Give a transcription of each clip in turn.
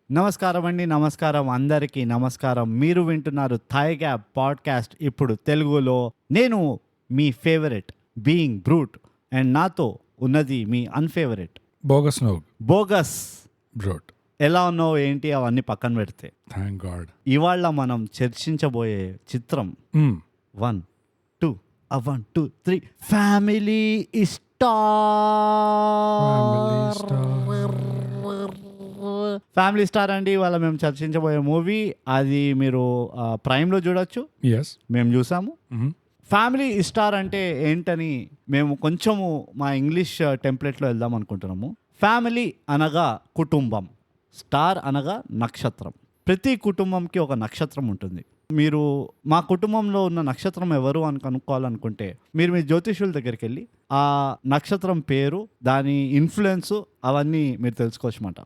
నమస్కారం అందరికీ నమస్కారం. మీరు వింటున్నారు థాయ్ గ్యాప్ పాడ్కాస్ట్ ఇప్పుడు తెలుగులో. నేను మీ ఫేవరెట్ బీయింగ్ బ్రూట్ అండ్ నాతో ఉన్నది మీ అన్ఫేవరెట్ బోగస్ బ్రోట్. ఎలా ఉన్నావు ఏంటి అవన్నీ పక్కన పెడితే థ్యాంక్ గాడ్. ఇవాళ మనం చర్చించబోయే చిత్రం 1 2 1 2 3 ఫ్యామిలీ స్టార్ అండి. ఇవాళ మేము చర్చించబోయే మూవీ అది మీరు ప్రైమ్లో చూడొచ్చు. ఎస్, మేము చూసాము. ఫ్యామిలీ స్టార్ అంటే ఏంటని మేము కొంచెము మా ఇంగ్లీష్ టెంప్లెట్లో వెళ్దాం అనుకుంటున్నాము. ఫ్యామిలీ అనగా కుటుంబం, స్టార్ అనగా నక్షత్రం. ప్రతి కుటుంబంకి ఒక నక్షత్రం ఉంటుంది. మీరు మా కుటుంబంలో ఉన్న నక్షత్రం ఎవరు అని కనుక్కోవాలనుకుంటే మీరు మీ జ్యోతిష్యుల దగ్గరికి వెళ్ళి ఆ నక్షత్రం పేరు, దాని ఇన్ఫ్లుయెన్స్ అవన్నీ మీరు తెలుసుకోవచ్చు అన్నమాట.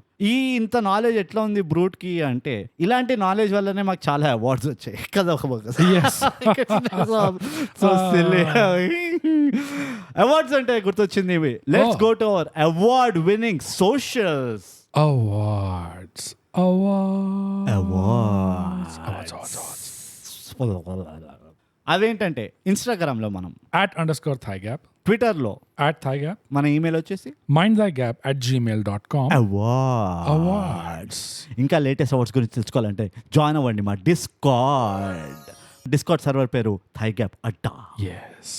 ఇంత నాలెడ్జ్ ఎట్లా ఉంది బ్రూట్కి అంటే ఇలాంటి నాలెడ్జ్ వల్లనే మాకు చాలా అవార్డ్స్ వచ్చాయి కదా. అవార్డ్స్ అంటే గుర్తొచ్చింది. Let's go to our award winning socials. అదేంటంటే ఇన్స్టాగ్రామ్ లో మనం @_thaigap, ట్విట్టర్ లో @thaigap, మన ఈమెయిల్ వచ్చేసి mindthagap@gmail.com. అవార్డ్స్. ఇంకా లేటెస్ట్ అవార్డ్స్ గురించి తెలుసుకోవాలంటే జాయిన్ అవ్వండి మా డిస్కార్డ్ సర్వర్ పేరు థాయ్ గ్యాప్ అడ్డా. Yes.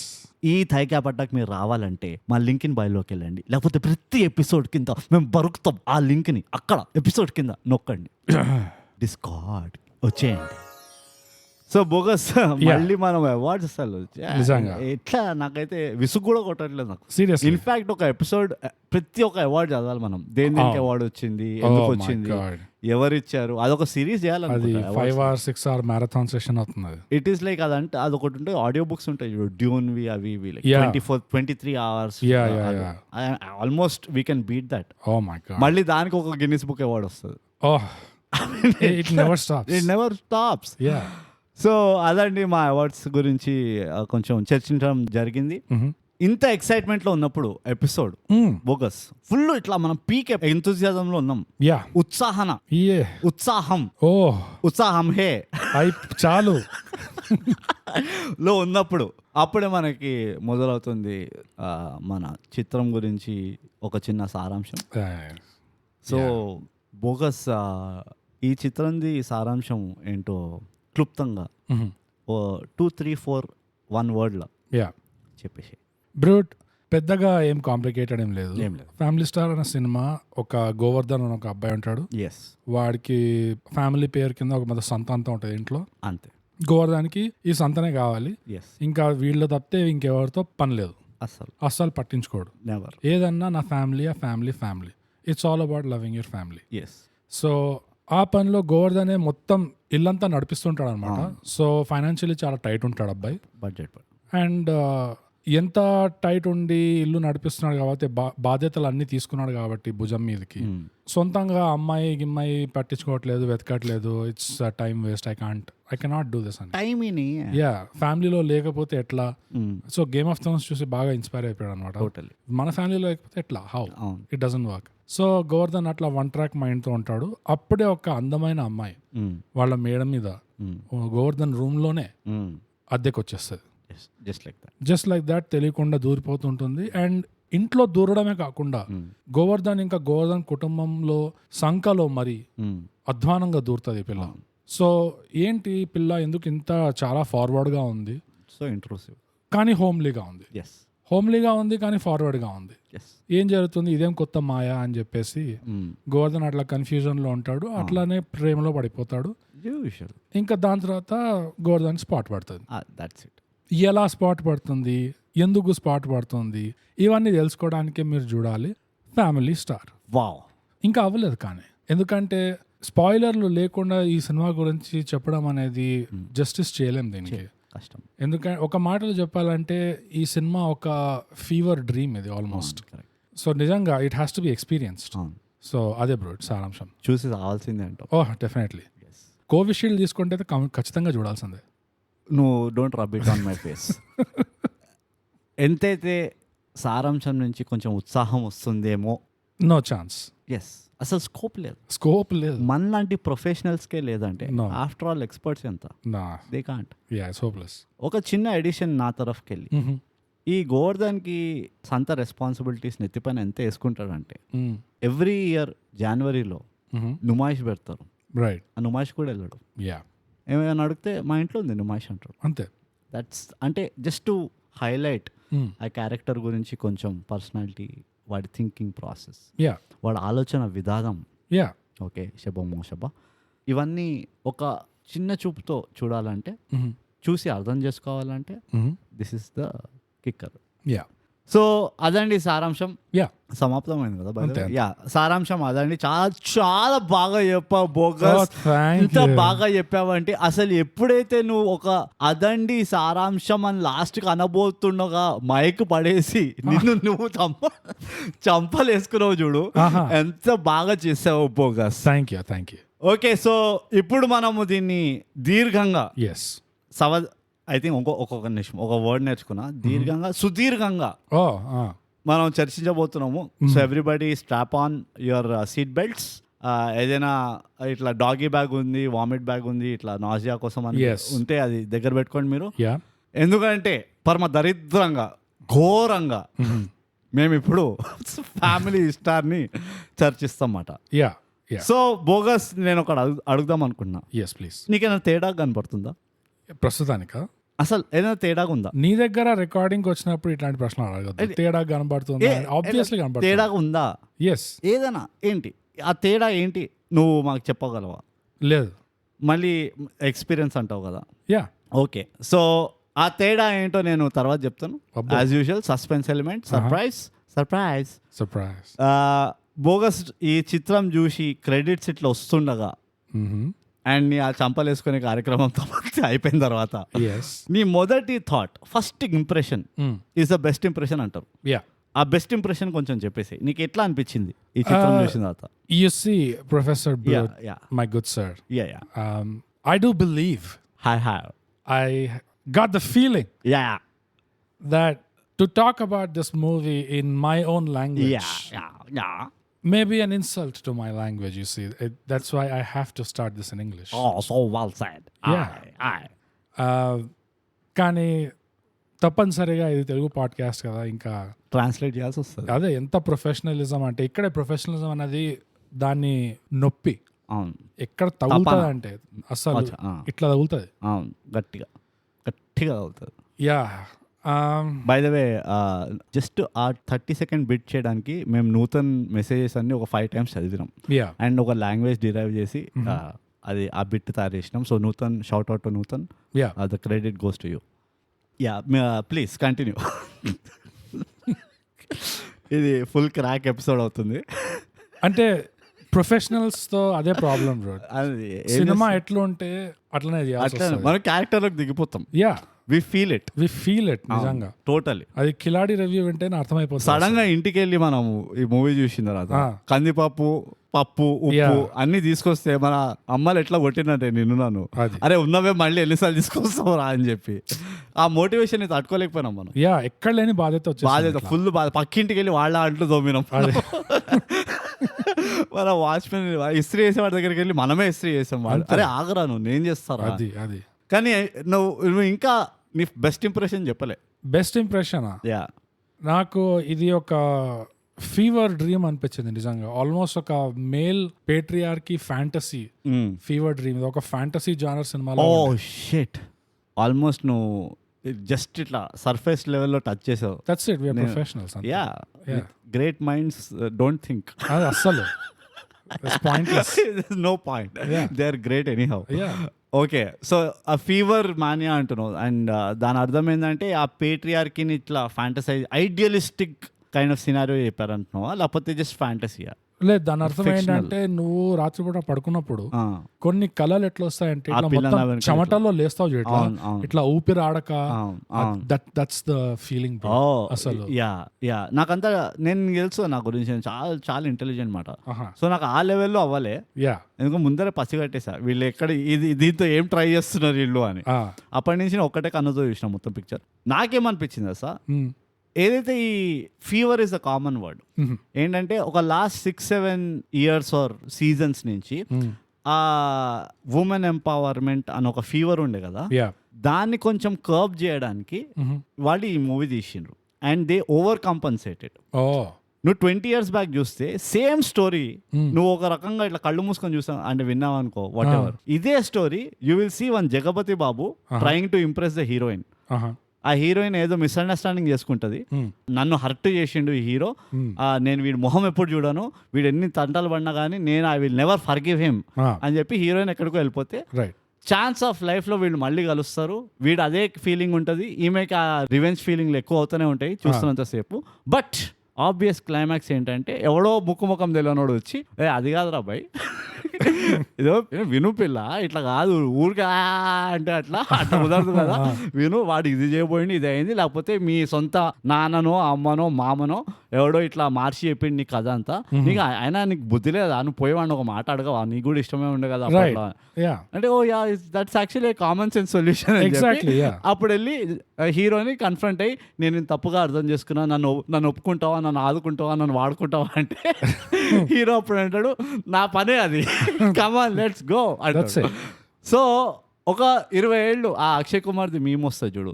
ఈ థాయ్ గ్యాప్ అడ్డాకి మీరు రావాలంటే మా లింక్ ఇన్ బయోలోకి వెళ్ళండి, లేకపోతే ప్రతి ఎపిసోడ్ కింద మేము బరుకుతాం ఆ లింక్ని, అక్కడ ఎపిసోడ్ కింద నొక్కండి. డిస్కార్డ్ వచ్చేయండి. సో బోగస్ మళ్ళీ మనం అవార్డ్స్ అసలు నిజంగా ఎట్లా నాకైతే విసుగు కూడా కొట్టట్లేదు నాకు. సీరియస్లీ. ఇన్ఫాక్ట్ ఒక ఎపిసోడ్ ప్రతి ఒక్క అవార్డు చదవాలి మనం. దేనికి అవార్డు వచ్చింది, ఎందుకు వచ్చింది, ఎవరు ఇచ్చారు, అదొక సిరీస్ చేయాలి. అది 5 or 6 hour మ్యారథాన్ సెషన్ అవుతుంది. ఇట్ ఈస్ లైక్ అదంటే అదొకటి ఉంటాయి. ఆడియో బుక్స్ ఉంటాయి, డ్యూన్వి అవి ఇవి, like 23 hours. Almost we can beat that. Oh my god. మళ్ళీ దానికి ఒక గిన్నిస్ బుక్ అవార్డు వస్తుంది. It never stops. It never stops. Yeah. So అదండి మా అవార్డ్స్ గురించి కొంచెం చర్చించడం జరిగింది. ఇంత ఎక్సైట్మెంట్ లో ఉన్నప్పుడు ఎపిసోడ్ బోగస్ ఫుల్ ఇట్లా మనం పీక్ ఎంతూజియాజం లో ఉన్నాం. ఉత్సాహం హే చాలు లో ఉన్నప్పుడు అప్పుడే మనకి మొదలవుతుంది మన చిత్రం గురించి ఒక చిన్న సారాంశం. సో బోగస్ ఈ చిత్రంది సారాంశం ఏంటో క్లుప్తంగా 2 3 4 1 word లో చెప్పేసి. బ్రూట్ పెద్దగా ఏం కాంప్లికేటెడ్ ఏం లేదు. ఫ్యామిలీ స్టార్ అనే సినిమా, ఒక గోవర్ధన్ అని ఒక అబ్బాయి ఉంటాడు. వాడికి ఫ్యామిలీ పేరు కింద ఒక మొదటి సంత అంతా ఉంటుంది ఇంట్లో. అంతే. గోవర్ధన్కి ఈ సంతనే కావాలి, ఇంకా వీళ్ళు తప్పితే ఇంకెవరితో పని లేదు. అస్సలు పట్టించుకోడు. ఏదన్నా నా family, family. It's all about loving your family. So ఆ పనిలో గోవర్ధనే మొత్తం ఇల్లంతా నడిపిస్తుంటాడు అనమాట. సో ఫైనాన్షియల్లీ చాలా టైట్ ఉంటాడు అబ్బాయి. బడ్జెట్ అండ్ ఎంత టైట్ ఉండి ఇల్లు నడిపిస్తున్నాడు కాబట్టి బాధ్యతలు అన్ని తీసుకున్నాడు కాబట్టి భుజం మీదకి. సొంతంగా గిమ్మాయి పట్టించుకోవట్లేదు, వెతకట్లేదు. It's time waste. I cannot do this అని. ఫ్యామిలీలో లేకపోతే ఎట్లా? సో గేమ్ ఆఫ్ థ్రోన్స్ చూసి బాగా ఇన్స్పైర్ అయిపోయాడు అనమాట. మన ఫ్యామిలీలో లేకపోతే ఎట్లా? How it doesn't work. So Govardhan అట్లా 1 track మైండ్ తో ఉంటాడు. అప్పుడే ఒక అందమైన అమ్మాయి వాళ్ళ మేడ మీద గోవర్ధన్ రూమ్ లోనే అద్దెకి వచ్చేస్తుంది. జస్ట్ లైక్ దాట్ తెలియకుండా దూరిపోతుంటుంది. అండ్ ఇంట్లో దూరడమే కాకుండా గోవర్ధన్ కుటుంబంలో సంఖలో మరి అధ్వానంగా దూరుతుంది పిల్ల. సో ఏంటి పిల్ల ఎందుకు ఇంత చాలా ఫార్వర్డ్ గా ఉంది, సో ఇంట్రూసివ్ కానీ హోమ్లీగా ఉంది కానీ ఫార్వర్డ్ గా ఉంది. ఏం జరుగుతుంది, ఇదేం కొత్త మాయా అని చెప్పేసి గోవర్ధన్ అట్లా కన్ఫ్యూజన్ లో ఉంటాడు. అట్లానే ప్రేమలో పడిపోతాడు. ఇంకా దాని తర్వాత గోవర్ధన్ స్పాట్ పడుతుంది. ఎలా స్పాట్ పడుతుంది, ఎందుకు స్పాట్ పడుతుంది, ఇవన్నీ తెలుసుకోవడానికి మీరు చూడాలి ఫ్యామిలీ స్టార్. ఇంకా అవ్వలేదు కానీ, ఎందుకంటే స్పాయిలర్లు లేకుండా ఈ సినిమా గురించి చెప్పడం అనేది జస్టిస్ చేయలేం దీనికి. కష్టం. ఎందుకంటే ఒక మాటలో చెప్పాలంటే ఈ సినిమా ఒక ఫీవర్ డ్రీమ్ ఇది ఆల్మోస్ట్. సో నిజంగా it has to be experienced. So అదే బ్రో సారాంశం. చూసి రావాల్సిందే అంట. డెఫినెట్లీ. కోవిషీల్డ్ తీసుకుంటే ఖచ్చితంగా చూడాల్సిందే. నువ్వు don't rub it on my face. ఎంతైతే సారాంశం నుంచి కొంచెం ఉత్సాహం వస్తుందేమో, నో ఛాన్స్. అసలు స్కోప్ లేదు. స్కోప్ లేదు. మన లాంటి ప్రొఫెషనల్స్కే లేదంటే No. ఆఫ్టర్ ఆల్ ఎక్స్పర్ట్స్ ఎంత, నా దే కాంట్. It's hopeless. ఒక చిన్న ఎడిషన్ నా తరఫుకెళ్ళి, ఈ గోవర్ధన్కి సంత రెస్పాన్సిబిలిటీస్ నెత్తిపైన ఎంత వేసుకుంటాడంటే ఎవ్రీ ఇయర్ జనవరిలో నుమాయిష్ పెడతారు. రైట్. ఆ నుమాయిష్ కూడా వెళ్ళడు. యా, ఏమైనా అడిగితే మా ఇంట్లో ఉంది నుమాయిష్ అంటాడు. అంతే. దట్స్ అంటే జస్ట్ టు హైలైట్ ఆ క్యారెక్టర్ గురించి కొంచెం పర్సనాలిటీ, వాడి థింకింగ్ ప్రాసెస్, యా వాడి ఆలోచన విధానం. యా ఓకే, శబ మోషబ ఇవన్నీ ఒక చిన్న చూపుతో చూడాలంటే, చూసి అర్థం చేసుకోవాలంటే this is the kicker. Yeah so అదండి సారాంశం. యా సమాప్తమైంది కదా by the way. అంతే. యా, సారాంశం అదండి. చాలా చాలా బాగా చెప్పావు బోగస్. ఇంత బాగా చెప్పావంటే అసలు ఎప్పుడైతే నువ్వు ఒక అదండి సారాంశం అని లాస్ట్కి అనబోతుండగా మైక్ పడేసి నిన్ను నువ్వు చంపలేసుకున్నావు చూడు, ఎంత బాగా చేసావు bogus. Thank you. Okay, so ఇప్పుడు మనము దీన్ని దీర్ఘంగా ఎస్ ఐ థింక్ ఒక్కొక్క నిమిషం ఒక వర్డ్ నేర్చుకున్నా, దీర్ఘంగా సుదీర్ఘంగా ఓ మనం చర్చించబోతున్నాము. So everybody strap on your seat belts. ఏదైనా ఇట్లా డాగీ బ్యాగ్ ఉంది, వామిట్ బ్యాగ్ ఉంది, ఇట్లా నాజియా కోసం అని Yes. ఉంటే అది దగ్గర పెట్టుకోండి మీరు. యా ఎందుకంటే పరమ దరిద్రంగా ఘోరంగా మేము ఇప్పుడు ఫ్యామిలీ స్టార్ని చర్చిస్తామన్నమాట. యా యా సో బోగస్, నేను ఒకటి అడుగుదాం అనుకున్నా. Yes please. నీకేమైనా తేడా కనపడుతుందా? ప్రస్తుతానికా? అసలు ఏదైనా తేడాగా ఉందా? నీ దగ్గర రికార్డింగ్ వచ్చినప్పుడు ఇట్లాంటి ప్రశ్నలు అడగద్దు. తేడా కనబడుతుంది, ఆబ్వియస్లీ కనబడుతుంది. తేడాగా ఉందా? ఎస్. ఏదైనా ఏంటి ఆ తేడా ఏంటి నువ్వు మాకు చెప్పగలవా? లేదు. మళ్ళీ ఎక్స్పీరియన్స్ అంటావు కదా. యా ఓకే, సో ఆ తేడా ఏంటో నేను తర్వాత చెప్తాను. As usual suspense element, surprise. Bogus ఈ చిత్రం చూసి క్రెడిట్స్ ఇట్లా వస్తుండగా అండ్ నీ ఆ చంపలేసుకునే కార్యక్రమంతో అయిపోయిన తర్వాత ఎస్ నీ మొదటి thought, first impression is the best impression అంటారు. యా ఆ బెస్ట్ ఇంప్రెషన్ కొంచెం చెప్పేసి నీకు ఎట్లా అనిపించింది ఈ చిత్రం చూసిన తర్వాత? You see, Professor Blood, yeah. my good sir, Yeah. I do believe, Hi. I got the feeling Yeah. that to talk about this movie in my own language Yeah. may be an insult to my language, you see. That's why I have to start this in English. Oh, so well said. Yeah. Aye. కానీ తప్పనిసరిగా ఇది Telugu podcast కదా, ఇంకా translate చేయాల్సి వస్తుంది. అదే ఎంత professionalism అంటే, ఇక్కడే ప్రొఫెషనలిజం అనేది దాన్ని నొప్పి అవును, ఎక్కడ తగులుతుంది అంటే అసలు ఇట్లా తగులుతుంది. అవును, గట్టిగా అవుతుంది. Yeah by the way, just ఆ 30 సెకండ్ బిట్ చేయడానికి మేము నూతన్ మెసేజెస్ అన్ని ఒక 5 times చదివినాం యా అండ్ ఒక లాంగ్వేజ్ డిరైవ్ చేసి అది ఆ బిట్ తయారు చేసినాం. So Nutan, shout out to Nutan, yeah the credit goes to you. Yeah, please continue. ఇది ఫుల్ క్రాక్ ఎపిసోడ్ అవుతుంది. అంటే ప్రొఫెషనల్స్ తో అదే ప్రాబ్లం బ్రో. అది సినిమా ఎట్లా ఉంటే అట్లనే అట్లా మన క్యారెక్టర్లోకి దిగిపోతాం. యా వి ఫీల్ ఇట్ నిజంగా టోటలీ. అది కిలాడి రివ్యూ వింటేనే అర్థమైపోతుంది. సడన్ గా ఇంటికి వెళ్ళి మనము ఈ మూవీ చూసిన తర్వాత కందిపప్పు, పప్పు, ఉప్పు అన్ని తీసుకొస్తే మన అమ్మలు ఎట్లా కొట్టినట్టే నిన్ను నన్ను, అరే ఉన్నవే మళ్ళీ ఎన్నిసార్లు తీసుకొస్తావు రా అని చెప్పి ఆ మోటివేషన్ తట్టుకోలేకపోయినాం మనం. యా ఎక్కడ లేని బాధ్యత ఫుల్ పక్కింటికి వెళ్ళి వాళ్ళ అంట్లు తోమినాం. మన వాచ్మెన్ ఇస్త్రీ చేసే వాడి దగ్గరికి వెళ్ళి మనమే ఇస్త్రీ చేసాం. వాళ్ళు అరే ఆగరా నువ్వు, నేను చేస్తారా అది. కానీ నువ్వు ఇంకా నీ బెస్ట్ ఇంప్రెషన్ చెప్పలే. బెస్ట్ ఇంప్రెషనా? యా, నాకు ఇది ఒక ఫీవర్ డ్రీమ్ అనిపించింది నిజంగా. ఆల్మోస్ట్ ఒక male patriarchy fantasy fever dream. ఇది ఒక ఫ్యాంటసీ జానర్ సినిమాలో. ఓ షిట్, ఆల్మోస్ట్ నువ్వు జస్ట్ ఇట్లా సర్ఫేస్ లెవెల్లో టచ్ చేసావు. That's it, we are professionals. Yeah, great minds don't think. అది అస్సలు pointless. No point, they are great anyhow. Okay, so ఆ ఫీవర్ మానియా అంటున్నావు అండ్ దాని అర్థం ఏంటంటే ఆ పేట్రియార్కీని ఇట్లా fantasize, idealistic kind of scenario చెప్పారంటున్నావా లేకపోతే జస్ట్ ఫ్యాంటసీయా? లేదు, దాని అర్థం ఏంటంటే నువ్వు రాత్రిపూట పడుకున్నప్పుడు కొన్ని కళలు ఎట్లా వస్తాయంటే ఇట్లా మొత్తం చెమటల్లో లేస్తావు చూడ, ఇట్లా ఊపిరి ఆడక. దట్స్ ద ఫీలింగ్ అసలు. యా నాకంతా నేను తెలుసు నా గురించి, చాలా చాలా ఇంటెలిజెంట్ మాట. సో నాకు ఆ లెవెల్లో అవ్వలే. యా, ఎందుకంటే ముందరే పసిగట్టేసా వీళ్ళు ఎక్కడ దీంతో ఏం ట్రై చేస్తున్నారు వీళ్ళు అని. అప్పటి నుంచి ఒక్కటే కన్నుతో చూసిన మొత్తం పిక్చర్. నాకేమనిపించింది సార్, ఏదైతే ఈ fever is the common word ఏంటంటే ఒక లాస్ట్ 6-7 ఇయర్స్ ఆర్ సీజన్స్ నుంచి ఆ ఉమెన్ ఎంపవర్మెంట్ అని ఒక ఫీవర్ ఉండే కదా, దాన్ని కొంచెం కర్బ్ చేయడానికి వాళ్ళు ఈ మూవీ తీసిండ్రు అండ్ దే ఓవర్ కాంపన్సేటెడ్. నువ్వు 20 years బ్యాక్ చూస్తే సేమ్ స్టోరీ నువ్వు ఒక రకంగా ఇట్లా కళ్ళు మూసుకొని చూసావు అంటే విన్నావు అనుకో వాట్ ఎవర్, ఇదే story you will see one Jagapati Babu trying to impress the heroine. ఆ హీరోయిన్ ఏదో మిస్అండర్స్టాండింగ్ చేసుకుంటది, నన్ను హర్ట్ చేసిండు ఈ హీరో, నేను వీడి మొహం ఎప్పుడు చూడను, వీడు ఎన్ని తంటాలు పడినా కానీ నేను I will never forgive him అని చెప్పి హీరోయిన్ ఎక్కడికో వెళ్ళిపోతే ఛాన్స్ ఆఫ్ లైఫ్లో వీళ్ళు మళ్ళీ కలుస్తారు, వీడు అదే ఫీలింగ్ ఉంటుంది, ఈమెకి ఆ రివెంజ్ ఫీలింగ్లు ఎక్కువ అవుతూనే ఉంటాయి చూస్తున్నంతసేపు. బట్ ఆబ్వియస్ క్లైమాక్స్ ఏంటంటే ఎవడో ముఖం తెలియనోడు వచ్చి అది కాదురా అబ్బాయి ఏదో విను పిల్ల ఇట్లా కాదు ఊరికే అంటే అట్లా కుదరదు కదా, విను వాడు ఇది చేయబోయింది ఇది అయింది, లేకపోతే మీ సొంత నాన్ననో అమ్మనో మామనో ఎవడో ఇట్లా మార్చి చెప్పింది నీ కథ అంతా, నీకు అయినా నీకు బుద్ధి లేదా, నువ్వు పోయేవాడిని ఒక మాట అడగవా, నీకు కూడా ఇష్టమే ఉండే కదా అంటే oh yeah that's actually common sense solution. అప్పుడు వెళ్ళి హీరోని కన్ఫ్రంట్ అయ్యి నేను తప్పుగా అర్థం చేసుకున్నా, నన్ను ఒప్పుకుంటావా, నన్ను ఆదుకుంటావా, నన్ను వాడుకుంటావా అంటే హీరో అప్పుడు అంటాడు నా పనే అది, కమాన్ లెట్స్ గో అంటాడు. సో ఒక 20 ఏళ్ళు ఆ అక్షయ్ కుమార్ది మేము వస్తుంది చూడు,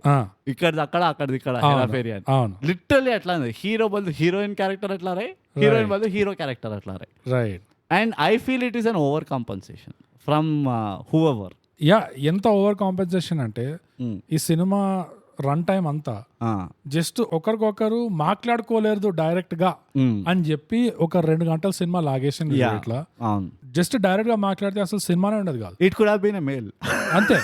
ఇక్కడిది అక్కడ అక్కడిది ఇక్కడ హెరాఫేరీ అని, లిటరల్లీ అట్లా హీరో బదులు హీరోయిన్ క్యారెక్టర్ ఎట్లా రాయి, హీరోయిన్ బదులు హీరో క్యారెక్టర్ ఎట్లా రాయి. Right. And I feel it is an over compensation from whoever. Yeah, ఎంత ఓవర్ కాంపెన్సేషన్ అంటే ఈ సినిమా రన్ టైం అంతా జస్ట్ ఒకరికొకరు మాట్లాడుకోలేరు డైరెక్ట్ గా అని చెప్పి ఒక 2 గంటల సినిమా లాగేషన్ ఇట్లా జస్ట్ డైరెక్ట్ గా మాట్లాడితే అసలు సినిమానే ఉండదు కాదు. It could have been a mail అంతే.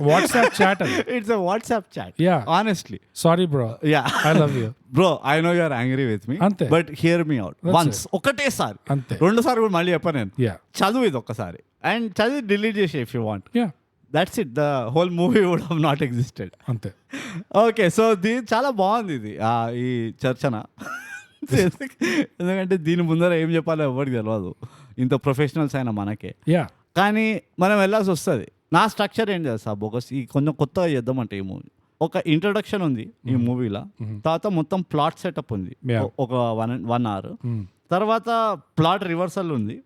WhatsApp chat, it's a WhatsApp chat. Yeah, honestly sorry bro, yeah I love you bro, I know you are angry with me, అంతే, but hear me out once, ఒకటేసారి, అంతే, 2 సార్లు కూడా మళ్ళీ చెప్పాను నేను, చదువు ఇది ఒక్కసారి అండ్ చదివి డిలీట్ చేసి if you want, that's it, the whole movie would have not existed. అంతే. ఓకే, సో చాలా బాగుంది ఇది ఈ చర్చన, ఎందుకంటే దీని ముందర ఏం చెప్పాలో ఎవరికి తెలియదు, ఇంత ప్రొఫెషనల్స్ అయినా మనకే. కానీ మనం వెళ్ళాల్సి వస్తుంది. నా స్ట్రక్చర్ ఏం చేస్తా బోకస్ ఈ కొంచెం కొత్తగా చేద్దామంటే ఈ మూవీ ఒక ఇంట్రొడక్షన్ ఉంది ఈ మూవీలో, తర్వాత మొత్తం ప్లాట్ సెటప్ ఉంది ఒక 1 hour, తర్వాత ప్లాట్ రివర్సల్ ఉంది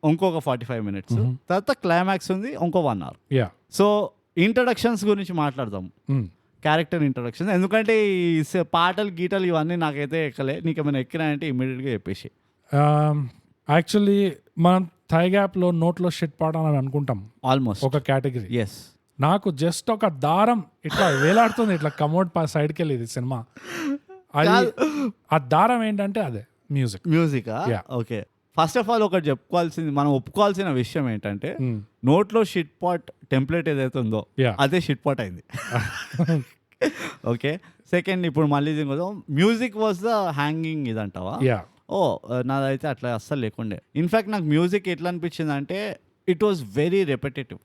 ఇంకొక 45 minutes, తర్వాత క్లైమాక్స్ ఉంది ఇంకో 1 hour. సో ఇంట్రడక్షన్స్ గురించి మాట్లాడదాం, క్యారెక్టర్ ఇంట్రడక్షన్, ఎందుకంటే ఈ పాటలు గీటలు ఇవన్నీ నాకైతే ఎక్కలే, నీకేమైనా ఎక్కినాయంటే ఇమీడియట్గా చెప్పేసి. యాక్చువల్లీ మనం థై గ్యాప్లో నోట్లో షిట్ పాడాలని అనుకుంటాం ఆల్మోస్ట్ ఒక కేటగిరీ. ఎస్, నాకు జస్ట్ ఒక దారం ఇట్లా వేలాడుతుంది ఇట్లా కమోడ్ సైడ్కి వెళ్ళేది సినిమా, అది ఆ దారం ఏంటంటే అదే music. Okay, first of all ఒకటి చెప్పుకోవాల్సింది, మనం ఒప్పుకోవాల్సిన విషయం ఏంటంటే నోట్లో షిట్ పాట్ టెంప్లెట్ ఏదైతే ఉందో అదే షిట్ పాట్ అయింది. ఓకే, సెకండ్ ఇప్పుడు మళ్ళీ మ్యూజిక్ వాజ్ ద హ్యాంగింగ్ ఇదంటావా? ఓ నాదైతే అట్లా అస్సలు లేకుండే. ఇన్ఫ్యాక్ట్ నాకు మ్యూజిక్ ఎట్లా అనిపించింది అంటే ఇట్ వాజ్ వెరీ రెపిటేటివ్.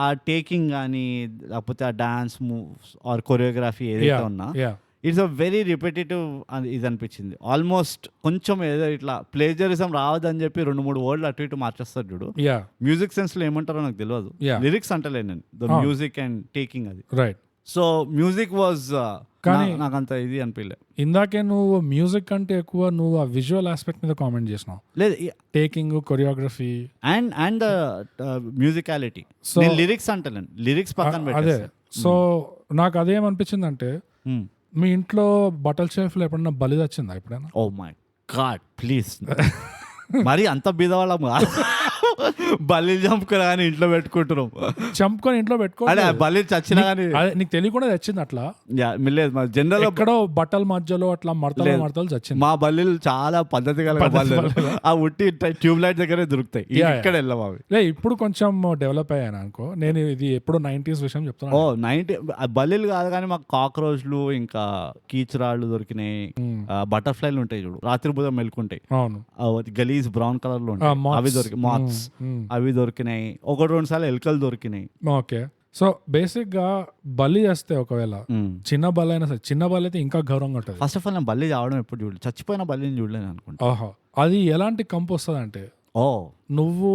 ఆ టేకింగ్ కానీ లేకపోతే ఆ డాన్స్ మూవ్స్ ఆర్ కొరియోగ్రఫీ ఏదైతే ఉన్నా ఇట్స్ అ వెరీ రిపిటేటివ్ ఇది అనిపించింది. ఆల్మోస్ట్ కొంచెం ఏదో ఇట్లా ప్లేజరిజం రావద్దని చెప్పి 2-3 వర్డ్లు అటు ఇటు మార్చేస్తారు చూడు. మ్యూజిక్ సెన్స్ లో ఏమంటారో నాకు తెలియదు, లిరిక్స్ అంటలే నేను, ద మ్యూజిక్ అండ్ టేకింగ్ అది. రైట్. సో మ్యూజిక్ వాజ్ నాకు అంత ఇది అనిపించలే. ఇందాకే నువ్వు మ్యూజిక్ కంటే ఎక్కువ నువ్వు ఆ విజువల్ ఆస్పెక్ట్ మీద కామెంట్ చేసినావు. లేదు, taking, choreography and musicality. Lyrics అంటలేను, లిరిక్స్ పక్కన అదే. సో నాకు అదేమనిపించింది అంటే మీ ఇంట్లో బట్టల షెల్ఫ్లో ఎప్పుడన్నా బలి వచ్చిందా ఎప్పుడైనా? ఓ మై గాడ్ ప్లీజ్, మరి అంత బీదవాళ్ళం బల్లి చంపుకొని కానీ ఇంట్లో పెట్టుకుంటున్నాం, చంపుకొని ఇంట్లో పెట్టుకో, బల్లి చచ్చినా కానీ నీకు తెలియకుండా చచ్చింది అట్లా. లేదు, జనరల్ ఎక్కడో బట్టల మధ్యలో అట్లా మడతలు చచ్చింది. మా బల్లీలు చాలా పద్ధతి కలిగిన ఆ ఉట్టి ట్యూబ్ లైట్ దగ్గరే దొరుకుతాయి, ఇక్కడ వెళ్ళాము అవి. ఇప్పుడు కొంచెం డెవలప్ అయ్యాను అనుకో, నేను ఇది ఎప్పుడు 90s విషయం చెప్తున్నాను. 90 బల్లీలు కాదు కానీ మాకు కాక్రోచ్లు ఇంకా కీచురాళ్ళు దొరికినాయి, బటర్ఫ్లైలు ఉంటాయి చూడు, రాత్రి బుధం మెలుకుంటాయి, గలీజ్ బ్రౌన్ కలర్ లో ఉంటాయి, అవి దొరికి మాత్స్ అవి దొరికినాయి, 1-2 సార్లు ఎలుకలు దొరికినాయి. ఓకే, సో బేసిక్ గా బలి చేస్తే ఒకవేళ చిన్న బలి అయినా సరే, చిన్న బలి అయితే ఇంకా గౌరవంగా ఉంటుంది. ఫస్ట్ ఆఫ్ ఆల్ నేను బల్లి చావడం ఎప్పుడు చూడలేదు, చచ్చిపోయిన బల్లిని చూడలేదు అనుకుంటా. ఓహో, అది ఎలాంటి కంపు వస్తుంది అంటే ఓ నువ్వు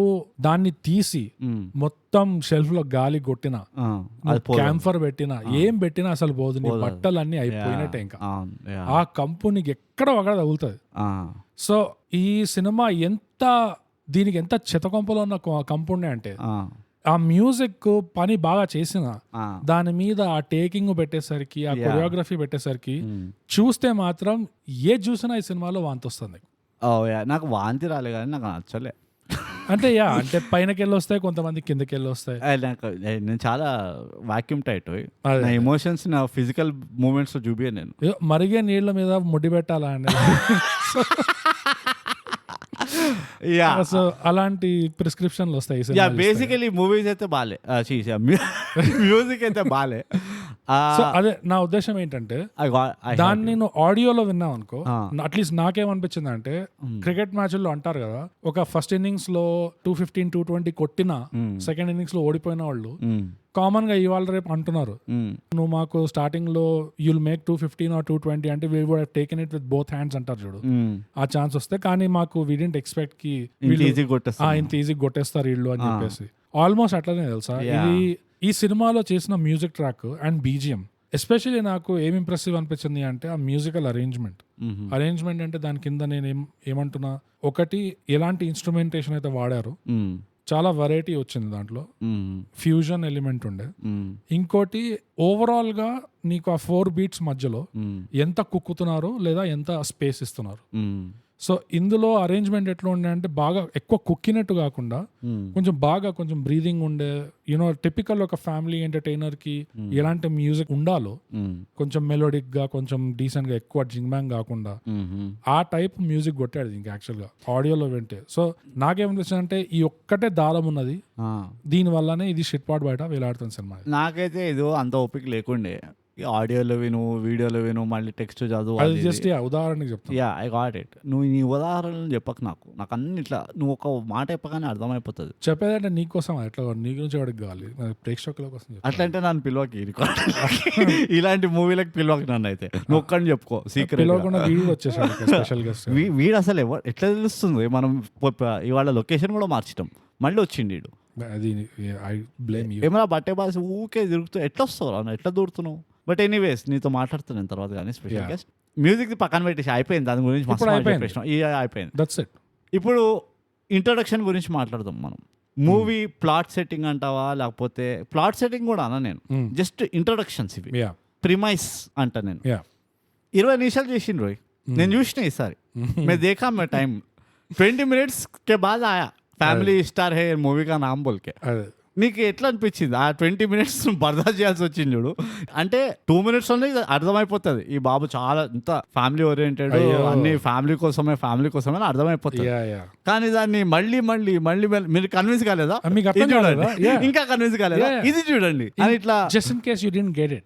దాన్ని తీసి మొత్తం షెల్ఫ్ లో గాలి కొట్టినా క్యాంఫర్ పెట్టినా ఏం పెట్టినా అసలు పోదు. నీ బట్టలన్నీ అయిపోయినట్టే. ఇంకా ఆ కంపు నీకు ఎక్కడ ఒకడ తగులుతుంది. సో ఈ సినిమా దీనికి ఎంత చెత్తకొంపలో ఉన్న కంపు ఉండే అంటే ఆ మ్యూజిక్ పని బాగా చేసిన దాని మీద ఆ టేకింగ్ పెట్టేసరికి, ఆ కొరియోగ్రఫీ పెట్టేసరికి చూస్తే మాత్రం చూసినా ఈ సినిమాలో వాంతి వస్తుంది. నాకు వాంతి రాలే కానీ నాకు నచ్చలే. అంటే అంటే పైనకి వెళ్ళి వస్తాయి, కొంతమంది కిందకి వెళ్ళి వస్తాయి. నేను చాలా వాక్యూమ్ టైట్. నా ఎమోషన్స్ నా ఫిజికల్ మూమెంట్స్ చూపియా నేను. మరిగే నీళ్ళ మీద ముడ్డి పెట్టాలా అండి. సో అలాంటి ప్రిస్క్రిప్షన్లు వస్తాయి. బేసికలీ మూవీస్ అయితే బాలే, మ్యూజిక్ అయితే బాలే. సో అదే నా ఉద్దేశం ఏంటంటే దాన్ని నేను ఆడియోలో విన్నావు అనుకో, అట్లీస్ట్ నాకేమనిపించింది అంటే క్రికెట్ మ్యాచ్ల్లో అంటారు కదా, ఒక ఫస్ట్ ఇన్నింగ్స్ లో 215, 220 కొట్టిన సెకండ్ ఇన్నింగ్స్ లో ఓడిపోయిన వాళ్ళు కామన్ గా ఇవాళ రేపు అంటున్నారు, నువ్వు మాకు స్టార్టింగ్ లో యుల్ మేక్ 215 or 220 అంటే we would have taken it with both hands అంటారు చూడు. ఆ ఛాన్స్ వస్తే కానీ మాకు వీ డిడ్ంట్ ఎక్స్పెక్ట్ కి ఇంత ఈజీ కొట్టేస్తారు వీళ్ళు అని చెప్పేసి. ఆల్మోస్ట్ అట్లనే తెలుసా. ఇది ఈ సినిమాలో చేసిన music track and BGM especially నాకు ఏం ఇంప్రెసివ్ అనిపించింది అంటే ఆ మ్యూజికల్ అరేంజ్మెంట్ అంటే దాని కింద నేను ఏమంటున్నా, ఒకటి ఎలాంటి ఇన్స్ట్రుమెంటేషన్ అయితే వాడారు, చాలా వెరైటీ వచ్చింది దాంట్లో, ఫ్యూజన్ ఎలిమెంట్ ఉండే. ఇంకోటి ఓవరాల్ గా నీకు ఆ 4 beats మధ్యలో ఎంత కుక్కుతున్నారు లేదా ఎంత స్పేస్ ఇస్తున్నారు. సో ఇందులో అరేంజ్మెంట్ ఎట్లా ఉండే అంటే బాగా ఎక్కువ కుక్కినట్టు కాకుండా కొంచెం బ్రీదింగ్ ఉండే. యూనో టిపికల్ ఒక ఫ్యామిలీ ఎంటర్టైనర్ కి ఎలాంటి మ్యూజిక్ ఉండాలో, కొంచెం మెలోడిక్ గా, కొంచెం డీసెంట్ గా, ఎక్కువ జింగ్బ్యాంగ్ కాకుండా ఆ టైప్ మ్యూజిక్ కొట్టాడు ఇంకా యాక్చువల్ గా ఆడియోలో వింటే. సో నాకేమనిపిస్తుంది అంటే ఈ ఒక్కటే దారం ఉన్నది, దీని వల్లనే ఇది షిట్ పాట్ బయట వేలాడుతుంది సినిమా. నాకైతే ఏదో అంత ఓపిక లేకుండే, ఆడియోలో విను, వీడియోలో విను, మళ్ళీ టెక్స్ట్ చదువు. అది జస్ట్ ఉదాహరణకి చెప్తాను. I got it. నువ్వు నీ ఉదాహరణలు చెప్పకు నాకు అన్ని ఇట్లా నువ్వు ఒక మాట చెప్పగానే అర్థమైపోతుంది. చెప్పేదంటే నీకోసం, ఎట్లా నీ గురించి వాడికి కావాలి, ప్రేక్షకుల కోసం. అట్లా అంటే నన్ను పిలవకి, ఇలాంటి మూవీలకు పిలవకి నన్ను. అయితే నువ్వు ఒక్కడిని చెప్పుకో సీక్రెట్. పిలవకుండా వీడు వచ్చేసాడు స్పెషల్ గెస్ట్. వీడు అసలు ఎట్లా తెలుస్తుంది? మనం ఇవాళ లొకేషన్ కూడా మార్చడం, మళ్ళీ వచ్చిండు వీడు. అది ఐ బ్లేమ్ యూ. ఏమైనా బట్టే బాసి ఊకే తిరుగుతూ ఎట్లా వస్తావు, ఎట్లా దూరుతున్నావు? బట్ ఎనీవేస్ నీతో మాట్లాడుతున్నాను తర్వాత కానీ స్పెషల్ గెస్ట్. మ్యూజిక్ పక్కన పెట్టేసి అయిపోయింది, దాని గురించి అయిపోయింది. That's it. ఇప్పుడు ఇంట్రొడక్షన్ గురించి మాట్లాడదాం మనం. మూవీ ప్లాట్ సెట్టింగ్ అంటావా, లేకపోతే ప్లాట్ సెట్టింగ్ కూడా అన్నా నేను, జస్ట్ ఇంట్రొడక్షన్స్ ఇవి, ప్రిమైస్ అంటా నేను. 20 నిమిషాలు చేసిండు రోయ్, నేను చూసిన ఈసారి. मैं देखा मैं टाइम 20 minutes के बाद आया फैमिली स्टार है मूवी का नाम बोल के. నీకు ఎట్లా అనిపించింది ఆ 20 minutes బర్దాష్ చేయాల్సి వచ్చింది చూడు? అంటే 2 minutes లోనే అర్థమైపోతుంది ఈ బాబు చాలా ఇంత ఫ్యామిలీ ఓరియంటెడ్, అన్ని ఫ్యామిలీ కోసమే అర్థమైపోతుంది. కానీ దాన్ని మళ్ళీ మీరు కన్విన్స్ కాలేదా? ఇంకా కన్విన్స్ కాలేదా? ఇది చూడండి అని ఇట్లా just in case you didn't get it.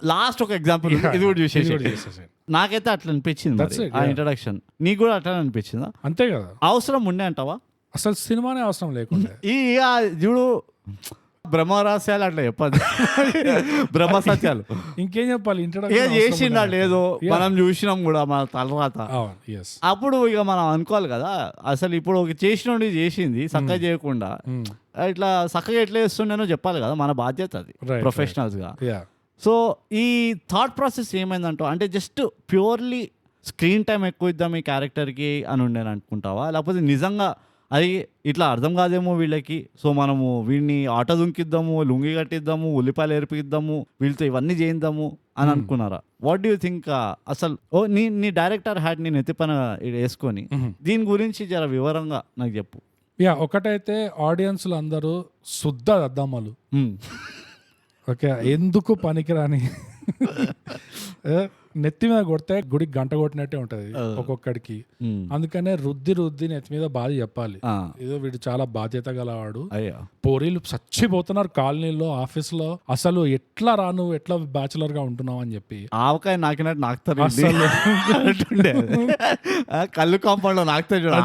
Last ఒక ఎగ్జాంపుల్ ఇది కూడా చూసేసి నాకైతే అట్లా అనిపించింది ఆ ఇంట్రడక్షన్. నీకు కూడా అట్లా అనిపించిందా? అంతే కదా. అవసరం ఉండే అంటావా? అసలు సినిమానే అవసరం లేకుండా ఈ చూడు బ్రహ్మరహస్యాలు అట్లా చెప్పదు, బ్రహ్మసత్యాలు ఇంకేం చెప్పాలి. ఇంట్రడక్షన్ చేసిండా లేదో మనం చూసినాం కూడా మన తర్వాత. అప్పుడు ఇక మనం అనుకోవాలి కదా, అసలు ఇప్పుడు చేసినోడి చేసింది చక్కగా చేయకుండా ఇట్లా చక్కగా ఎట్లా చేస్తుండేనో చెప్పాలి కదా, మన బాధ్యత అది ప్రొఫెషనల్స్ గా. సో ఈ థాట్ ప్రాసెస్ ఏమైందంటో, అంటే జస్ట్ ప్యూర్లీ స్క్రీన్ టైం ఎక్కువ ఇద్దాం ఈ క్యారెక్టర్కి అని ఉండేని అనుకుంటావా, లేకపోతే నిజంగా అది ఇట్లా అర్థం కాదేమో వీళ్ళకి, సో మనము వీడిని ఆటో దుంకిద్దాము, లుంగి కట్టిద్దాము, ఉల్లిపాయలు ఎరిపిద్దాము, వీళ్ళతో ఇవన్నీ చేయిద్దాము అని అనుకున్నారా? What do you think? అసలు నీ డైరెక్టర్ హ్యాడ్ నేను ఎత్తిపన వేసుకొని దీని గురించి జర వివరంగా నాకు చెప్పు. ఒకటైతే ఆడియన్స్లు అందరూ శుద్ధ అద్దమ్మలు, ఓకే, ఎందుకు పనికిరాని నెత్తి మీద కొడితే గుడికి గంట కొట్టినట్టే ఉంటది ఒక్కొక్కడికి. అందుకనే రుద్ది నెత్తి మీద బాధ చెప్పాలి, ఏదో వీడు చాలా బాధ్యత గలవాడు. పోరీలు చచ్చిపోతున్నారు కాలనీలో, ఆఫీస్ లో, అసలు ఎట్లా రా నువ్వు ఎట్లా బ్యాచులర్ గా ఉంటున్నావు అని చెప్పి ఆవకాయ నాకినట్టు నాకుతారు, కళ్ళు కాంపౌండ్ లో నాకుతారు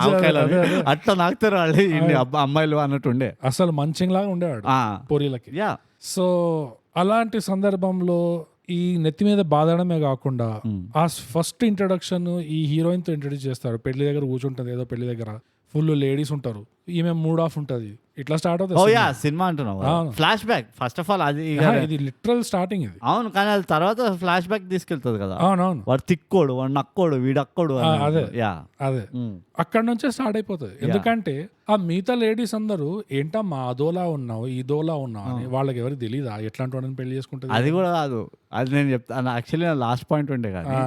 అట్లా నాకుతారు వాళ్ళు అమ్మాయిలు అన్నట్టుండే. అసలు మంచింగ్ లాగా ఉండేవాడు పోరీలకి. సో అలాంటి సందర్భంలో ఈ నెత్తి మీద బాధడమే కాకుండా ఆ ఫస్ట్ ఇంట్రొడక్షన్ ఈ హీరోయిన్ తో ఇంట్రొడ్యూస్ చేస్తారు. పెళ్లి దగ్గర కూర్చుంటుంది, ఏదో పెళ్లి దగ్గర ఫుల్ లేడీస్ ఉంటారు, ఈమె మూడ్ ఆఫ్ ఉంటది, ఇట్లా స్టార్ట్ ఓ అవుతుంది యా సినిమా అంటున్నావు అవును. Flash back first of all అది ఇది లిటరల్ స్టార్టింగ్ ఇది. అవును, కానీ అది తర్వాత ఫ్లాష్ బ్యాక్ తీసుకెళ్తుంది కదా, అవునవును వాడు తిక్కోడు, వాడు నక్కోడు, వీడక్కోడు అదే యా అదే అక్కడ నుంచే స్టార్ట్ అయిపోతుంది. ఎందుకంటే ఆ మిగతా లేడీస్ అందరూ ఏంటమ్మా అదోలా ఉన్నావు ఇదోలా ఉన్నావు అని వాళ్ళకి ఎవరికి తెలీదా ఎట్లాంటి వాడిని పెళ్లి చేసుకుంటుంది. అది కూడా కాదు, అది నేను చెప్తాను యాక్చువల్లీ నా లాస్ట్ పాయింట్ ఉండే కానీ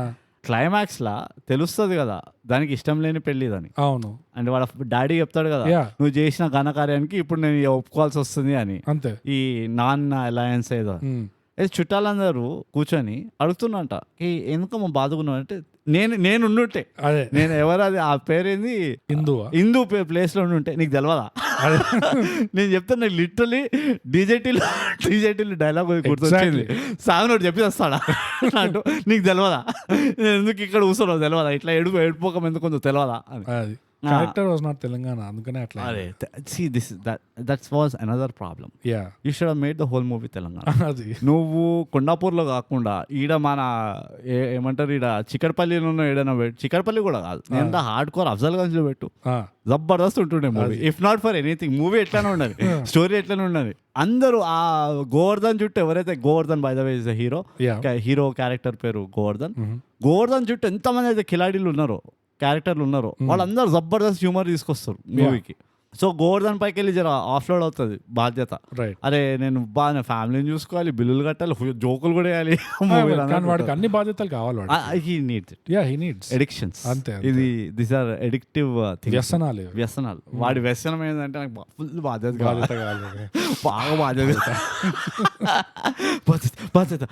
క్లైమాక్స్ లా తెలుస్తుంది కదా దానికి ఇష్టం లేని పెళ్ళిదని. అవును అంటే వాళ్ళ డాడీ చెప్తాడు కదా Yeah. నువ్వు చేసిన ఘనకార్యానికి ఇప్పుడు నేను ఒప్పుకోవాల్సి వస్తుంది అని, అంతే. ఈ నాన్ అలయన్స్ ఏదో అయితే చుట్టాలందరూ కూర్చొని అడుగుతున్నట ఈ ఎందుకమ్మా బాధకున్నావు అంటే నేను ఉండుంటే అదే నేను ఎవరది ఆ పేరేంది హిందూ ప్లేస్ లో ఉండుంటే నీకు తెలియదా నేను చెప్తాను, నాకు లిటరలీ డీజేటీలు డైలాగ్ గుర్తొచ్చింది, సాగునోడు చెప్పి వస్తాడా అంటూ నీకు తెలియదా నేను ఎందుకు ఇక్కడ కూర్చున్నావు తెలియదా, ఇట్లా ఏడుపోకం ఎందుకు కొంచెం తెలియదా అని. అది క్యారెక్టర్ వాజ్ నాట్ తెలంగాణ అందుకనే అట్లా. అరే that was another problem. Yeah you should have made the whole movie Telangana. అది నువ్వు కొండాపూర్లో కాకుండా ఈడ మన ఏమంటారు ఈడ చిక్కడపల్లిలో ఏడైనా పెట్టు, చిక్కడపల్లి కూడా కాదు నేను హార్డ్ కోర్ అఫ్జల్గంజ్లో పెట్టు, జబర్దస్త్ ఉంటుండే movie. If not for anything movie ఎట్లానే ఉండాలి, స్టోరీ ఎట్లానే ఉండాలి. అందరూ ఆ గోవర్ధన్ చుట్టూ ఎవరైతే Govardhan by the way is hero character పేరు గోవర్ధన్ చుట్టూ ఎంతమంది అయితే కిలాడీలు ఉన్నారో క్యారెక్టర్లు ఉన్నారో వాళ్ళందరూ జబర్దస్త్ హ్యూమర్ తీసుకొస్తారు మూవీకి. సో గోవర్ధన్ పైకి వెళ్ళి జర ఆఫ్లోడ్ అవుతుంది బాధ్యత. అరే నేను బాగా ఫ్యామిలీని చూసుకోవాలి, బిల్లులు కట్టాలి, జోకులు కూడా వేయాలి. వాడికి అన్ని బాధ్యతలు కావాలి. He needs addictions. అంతే ఇది దిస్ ఆర్ ఎడిక్టివ్ వ్యసనాలు. వాడి వ్యసనం ఏంటంటే నాకు ఫుల్ బాధ్యత కావాలి, బాగా బాధ్యత.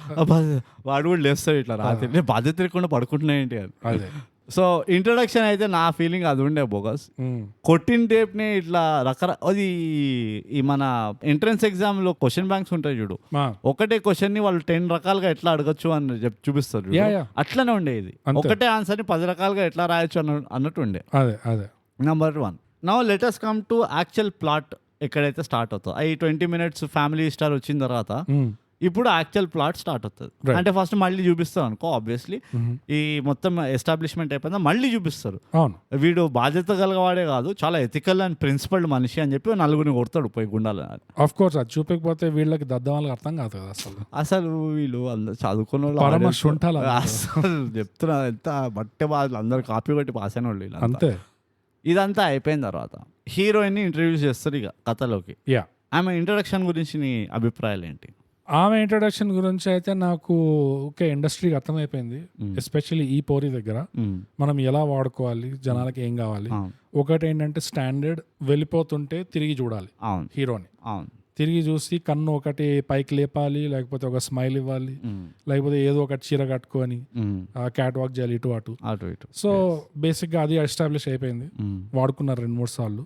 వాడు కూడా లేస్తాడు ఇట్లా రాత్రి, నేను బాధ్యత లేకుండా పడుకుంటున్నా ఏంటి అని. సో ఇంట్రొడక్షన్ అయితే నా ఫీలింగ్ అది ఉండే బోగస్. కొట్టిన టేప్ని ఇట్లా అది ఈ మన ఎంట్రన్స్ ఎగ్జామ్ లో క్వశ్చన్ బ్యాంక్స్ ఉంటాయి చూడు, ఒకటే క్వశ్చన్ ని వాళ్ళు 10 రకాలుగా ఎట్లా అడగచ్చు అని చూపిస్తారు, అట్లనే ఉండేది. ఒకటే ఆన్సర్ ని 10 రకాలుగా ఎట్లా రాయొచ్చు అన్నట్టు ఉండే. Number 1. Now let us come to actual plot ఎక్కడైతే స్టార్ట్ అవుతుందో. ఈ 20 minutes ఫ్యామిలీ స్టార్ వచ్చిన తర్వాత ఇప్పుడు యాక్చువల్ ప్లాట్ స్టార్ట్ అవుతుంది. అంటే ఫస్ట్ మళ్ళీ చూపిస్తారు అనుకో, ఆబ్వియస్లీ ఈ మొత్తం ఎస్టాబ్లిష్మెంట్ అయిపోయిందా మళ్ళీ చూపిస్తారు. వీడు బాధ్యత గలవాడే కాదు, చాలా ఎథికల్ అండ్ ప్రిన్సిపల్డ్ మనిషి అని చెప్పి నలుగురిని కొడతాడు పోయి గుండాలి. ఆఫ్ కోర్స్ అది చూపకపోతే వీళ్ళకి దద్దవాళ్ళకి అర్థం కాదు కదా అసలు వీళ్ళు చదువుకున్న వాళ్ళు అసలు చెప్తున్నా ఎంత బట్టే బాధలు అందరు కాపీ కొట్టి పాస్ అయిన వాళ్ళు అంతే. ఇదంతా అయిపోయిన తర్వాత హీరోయిన్ ని ఇంట్రడ్యూస్ చేస్తారు ఇక కథలోకి. ఆమె ఇంట్రడక్షన్ గురించి నీ అభిప్రాయాలు ఏంటి? ఆమె ఇంట్రడక్షన్ గురించి అయితే నాకు ఓకే ఇండస్ట్రీకి అర్థమైపోయింది, ఎస్పెషల్లీ ఈ పోరీ దగ్గర మనం ఎలా వాడుకోవాలి, జనాలకి ఏం కావాలి. ఒకటి ఏంటంటే స్టాండర్డ్ వెళ్ళిపోతుంటే తిరిగి చూడాలి హీరోని, తిరిగి చూసి కన్ను ఒకటి పైకి లేపాలి, లేకపోతే ఒక స్మైల్ ఇవ్వాలి, లేకపోతే ఏదో ఒకటి చీర కట్టుకొని క్యాట్ వాక్ చేయాలి ఇటు అటు. సో బేసిక్ గా అది ఎస్టాబ్లిష్ అయిపోయింది, వాడుకున్నారు 2-3 సార్లు.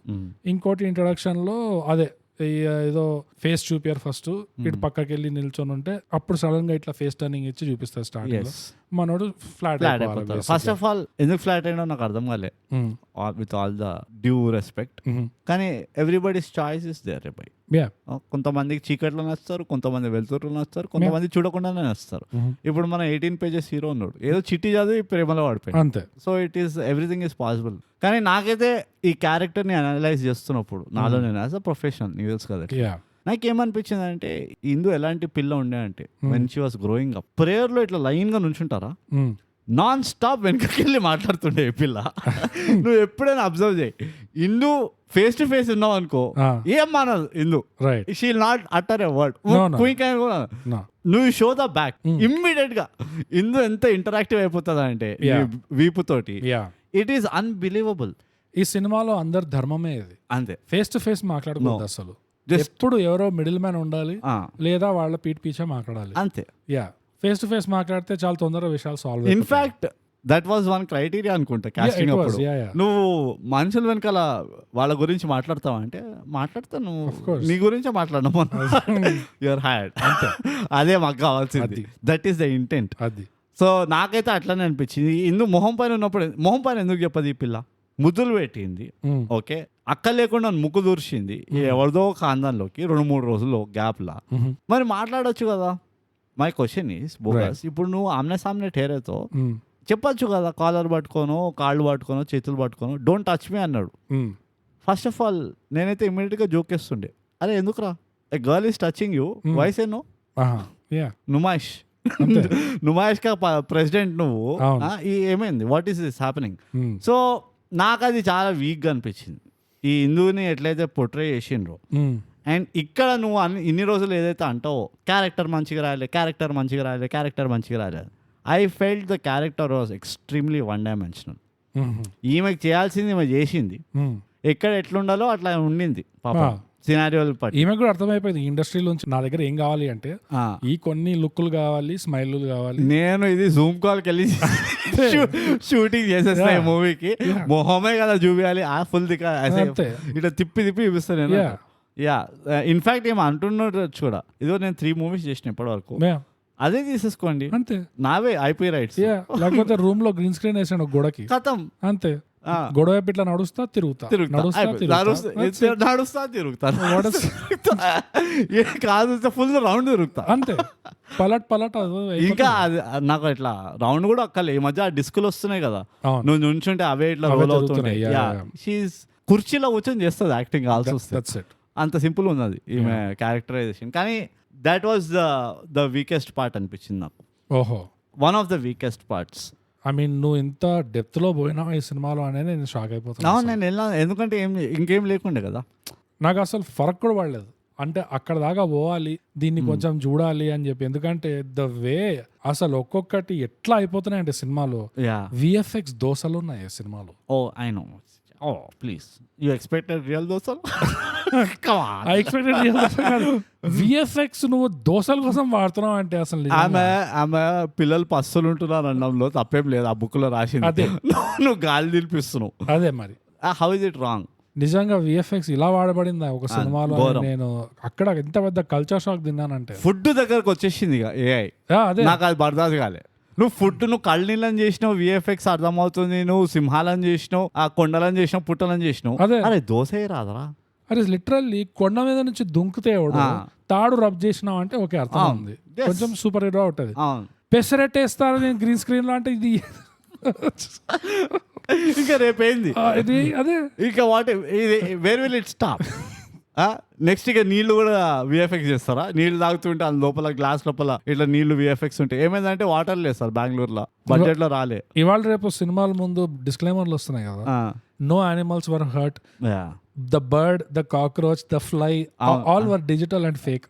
ఇంకోటి ఇంట్రడక్షన్ లో అదే ఏదో ఫేస్ చూపారు ఫస్ట్, ఇటు పక్కకి వెళ్ళి నిల్చొని ఉంటే అప్పుడు సడన్ గా ఇట్లా ఫేస్ టర్నింగ్ ఇచ్చి చూపిస్తారు స్టార్టింగ్ లో. మనోడు ఫ్లాట్ అయిపోతాడు. ఫస్ట్ ఆఫ్ ఆల్ ఎందుకు ఫ్లాట్ అయినా నాకు అర్థం కాలే, with all the due respect. కానీ everybody's choice is there by. కొంతమందికి చీకట్లో నచ్చుతారు, కొంతమంది వెళ్తుర్లో నచ్చుతారు, కొంతమంది చూడకుండానే నచ్చుతారు. ఇప్పుడు మన 18 pages హీరో ఉన్నాడు, ఏదో చిట్టి చదివి ప్రేమలో పడిపోయాడు అంతే. So it is everything is possible. కానీ నాకైతే ఈ క్యారెక్టర్ ని అనలైజ్ చేస్తున్నప్పుడు నాలో నేను యాజ్ అ ప్రొఫెషనల్ నీకు తెలుసు కదా, నాకేమనిపించింది అంటే ఇందు ఎలాంటి పిల్ల ఉండే అంటే when she was growing up prayer లో ఇట్లా లైన్ గా నుంచుంటారా, నాన్ స్టాప్ వెనకకెళ్ళి మాట్లాడుతుండే ఈ పిల్ల. నువ్వు ఎప్పుడైనా అబ్జర్వ్ చేయి, ఇందు ఫేస్ టు ఫేస్ ఉన్నావు అనుకో ఏం మానదు Indu, she not utter a word. నువ్వు షో ద బ్యాక్ ఇమ్మీడియట్ గా ఇందు ఎంత ఇంటరాక్టివ్ అయిపోతుంది అంటే వీపుతోటి, ఇట్ ఈస్ అన్బిలీవబుల్. ఈ సినిమాలో అందరు ధర్మమే ఇది, అంతే. ఫేస్ టు ఫేస్ మాట్లాడకూడదు అసలు, ఎప్పుడు ఎవరో మిడిల్ మ్యాన్ ఉండాలి లేదా వాళ్ళ పీచే మాట్లాడాలి అంతే. ఫేస్ టు ఫేస్ మాట్లాడితే చాలా తొందరగా విషయాలు solve. In fact that was one criteria అనుకుంటా కాస్టింగ్ అప్పుడు. నువ్వు మనుషుల వెనకాల వాళ్ళ గురించి మాట్లాడతావా అంటే మాట్లాడతా, నువ్వు నీ గురించే మాట్లాడము, యువర్ హైర్డ్ అంతే. అదే మాకు కావాల్సింది, దట్ ఈస్ ద ఇంటెంట్ అది. సో నాకైతే అట్లానే అనిపించింది. ఇందుకు మొహం పైన ఉన్నప్పుడు, మొహం పైన ఎందుకు చెప్పదు ఈ పిల్ల, ముద్దులు పెట్టింది ఓకే, అక్క లేకుండా ముక్కు దూర్చింది ఎవరిదో ఖాందాన్లోకి 2-3 రోజుల్లో గ్యాప్ లా, మరి మాట్లాడొచ్చు కదా. మై క్వశ్చన్ ఈస్ బోగస్, ఇప్పుడు నువ్వు ఆమ్నే సామ్నే ఠేరేతో చెప్పచ్చు కదా, కాలర్ పట్టుకోనో కాళ్ళు పట్టుకోనో చేతులు పట్టుకోనో డోంట్ టచ్ మీ అన్నాడు, ఫస్ట్ ఆఫ్ ఆల్ నేనైతే ఇమ్మీడియట్గా జోక్ చేస్తుండే, అరే ఎందుకురా a girl is touching you why's a no Numaish అంతే. నుమాయిష్ కా ప్రెసిడెంట్ నువ్వు అవును. ఏమైంది, what is this happening? So నాకు అది చాలా వీక్గా అనిపించింది, ఈ హిందువుని ఎట్లయితే పొట్రే చేసిండ్రో. అండ్ ఇక్కడ నువ్వు ఇన్ని రోజులు ఏదైతే అంటావో క్యారెక్టర్ మంచిగా రాయలే, I felt the character was extremely one dimensional. ఈమెకి చేయాల్సింది ఈమె చేసింది, ఎక్కడ ఎట్లుండాలో అట్లా ఉండింది పాప సినారియోలు పట్టి. ఈమె కూడా అర్థమైపోయింది ఇండస్ట్రీలోంచి నా దగ్గర ఏం కావాలి అంటే ఈ కొన్ని లుక్కులు కావాలి, స్మైల్ కావాలి. నేను ఇది జూమ్ కాల్కి వెళ్ళి షూటింగ్ చేసేస్తా ఈ మూవీకి, మొహమే కదా చూపించాలి, ఆ ఫుల్ దిగా ఇట్లా తిప్పి చూపిస్తాను నేను. యా ఇన్ఫాక్ట్ ఏమో అంటున్నారు కూడా, ఇదో నేను 3 movies చేసిన ఇప్పటి వరకు, అదే తీసేసుకోండి అంతే, నావే ఐపీ రైట్స్. లేకపోతే రూమ్ లో గ్రీన్ స్క్రీన్ వేసాను గోడకి, కథం అంతే, గొడవ ఇట్లా నడుస్తా తిరుగుతా కాదు ఫుల్ రౌండ్ తిరుగుతా అంతే, పలట్ ఇంకా నాకు ఇట్లా రౌండ్ కూడా అక్కలే. ఈ మధ్య ఆ డిస్కులు వస్తున్నాయి కదా, నువ్వు నుంచుంటే అవే ఇట్లా రోల్ అవుతున్నాయి. కుర్చీలో కూర్చొని చేస్తుంది యాక్టింగ్ కావాల్సి వస్తుంది, అంత సింపుల్ ఉన్నది ఈమె క్యారెక్టరైజేషన్. కానీ that was the weakest part అనిపించింది నాకు. ఓహో, one of the weakest parts. I mean నువ్వు ఇంత డెప్త్ లో పోయినావు ఈ సినిమాలో అనేది నేను షాక్ అయిపోతున్నా. నేను వెళ్ళాను ఎందుకంటే ఇంకేం లేకుండే కదా, నాకు అసలు ఫరక్ కూడా పడలేదు. అంటే అక్కడ దాకా పోవాలి, దీన్ని కొంచెం చూడాలి అని చెప్పి, ఎందుకంటే ద వే అసలు ఒక్కొక్కటి ఎట్లా అయిపోతున్నాయి అంటే సినిమాలో విఎఫ్ఎక్స్ దోసలు ఉన్నాయి ఈ సినిమాలో. Oh I know, oh please you expected real దోసలు? ఐ ఎక్స్పెక్టెడ్ రియల్ దోసలు కాదు, విఎఫ్ఎక్స్ నువ్వు దోసల కోసం వాడుతున్నావు అంటే అసలు ఆమె పిల్లలు పస్తులు ఉంటున్నారు అనడంలో తప్పేం లేదు, ఆ బుక్ లో రాసింది, నువ్వు గాలి నిలిపిస్తున్నావు. అదే మరి హౌ ఇస్ ఇట్ రాంగ్? నిజంగా విఎఫ్ఎక్స్ ఇలా వాడబడిందా ఒక సినిమాలో? నేను అక్కడ ఎంత పెద్ద కల్చర్ షాక్ తిన్నానంటే, ఫుడ్ దగ్గరకు వచ్చేసింది ఏఐ, నాకు అది బర్దాదు కాలే. నువ్వు కళ్ళు నీళ్ళని చేసినావు, విఎఫ్ఎక్స్ అర్థమవుతుంది, నువ్వు సింహాలను చేసినావు, ఆ కొండలను చేసినావు, పుట్టలను చేసినావు, అరే దోశ రాదరా? అరే లిటరల్లీ కొండ మీద నుంచి దుంకుతే తాడు రబ్ చేసినావు అంటే ఓకే అర్థం ఉంది, కొంచెం సూపర్ హీరో అవుతుంది. పెసరెట్ వేస్తారు నేను గ్రీన్ స్క్రీన్ లో అంటే ఇది ఇంకా రేపేంది అదే, ఇంకా what where will it stop? Next ఇక నీళ్లు కూడా విఎఫ్ఎక్స్ చేస్తారా? నీళ్లు తాగుతుంటే అది లోపల గ్లాస్ లోపల ఇట్లా నీళ్లు విఎఫ్ఎక్స్ ఉంటాయి. ఏమైందంటే వాటర్ లేదు సార్ బెంగళూరులో, బడ్జెట్ లో రాలే. ఇవాళ రేపు సినిమాల ముందు డిస్క్లైమర్లు వస్తున్నాయి కదా, no animals were hurt, the bird, the cockroach, the fly, all were digital and fake.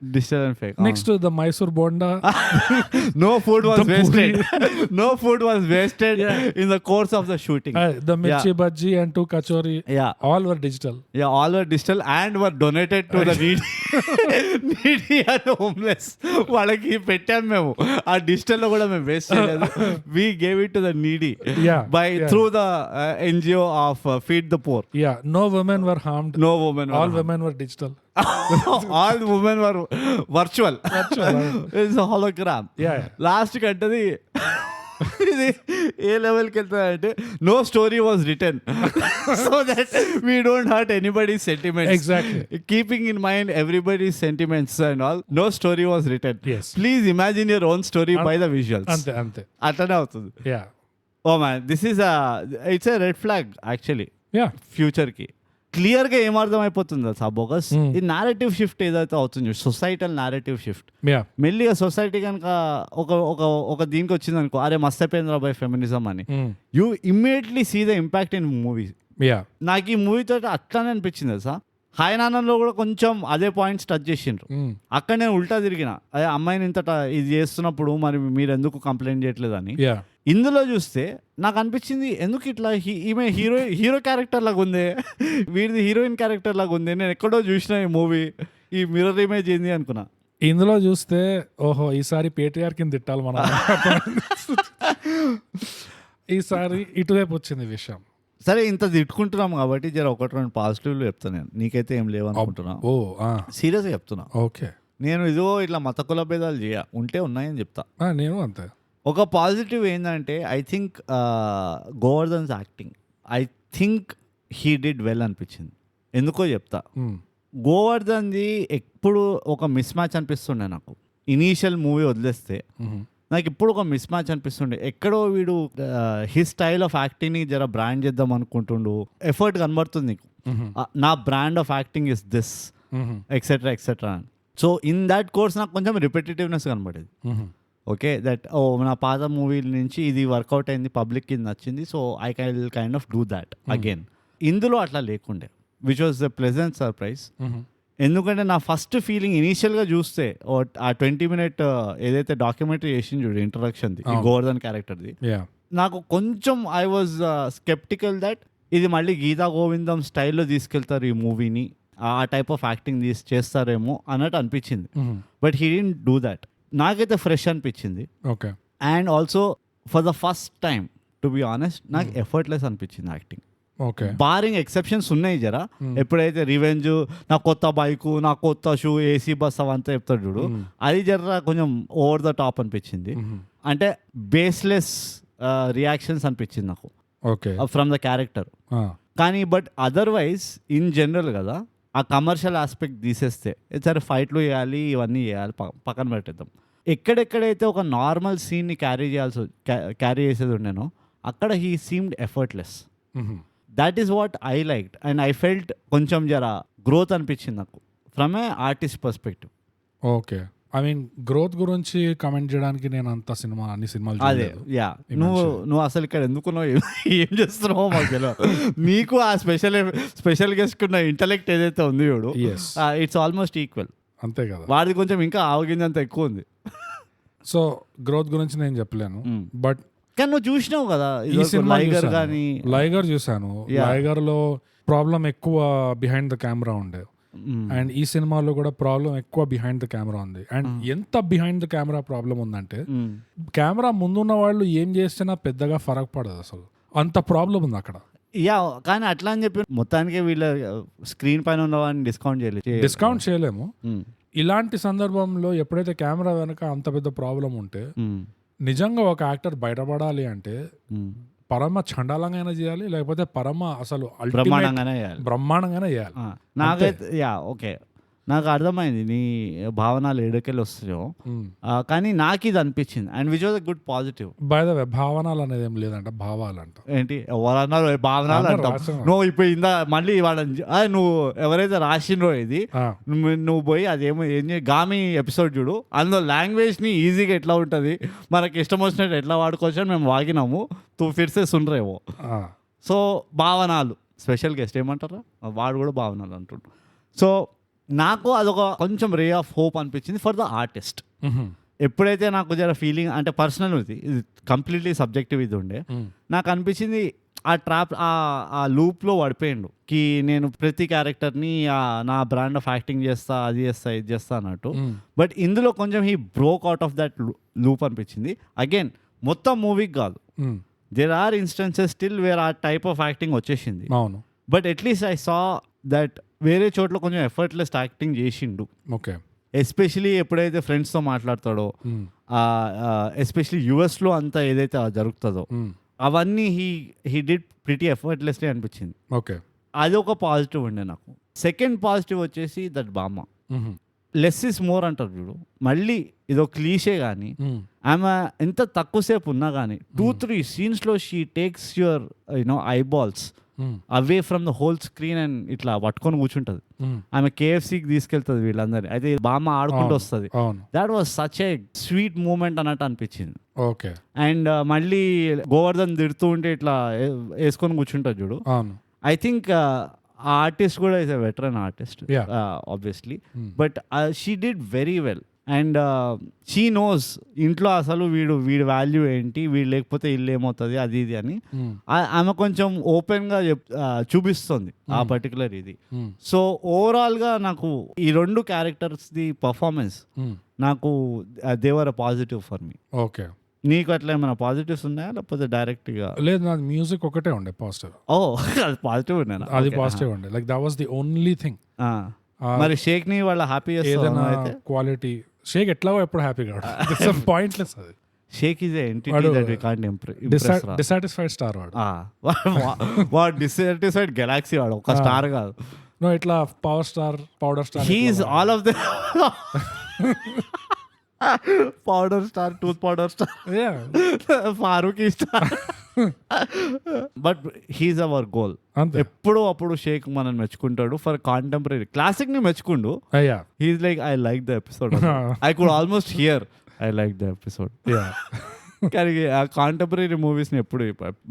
Next to the Mysore bonda, no food was wasted. No food was wasted in the course of the shooting. The mirchi bhaji and 2 kachori, all were digital. All were digital and were donated to the needy and homeless. వాళ్ళకి పెట్టాం మేము, ఆ digital లో కూడా మేము waste చేయలేదు. We gave it to the needy by through the NGO of Feed the Poor. No women were harmed. No women. All women were digital. All women were virtual. It's a hologram. Last కంటది ఇది ఏ లెవెల్కి వెళ్తుందంటే no story was return so that we don't hurt anybody's sentiments. Exactly. Keeping in mind everybody's sentiments and all, no story was written. Please imagine your own story by the visuals. అంతే అట్లనే అవుతుంది. Oh man, this is it's a red flag actually. Future కి clear గా ఏమర్థం అయిపోతుంది sir bogus, ఈ narrative shift ఏదైతే అవుతుంది, సొసైటల్ నారేటివ్ షిఫ్ట్. మెల్లిగా సొసైటీ కనుక ఒక దీనికి వచ్చింది అనుకో, అరే మస్త్ అయిపోయింది రా బై ఫెమినిజం అని, you immediately see the impact in movies. నాకు ఈ మూవీతో అట్లానే అనిపించింది సార్. హాయ్ నాన్నలో కూడా కొంచెం అదే పాయింట్స్ టచ్ చేసిండ్రు. అక్కడ నేను ఉల్టా తిరిగిన, అదే అమ్మాయిని ఇంత ఇది చేస్తున్నప్పుడు మరి మీరు ఎందుకు కంప్లైంట్ చేయట్లేదు అని. ఇందులో చూస్తే నాకు అనిపించింది ఎందుకు ఇట్లా ఈమె హీరో క్యారెక్టర్ లాగా ఉంది, వీడిది హీరోయిన్ క్యారెక్టర్ లాగా ఉంది, నేను ఎక్కడో చూసిన ఈ మూవీ, ఈ మిర్రర్ ఇమేజ్ ఏంది అనుకున్నా. ఇందులో చూస్తే ఓహో ఈసారి పేట్రియార్ కింద తిట్టాలి మనం, ఈసారి ఇటువైపు వచ్చింది విషయం. సరే ఇంత తిట్టుకుంటున్నాం కాబట్టి జర 1-2 పాజిటివ్లు చెప్తాను నేను, నీకైతే ఏం లేవు అనుకుంటున్నా. సీరియస్గా చెప్తున్నా. ఓకే, నేను ఇదో ఇట్లా మత కుల భేదాలు ఉంటే ఉన్నాయని చెప్తా. నేను అంతే. ఒక పాజిటివ్ ఏంటంటే I think Govardhan's acting, I think he did well అనిపించింది. ఎందుకో చెప్తా. గోవర్ధన్ది ఎప్పుడు ఒక మిస్ మ్యాచ్ అనిపిస్తుండే నాకు. ఇనీషియల్ మూవీ వదిలేస్తే నాకు ఇప్పుడు ఒక మిస్ మ్యాచ్ అనిపిస్తుండే. ఎక్కడో వీడు హిస్ స్టైల్ ఆఫ్ యాక్టింగ్ని జర బ్రాండ్ చేద్దాం అనుకుంటుండు. ఎఫర్ట్ కనబడుతుంది నీకు, నా brand of acting is this etcetera etcetera. So in that course నాకు కొంచెం రిపిటేటివ్నెస్ కనబడేది. ఓకే, దట్ నా పాత మూవీ నుంచి ఇది వర్కౌట్ అయింది, పబ్లిక్కి నచ్చింది, so I can kind of do that again. ఇందులో అట్లా లేకుండే, which was the pleasant surprise. ఎందుకంటే నా ఫస్ట్ ఫీలింగ్ ఇనీషియల్గా చూస్తే ఆ 20 minute ఏదైతే డాక్యుమెంటరీ చేసింది చూడు ఇంట్రడక్షన్ది, ఈ గోవర్ధన్ క్యారెక్టర్ది, నాకు కొంచెం ఐ వాజ్ స్కెప్టికల్ దట్ ఇది మళ్ళీ గీతా గోవిందం స్టైల్లో తీసుకెళ్తారు ఈ మూవీని, ఆ టైప్ ఆఫ్ యాక్టింగ్ చేస్తారేమో అన్నట్టు అనిపించింది. But he didn't do that. నాకైతే ఫ్రెష్ అనిపించింది. Okay. And also for the first time to be honest నాకు ఎఫర్ట్లెస్ అనిపించింది యాక్టింగ్. ఓకే. బారింగ్ ఎక్సెప్షన్స్ ఉన్నాయి జరా. ఎప్పుడైతే రివెంజ్, నా కొత్త బైకు, నా కొత్త షూ, ఏసీ బస్ అవంతా చెప్తాడు చూడు, అది జర కొంచెం ఓవర్ ద టాప్ అనిపించింది. అంటే బేస్లెస్ రియాక్షన్స్ అనిపించింది నాకు ఫ్రమ్ ద క్యారెక్టర్. కానీ బట్ అదర్వైజ్ ఇన్ జనరల్ కదా, ఆ కమర్షియల్ ఆస్పెక్ట్ తీసేస్తే సరే ఫైట్లు చేయాలి, ఇవన్నీ చేయాలి, పక్కన పెట్టేద్దాం. ఎక్కడెక్కడైతే ఒక నార్మల్ సీన్ని క్యారీ చేసేది ఉండేనో అక్కడ he seemed effortless. That is what I liked and I felt కొంచెం జర గ్రోత్ అనిపించింది నాకు from A artist perspective. Okay. I mean growth గురించి కమెంట్ చేయడానికి నేను అన్ని సినిమాలు అదే యా. నువ్వు అసలు ఇక్కడ ఎందుకున్నావు, ఏం చేస్తున్నావో మాకు తెలియదు. నీకు ఆ స్పెషల్ గెస్ట్ ఉన్న ఇంటలెక్ట్ ఏదైతే ఉంది చూడు, ఇట్స్ ఆల్మోస్ట్ ఈక్వల్. అంతే కదా, వాడిది కొంచెం ఇంకా ఆవగింజంత ఎక్కువ ఉంది. సో గ్రోత్ గురించి నేను చెప్పలేను. బట్ కానీ నువ్వు చూసినావు కదా ఈ సినిమా కానీ లైగర్ చూసాను. లైగర్ లో ప్రాబ్లం ఎక్కువ బిహైండ్ ద కెమెరా ఉండే, అండ్ ఈ సినిమాలో కూడా ప్రాబ్లం ఎక్కువ బిహైండ్ ద కెమెరా ఉంది. అండ్ ఎంత బిహైండ్ ద కెమెరా ప్రాబ్లం ఉందంటే కెమెరా ముందున్న వాళ్ళు ఏం చేసినా పెద్దగా ఫరక్ పడదు, అసలు అంత ప్రాబ్లం ఉంది అక్కడ. యా, కానీ అట్లా అని చెప్పి మొత్తానికి వీళ్ళ స్క్రీన్ పైన ఉన్న వాడిని డిస్కౌంట్ చేయలేము. ఇలాంటి సందర్భంలో ఎప్పుడైతే కెమెరా వెనక అంత పెద్ద ప్రాబ్లం ఉంటే నిజంగా ఒక యాక్టర్ బయటపడాలి అంటే పరమ చండాలంగా చేయాలి, లేకపోతే పరమ అసలు బ్రహ్మాండంగానే చేయాలి. నాకైతే యా ఓకే, నాకు అర్థమైంది నీ భావనలు ఏడుకెళ్ళి వస్తాయో, కానీ నాకు ఇది అనిపించింది and which was a good positive. By the వే భావనలు అనేది ఏం లేదంట, భావాలు అంట. ఏంటి ఎవరన్నారు భావనలు అంటావు నువ్వు? ఇప్పుడు మళ్ళీ నువ్వు ఎవరైతే రాసిండ్రో ఇది నువ్వు పోయి అదేమో గామి ఎపిసోడ్ చూడు, అందులో లాంగ్వేజ్ని ఈజీగా ఎట్లా ఉంటుంది, మనకి ఇష్టం వచ్చినట్టు ఎట్లా వాడుకోవచ్చు అని మేము వాగినాము. తూ ఫిర్సే సున్రేవో. సో భావనలు స్పెషల్ గెస్ట్ ఏమంటారా, వాడు కూడా భావనలు అంటుండు. సో నాకు అదొక కొంచెం రే ఆఫ్ హోప్ అనిపించింది ఫర్ ద ఆర్టిస్ట్. ఎప్పుడైతే నాకు జర ఫీలింగ్ అంటే పర్సనల్ ఇది కంప్లీట్లీ సబ్జెక్టివ్ ఇది ఉండే, నాకు అనిపించింది ఆ ట్రాప్ ఆ లూప్లో పడిపోయిండు కి నేను ప్రతి క్యారెక్టర్ని నా బ్రాండ్ ఆఫ్ యాక్టింగ్ చేస్తా, అది చేస్తా, ఇది చేస్తా అన్నట్టు. బట్ ఇందులో కొంచెం he broke out of that loop అనిపించింది. అగైన్ మొత్తం మూవీకి కాదు, there are instances still where ఆ టైప్ ఆఫ్ యాక్టింగ్ వచ్చేసింది. But at least I saw that వేరే చోట్ల కొంచెం ఎఫర్ట్లెస్ యాక్టింగ్ చేసిండు. ఓకే. ఎస్పెషలీ ఎప్పుడైతే ఫ్రెండ్స్తో మాట్లాడతాడో, ఎస్పెషలీ యుఎస్లో అంతా ఏదైతే జరుగుతుందో అవన్నీ హీ డిడ్ ప్రిటీ ఎఫర్ట్లెస్లీ అనిపించింది. ఓకే, అది ఒక పాజిటివ్ ఉండే నాకు. సెకండ్ పాజిటివ్ వచ్చేసి దట్ బామ్మ లెస్ ఇస్ మోర్ అంటారు చూడు, మళ్ళీ ఇదో క్లీషే కానీ ఆమె ఎంత తక్కువసేపు ఉన్నా కానీ 2-3 సీన్స్లో she takes your eyeballs away from the whole screen and ఇట్లా పట్టుకొని కూర్చుంటది. ఆమె KFCకి తీసుకెళ్తుంది వీళ్ళందరి, అయితే బామ్మ ఆడుకుంటూ వస్తుంది. That was such a sweet moment అన్నట్టు అనిపించింది. ఓకే. అండ్ మళ్ళీ గోవర్ధన్ తిడుతూ ఉంటే ఇట్లా వేసుకొని కూర్చుంటుంది చూడు. ఐ థింక్ ఆ ఆర్టిస్ట్ కూడా is a veteran artist obviously, but she did very well. And she knows ఇంట్లో అసలు వీడి వాల్యూ ఏంటి, వీడు లేకపోతే ఇల్లు ఏమవుతుంది, అది ఇది అని ఆమె కొంచెం ఓపెన్గా చూపిస్తుంది ఆ పర్టికులర్ ఇది. సో ఓవరాల్గా నాకు ఈ 2 క్యారెక్టర్స్ది పర్ఫార్మెన్స్ నాకు దేవర్ పాజిటివ్ ఫర్ మీ. ఓకే. నీకు అట్లా ఏమైనా పాజిటివ్స్ ఉన్నాయా, లేకపోతే డైరెక్ట్గా? లేదు, నాకు మ్యూజిక్ ఒకటే ఉండే పాజిటివ్. అది పాజిటివ్ ఉన్నాను, అది పాజిటివ్ ఉండే. Like that was the only thing. మరి షేక్ ని వాళ్ళ హ్యాపీ ఏదైనా క్వాలిటీ షేక్ ఎట్లాగో ఎప్పుడు హ్యాపీగా పాయింట్లెస్. అది shake is entity that we can't impress. Dissatisfied star వాడు. వాడు డిసాటిస్ఫైడ్ గెలాక్సీ వాడు, ఒక స్టార్ కాదు. నో, ఇట్లా power star, powder star, he is all of the powder star, tooth powder star, Yeah. Farooq star. But he's hour goal. అంతే. ఎప్పుడు అప్పుడు షేక్ మనం మెచ్చుకుంటాడు ఫర్ కాంటెంపరీ. క్లాసిక్ ని మెచ్చుకుండు. Yeah. He's like I like the episode. I could almost here I like the episode. Yeah. కానీ ఆ contemporary movies ని ఎప్పుడు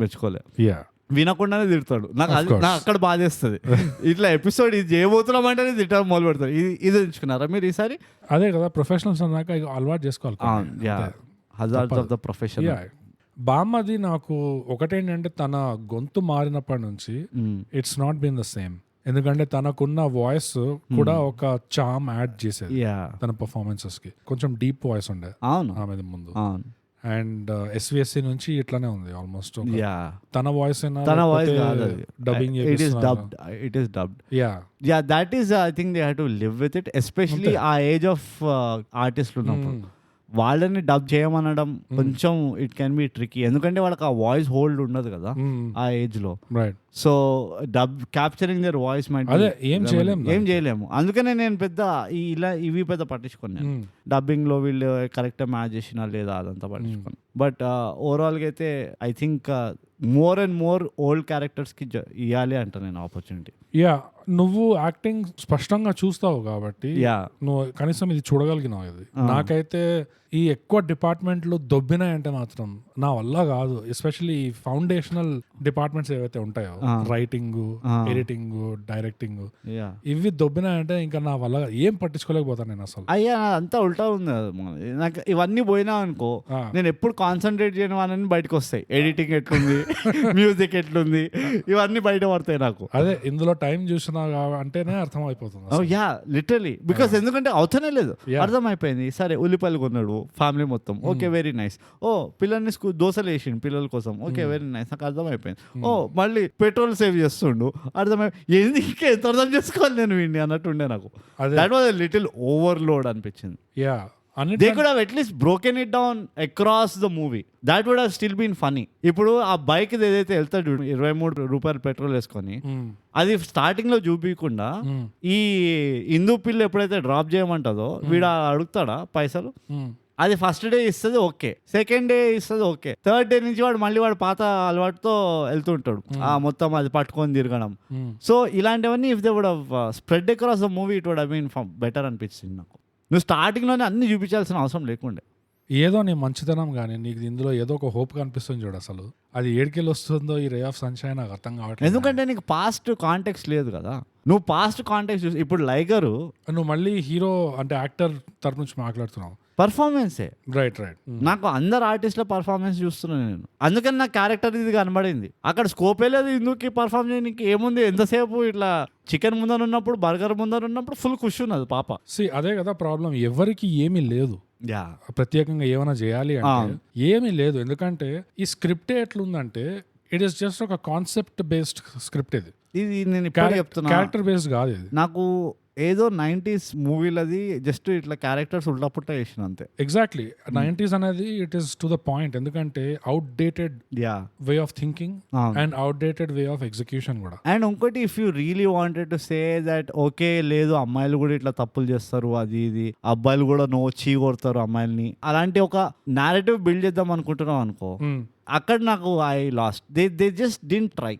మెచ్చుకోలే. Yeah. వినకుండానే తిడతాడు. నాకు Of course. నాకు అక్కడ బాధేస్తుంది. ఇట్లా ఎపిసోడ్ ఇది చేయబోతున్నాం అంటేనే తిట్టడం మొదలు పెడతారు. ఇది ఎంచుకున్నారా మీరు ఈసారి? అదే కదా ప్రొఫెషనల్స్ అన్నాక ఇక అలవాటు చేసుకోవాలి. Hazards of the profession. Yeah. బామ్మది నాకు ఒకటేంటంటే తన గొంతు మారినప్పటి నుంచి it's not been the same. ఎందుకంటే తనకున్న వాయిస్ కూడా ఒక చామ్ యాడ్ చేసేది తన పర్ఫార్మెన్సెస్ కి. కొంచెం డీప్ వాయిస్ ఉండే అవును ఆమెది ముందు. అవును. అండ్ ఎస్విఎస్సి నుంచి ఇట్లానే ఉంది ఆల్మోస్ట్. తన వాయిస్ తన వాయిస్ కాదు, dubbing it is dubbed. Yeah that is I think they have to live with it. Especially ఆ ఏజ్ ఆఫ్ ఆర్టిస్టులు ఉన్నప్పుడు వాళ్ళని డబ్ చేయమనడం కొంచెం ఇట్ కెన్ బి ట్రికీ. ఎందుకంటే వాళ్ళకి ఆ వాయిస్ హోల్డ్ ఉండదు కదా ఆ ఏజ్ లో. So dub capturing there voice might ఏం చేయలేము. అందుకనే నేను పెద్ద ఇవి పెద్ద పట్టించుకున్నాను. డబ్బింగ్ లో వీళ్ళు కరెక్ట్ మ్యాచ్ చేసినా లేదా అదంతా పట్టించుకున్నాను. బట్ ఓవరాల్ గా అయితే I think more and more old characters కి ఇవ్వాలి అంట నేను ఆపర్చునిటీ. యా, నువ్వు యాక్టింగ్ స్పష్టంగా చూస్తావు కాబట్టి నువ్వు కనీసం ఇది చూడగలిగినావు. ఇది నాకైతే ఈ ఎక్కువ డిపార్ట్మెంట్లు దొబ్బినాయంటే మాత్రం నా వల్ల కాదు. ఎస్పెషల్లీ ఫౌండేషనల్ డిపార్ట్మెంట్స్ ఏవైతే ఉంటాయో రైటింగ్, ఎడిటింగ్, డైరెక్టింగ్, ఇవి దొబ్బినాయంటే ఇంకా నా వల్ల ఏం పట్టించుకోలేకపోతాను నేను అసలు. అయ్యా అంతా ఉల్టా ఉంది. నాకు ఇవన్నీ పోయినా అనుకో నేను ఎప్పుడు కాన్సన్ట్రేట్ చేయను అని బయటకు వస్తాయి. ఎడిటింగ్ ఎట్లుంది, మ్యూజిక్ ఎట్లుంది, ఇవన్నీ బయట పడతాయి నాకు. అదే ఇందులో టైం చూసినా అంటేనే అర్థం అయిపోతుంది. యా లిటరలీ బికాస్ ఎందుకంటే అవుతానే లేదు, అర్థమైపోయింది. సరే ఉల్లిపాయలు కొన్నాడు ఫ్యామిలీ మొత్తం, ఓకే వెరీ నైస్. ఓ పిల్లల్ని దోశలు వేసిండు పిల్లల కోసం, ఓకే వెరీ నైస్, నాకు అర్థమైపోయింది. ఓ మళ్ళీ పెట్రోల్ సేవ్ చేస్తుండు, అర్థమైపోయింది. ఎంత అర్థం చేసుకోవాలి నేను వీడిని అన్నట్టు ఉండే నాకు. దట్ వాజ్ లిటిల్ ఓవర్లోడ్ అనిపించింది. They could have at least broken it down across the movie. That would have still been funny. ఇప్పుడు ఆ బైక్ ఏదైతే వెళ్తాడు 23 రూపాయలు పెట్రోల్ వేసుకొని, అది స్టార్టింగ్ లో చూపించకుండా ఈ హిందూ పిల్ల ఎప్పుడైతే డ్రాప్ చేయమంటుందో వీడు అడుగుతాడా పైసలు. అది ఫస్ట్ డే ఇస్తుంది ఓకే, సెకండ్ డే ఇస్తుంది ఓకే, థర్డ్ డే నుంచి వాడు పాత అలవాటుతో వెళ్తుంటాడు మొత్తం అది పట్టుకొని తిరగడం. సో ఇలాంటివన్నీ if they would have spread across the movie it would have been better అనిపించింది నాకు. నువ్వు స్టార్టింగ్లోనే అన్ని చూపించాల్సిన అవసరం లేకుండే. ఏదో నీ మంచితనం కానీ నీకు ఇందులో ఏదో ఒక హోప్ కనిపిస్తుంది చూడు. అసలు అది ఏడికెళ్ళి వస్తుందో ఈ రే ఆఫ్ సన్షైన్ నాకు అర్థం కావట్లేదు. ఎందుకంటే నీకు పాస్ట్ కాంటెక్స్ట్ లేదు కదా. నువ్వు పాస్ట్ కాంటెక్స్ట్ చూసి ఇప్పుడు లైగరు నువ్వు మళ్ళీ హీరో అంటే యాక్టర్ తరఫు నుంచి మాట్లాడుతున్నావు. పర్ఫార్మెన్సే రైట్. నాకు అందరు ఆర్టిస్ట్ల పర్ఫార్మెన్స్ చూస్తున్నాను నేను, అందుకని నా క్యారెక్టర్ ఇది కనబడింది. అక్కడ స్కోపే లేదు ఇందుకు పర్ఫార్మ్ చేయడానికి. ఏముంది ఎంతసేపు ఇట్లా చికెన్ ముందర ఉన్నప్పుడు, బర్గర్ ముందర ఉన్నప్పుడు ఫుల్ ఖుషి ఉన్నది పాప. అదే కదా ప్రాబ్లం, ఎవరికి ఏమీ లేదు ప్రత్యేకంగా ఏమైనా చేయాలి అంటే ఏమీ లేదు. ఎందుకంటే ఈ స్క్రిప్ట్ ఎట్లుందంటే ఇట్ ఈస్ జస్ట్ ఒక కాన్సెప్ట్ బేస్డ్ స్క్రిప్ట్. ఇది నేను ఇప్పుడు చెప్తున్నా, క్యారెక్టర్ బేస్డ్ కాదు ఇది. నాకు ఏదో 90s మూవీలది జస్ట్ ఇట్లా క్యారెక్టర్స్ ఉల్టా పుట్టా చేసిన అంతే. ఎగ్జాక్ట్లీ 90s అనేది it is to the point. ఎందుకంటే outdated way of thinking and outdated way of execution కూడా. అండ్ ఇంకోటి if you really wanted to say that okay లేదు అమ్మాయిలు కూడా ఇట్లా తప్పులు చేస్తారు అది ఇది, అబ్బాయిలు కూడా చీ కొడతారు అమ్మాయిల్ని, అలాంటి ఒక నారేటివ్ బిల్డ్ చేద్దాం అనుకుంటున్నాం అనుకో, అక్కడ నాకు I last. They just didn't try.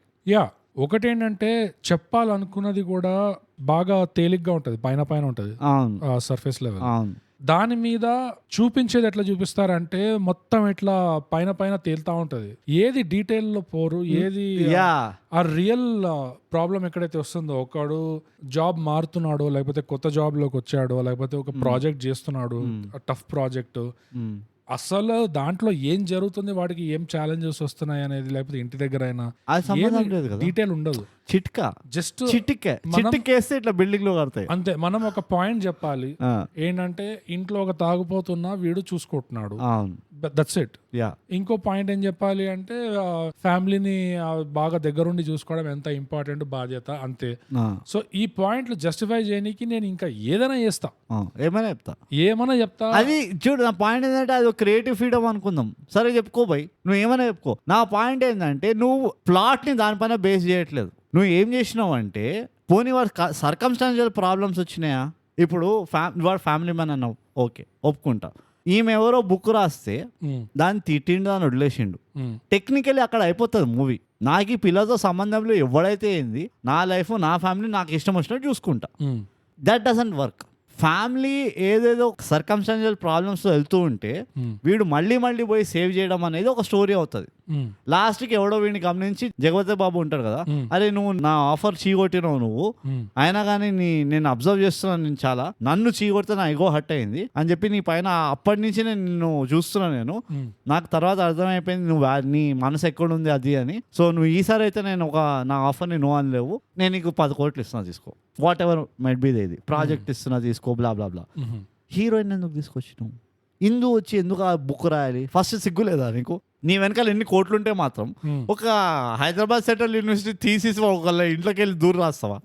ఒకటేంటంటే చెప్పాలనుకున్నది కూడా బాగా తేలిగ్గా ఉంటుంది, పైన ఉంటుంది సర్ఫేస్ లెవెల్. దాని మీద చూపించేది ఎట్లా చూపిస్తారంటే మొత్తం ఇట్లా పైన తేలుతా ఉంటది. ఏది డీటెయిల్ లో పోరు, ఏది ఆ రియల్ ప్రాబ్లం ఎక్కడైతే వస్తుందో, ఒకడు జాబ్ మారుతున్నాడో లేకపోతే కొత్త జాబ్ లోకి వచ్చాడో లేకపోతే ఒక ప్రాజెక్ట్ చేస్తున్నాడు, టఫ్ ప్రాజెక్ట్, అసలు దాంట్లో ఏం జరుగుతుంది, వాడికి ఏం ఛాలెంజెస్ వస్తున్నాయి అనేది, లేకపోతే ఇంటి దగ్గర అయినా డీటెయిల్ ఉండదు. జస్ట్ చిట్టికేస్తే ఇట్లా బిల్డింగ్ లో కడతాయి అంతే. మనం ఒక పాయింట్ చెప్పాలి ఏంటంటే ఇంట్లో ఒక తాగుపోతున్నా వీడు చూసుకుంటున్నాడు, దట్స్ ఇట్. ఇంకో పాయింట్ ఏం చెప్పాలి అంటే ఫ్యామిలీని బాగా దగ్గరుండి చూసుకోవడం ఎంత ఇంపార్టెంట్ బాధ్యత, అంతే. సో ఈ పాయింట్లు జస్టిఫై చేయడానికి నేను ఇంకా ఏదైనా చేస్తా, ఏమైనా చెప్తా. అది చూడు నా పాయింట్ ఏంటంటే అది క్రియేటివ్ ఫ్రీడమ్ అనుకుందాం. సరే చెప్పుకో బై, నువ్వు ఏమైనా చెప్పుకో. నా పాయింట్ ఏంటంటే నువ్వు ప్లాట్ ని దానిపైన బేస్ చేయట్లేదు. నువ్వు ఏం చేసినావు అంటే పోనీ వాడు సర్కమ్స్టాన్షియల్ ప్రాబ్లమ్స్ వచ్చినాయా, ఇప్పుడు వాడు ఫ్యామిలీ మ్యాన్ అన్నావు ఓకే ఒప్పుకుంటా. ఈమె ఎవరో బుక్ రాస్తే దాన్ని తిట్టిండు అని వదిలేసిండు. టెక్నికలీ అక్కడ అయిపోతుంది మూవీ. నాకు ఈ పిల్లతో సంబంధంలో ఎవడైతే ఏంది, నా లైఫ్ నా ఫ్యామిలీ నాకు ఇష్టం వచ్చినట్టు చూసుకుంటా. That doesn't work. ఫ్యామిలీ ఏదేదో సర్కమ్స్టాన్షియల్ ప్రాబ్లమ్స్ వెళ్తూ ఉంటే వీడు మళ్ళీ పోయి సేవ్ చేయడం అనేది ఒక స్టోరీ అవుతుంది. లాస్ట్కి ఎవడో వీడిని గమనించి జగపతి బాబు ఉంటాడు కదా, అరే నువ్వు నా ఆఫర్ చీకొట్టినావు నువ్వు, అయినా కానీ నేను అబ్జర్వ్ చేస్తున్నాను, నేను చాలా నన్ను చీకొడితే నా ఎగో హట్ అయింది అని చెప్పి నీ పైన అప్పటి నుంచి నిన్ను చూస్తున్నాను నేను, నాకు తర్వాత అర్థమైపోయింది నువ్వు నీ మనసు ఎక్కడుంది అది అని. సో నువ్వు ఈసారి అయితే నేను నా ఆఫర్ని నో అని లేవు, నేను నీకు 10 కోట్లు ఇస్తున్నా తీసుకో, వాట్ ఎవర్ మైట్ బి ఇది ప్రాజెక్ట్ ఇస్తున్నా తీసుకో, బ్లా బ్లా బ్లా. హీరోయిన్ ఎందుకు తీసుకొచ్చినావు? ఇందు వచ్చి ఎందుకు ఆ బుక్ రాయాలి? ఫస్ట్ సిగ్గు లేదా నీకు? నీ వెనకాల ఎన్ని కోట్లుంటే మాత్రం ఒక హైదరాబాద్ సెంట్రల్ యూనివర్సిటీ తీసేసి ఒకళ్ళ ఇంట్లోకి వెళ్ళి దూరం రాస్తావా?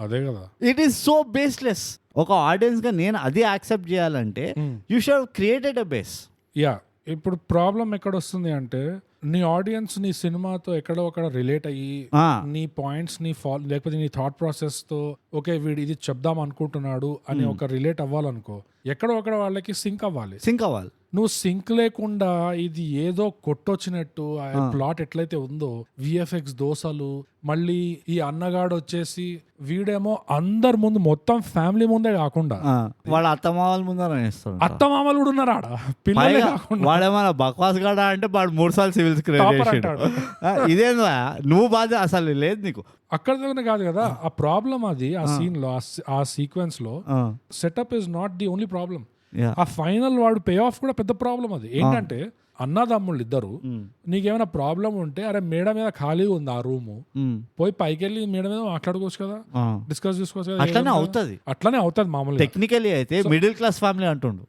అదే కదా, ఇట్ ఈస్ సో బేస్లెస్. ఒక ఆడియన్స్ గా నేను అది యాక్సెప్ట్ చేయాలంటే you should created a base. Yeah, ఇప్పుడు ప్రాబ్లం ఎక్కడ వస్తుంది అంటే నీ ఆడియన్స్ నీ సినిమాతో ఎక్కడో అక్కడ రిలేట్ అయ్యి నీ పాయింట్స్ ని లేకపోతే నీ థాట్ ప్రాసెస్ తో ఓకే వీడు ఇది చెప్దాం అనుకుంటున్నాడు అని ఒక రిలేట్ అవ్వాలనుకో, ఎక్కడో అక్కడ వాళ్ళకి సింక్ అవ్వాలి. నువ్వు సింక్ లేకుండా ఇది ఏదో కొట్టొచ్చినట్టు ప్లాట్ ఎట్లయితే ఉందో, విఎఫ్ఎక్స్ దోసలు, మళ్ళీ ఈ అన్నగాడు వచ్చేసి వీడేమో అందరి ముందు మొత్తం ఫ్యామిలీ ముందే కాకుండా వాళ్ళ అత్తమామల ముందర అత్తమామలు కూడా ఉన్నారు ఆడ, పిల్లలే కాకుండా. వాడేమన్నా బక్వాస్ గాడా అంటే వాడు 3 సార్లు సివిల్స్ ఇదేందా నువ్వు బాధ అసలు లేదు నీకు. అక్కడ దగ్గర కాదు కదా ఆ ప్రాబ్లం. అది ఆ సీన్ లో ఆ సీక్వెన్స్ లో setup is not the only problem. ఆ ఫైనల్ వాడు పే ఆఫ్ కూడా పెద్ద ప్రాబ్లం. అది ఏంటంటే అన్నదమ్ముళ్ళు ఇద్దరు, నీకేమైనా ప్రాబ్లం ఉంటే అరే మేడ మీద ఖాళీ ఉంది ఆ రూము, పోయి పైకి వెళ్ళి మేడ మీద మాట్లాడుకోవచ్చు కదా, డిస్కస్ చేసుకోవచ్చు కదా. అట్లానే అవుతుంది మామూలుగా. టెక్నికలీ అయితే మిడిల్ క్లాస్ ఫ్యామిలీ అంటుండు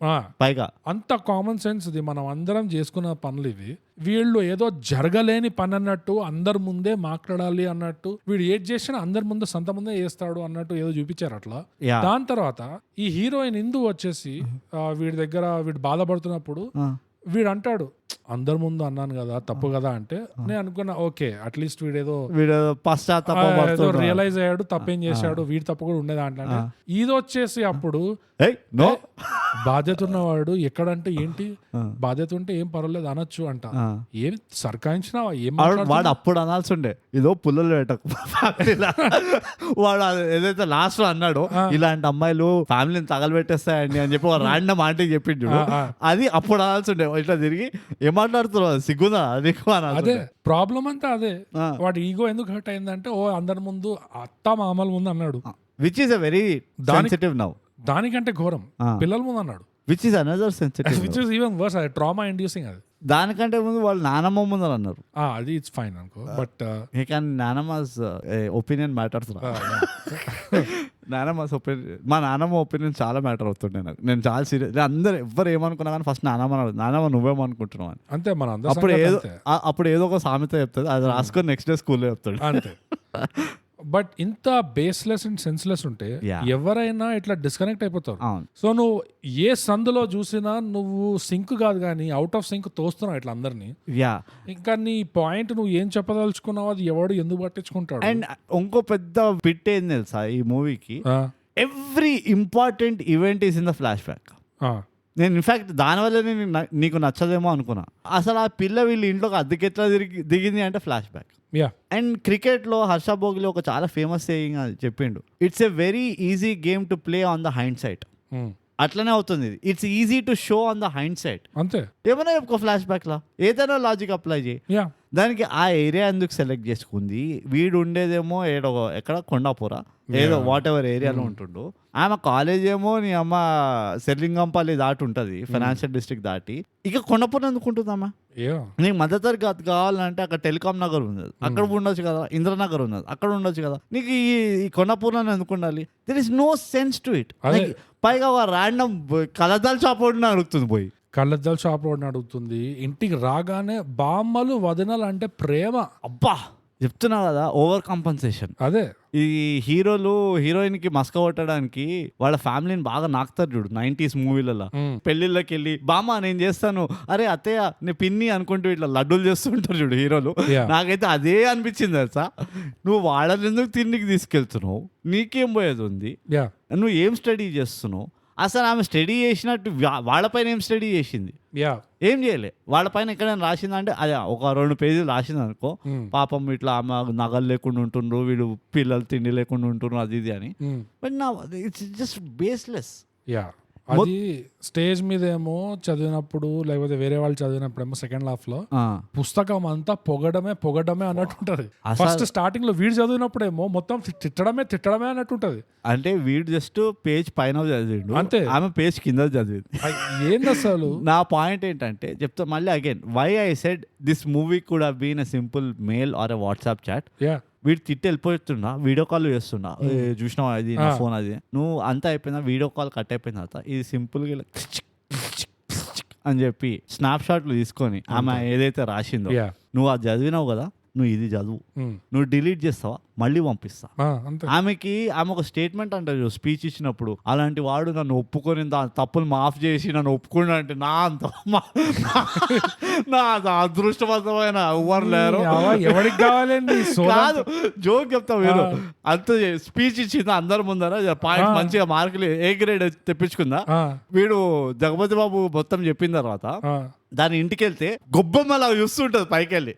పైగా. అంత కామన్ సెన్స్ ఇది, మనం అందరం చేసుకున్న పనులు ఇవి. వీళ్ళు ఏదో జరగలేని పని అన్నట్టు అందరి ముందే మాట్లాడాలి అన్నట్టు, వీడు ఏది చేసినా అందరి ముందే సంత ముందే చేస్తాడు అన్నట్టు ఏదో చూపించారు అట్లా. దాని తర్వాత ఈ హీరోయిన్ ఇందు వచ్చేసి వీడు బాధపడుతున్నప్పుడు వీడు అంటాడు అందరి ముందు అన్నాను కదా తప్పు కదా అంటే, నేను అనుకున్నా ఓకే అట్లీస్ట్ వీడేదో రియలైజ్ అయ్యాడు తప్పేం చేశాడు, వీడి తప్పు కూడా ఉండేదా అంటే, ఇది వచ్చేసి అప్పుడు బాధ్యత ఉన్నవాడు ఎక్కడంటే ఏంటి బాధ్యత ఉంటే ఏం పర్వాలేదు అనొచ్చు అంట. ఏం సర్కాయించినావా? ఏం వాడు అప్పుడు అనాల్సి ఉండే ఇదో పుల్లలు పెట్టకు. వాడు ఏదైతే లాస్ట్ లో అన్నాడో ఇలాంటి అమ్మాయిలు ఫ్యామిలీని తగలబెట్టేస్తాయండి అని చెప్పి రాండమ్ ఆంటీకి చెప్పిండు, అది అప్పుడు అనాల్సి ఉండే. ఇట్లా తిరిగి ఏం మాట్లాడుతున్నావు సిగ్గుందా నీకు? అదే ప్రాబ్లం అంతా అదే. వాడి ఈగో ఎందుకు హర్ట్ అయిందంటే ఓ అందరి ముందు అత్త మామల ముందు అన్నాడు, which is a very sensitive now. దానికంటే ఘోరం పిల్లల ముందు అన్నాడు, which is another sensitive, which is even worse. అది ట్రామా ఇండ్యూసింగ్. అది దానికంటే ముందు వాళ్ళు నానమ్మ ముందర అన్నారు, అది ఇట్స్ ఫైన్ అనుకో. బట్ నానమ్మస్ ఒపీనియన్ మ్యాటర్స్. మా నానమ్మ ఒపీనియన్ చాలా మ్యాటర్ అవుతుండే నాకు. నేను చాలా సీరియస్. అందరు ఎవరు ఏమనుకున్నా కానీ ఫస్ట్ నానమ్మ నువ్వేమనుకుంటున్నావు అని. అంతే. మన అప్పుడు ఏదో ఒక సామెత చెప్తుంది, అది రాసుకొని నెక్స్ట్ డే స్కూల్లో చెప్తాడు అంతే. బట్ ఇంత బేస్లెస్ అండ్ సెన్స్లెస్ ఉంటే ఎవరైనా ఇట్లా డిస్కనెక్ట్ అయిపోతారు. సో నువ్వు ఏ సందులో చూసినా నువ్వు సింక్ కాదు కానీ అవుట్ ఆఫ్ సింక్ తోస్తున్నావు ఇట్లా అందరినీ. ఇంకా నీ పాయింట్ నువ్వు ఏం చెప్పదలుచుకున్నావు అది ఎవడు ఎందుకు పట్టించుకుంటాడు. అండ్ ఇంకో పెద్ద పిట్ ఏంది తెలుసా ఈ మూవీకి, every important event is in the flash back. నేను ఇన్ఫాక్ట్ దానివల్ల నీకు నచ్చదేమో అనుకున్నా. అసలు ఆ పిల్ల వీళ్ళు ఇంట్లోకి అద్దెకెట్లా దిగింది అంటే ఫ్లాష్ బ్యాక్. అండ్ క్రికెట్లో హర్ష భోగిలో ఒక చాలా ఫేమస్ సేయింగ్ చెప్పిండు, it's a very easy game to play on the hindsight. అట్లనే అవుతుంది. It's easy to show on the hindsight. అంతే. ఏమైనా చెప్పుకో ఫ్లాష్ బ్యాక్ లా ఏదైనా లాజిక్ అప్లై చేయి. దానికి ఆ ఏరియా ఎందుకు సెలెక్ట్ చేసుకుంది, వీడు ఉండేదేమో ఎక్కడ కొండాపురా ఏదో వాట్ ఎవర్ ఏరియాలో ఉంటుండు, ఆమె కాలేజ్ ఏమో నీ అమ్మ సెర్లింగంపల్లి దాటి ఉంటుంది, ఫైనాన్షియల్ డిస్ట్రిక్ట్ దాటి. ఇక కొండపురం ఎందుకుంటుందమ్మా? నీకు మధ్యతరగతి కావాలంటే అక్కడ టెలికాం నగర్ ఉన్నది, అక్కడ ఉండొచ్చు కదా. ఇంద్రనగర్ ఉన్నది, అక్కడ ఉండొచ్చు కదా. నీకు ఈ కొండపురం ఎందుకు ఉండాలి? There is no sense to it. పైగా ర్యాండమ్ కలదాల్ షాప్ అడుగుతుంది, పోయి కళ్ళద్దాల షాప్ అడుగుతుంది. ఇంటికి రాగానే బామ్మలు వదినలు అంటే ప్రేమ. అబ్బా చెప్తున్నా కదా, ఓవర్ కాంపన్సేషన్. అదే ఈ హీరోలు హీరోయిన్ కి మస్క కొట్టడానికి వాళ్ళ ఫ్యామిలీని బాగా నాకుతారు చూడు 90s మూవీలలో. పెళ్లిళ్ళకి వెళ్ళి బామ్మ నేను చేస్తాను, అరే అత్తయ్య నీ పిన్ని అనుకుంటూ ఇట్లా లడ్డూలు చేస్తుంటారు చూడు హీరోలు. నాకైతే అదే అనిపించింది తెలుసా. నువ్వు వాళ్ళని ఎందుకు తిండికి తీసుకెళ్తున్నావు? నీకేం పోయేది ఉంది? నువ్వు ఏం స్టడీ చేస్తున్నావు? అసలు ఆమె స్టడీ చేసినట్టు వాళ్ళపైన ఏం స్టడీ చేసింది? యా ఏం చేయలే. వాళ్ళపైన ఎక్కడైనా రాసిందంటే అదే ఒక 2 పేజీలు రాసింది అనుకో, పాపం ఇట్లా ఆమె నగలు లేకుండా ఉంటుండ్రు, వీడు పిల్లలు తిండి లేకుండా ఉంటుండ్రు, అది ఇది అని. బట్ నా ఇట్స్ జస్ట్ బేస్లెస్. యా అది స్టేజ్ మీద ఏమో చదివినప్పుడు లేకపోతే వేరే వాళ్ళు చదివినప్పుడేమో సెకండ్ హాఫ్ లో పుస్తకం అంతా పొగడమే అన్నట్టు ఉంటది. ఫస్ట్ స్టార్టింగ్ లో వీడు చదివినప్పుడేమో మొత్తం తిట్టడమే అన్నట్టు ఉంటది. అంటే వీడు జస్ట్ పేజ్ పైన చదివిండు, అంతే. ఆమె పేజ్ కింద చదివింది. ఏంది అసలు? నా పాయింట్ ఏంటంటే చెప్తా మళ్ళీ again, why I said this movie could have been a simple mail or a WhatsApp chat. Yeah వీడు తిట్టి వెళ్ళిపోతున్నా, వీడియో కాల్ చేస్తున్నా, చూసినావు అది నా ఫోన్ అది, నువ్వు అంతా అయిపోయిందా, వీడియో కాల్ కట్ అయిపోయిన తర్వాత ఇది సింపుల్గా ఇలా అని చెప్పి స్నాప్ షాట్లు తీసుకొని ఆమె ఏదైతే రాసిందో, నువ్వు అది చదివినావు కదా, నువ్వు ఇది చదువు, నువ్వు డిలీట్ చేస్తావా, మళ్ళీ పంపిస్తా. ఆమె ఒక స్టేట్మెంట్ అంటారు స్పీచ్ ఇచ్చినప్పుడు, అలాంటి వాడు నన్ను ఒప్పుకొని తప్పులు మాఫ్ చేసి నన్ను ఒప్పుకున్నా అంటే నా అదృష్టవంతమైన ఎవరు లేరు. ఎవరికి కావాలండి? కాదు, జోక్ చెప్తా. మీరు అంత స్పీచ్ ఇచ్చిందా అందరి ముందర, పాయింట్ మంచిగా మార్కులు ఏ గ్రేడ్ తెప్పించుకుందా. వీడు జగపతి బాబు మొత్తం చెప్పిన తర్వాత దాని ఇంటికి వెళ్తే గొబ్బమ్మలా చూస్తుంటది పైకి వెళ్ళి,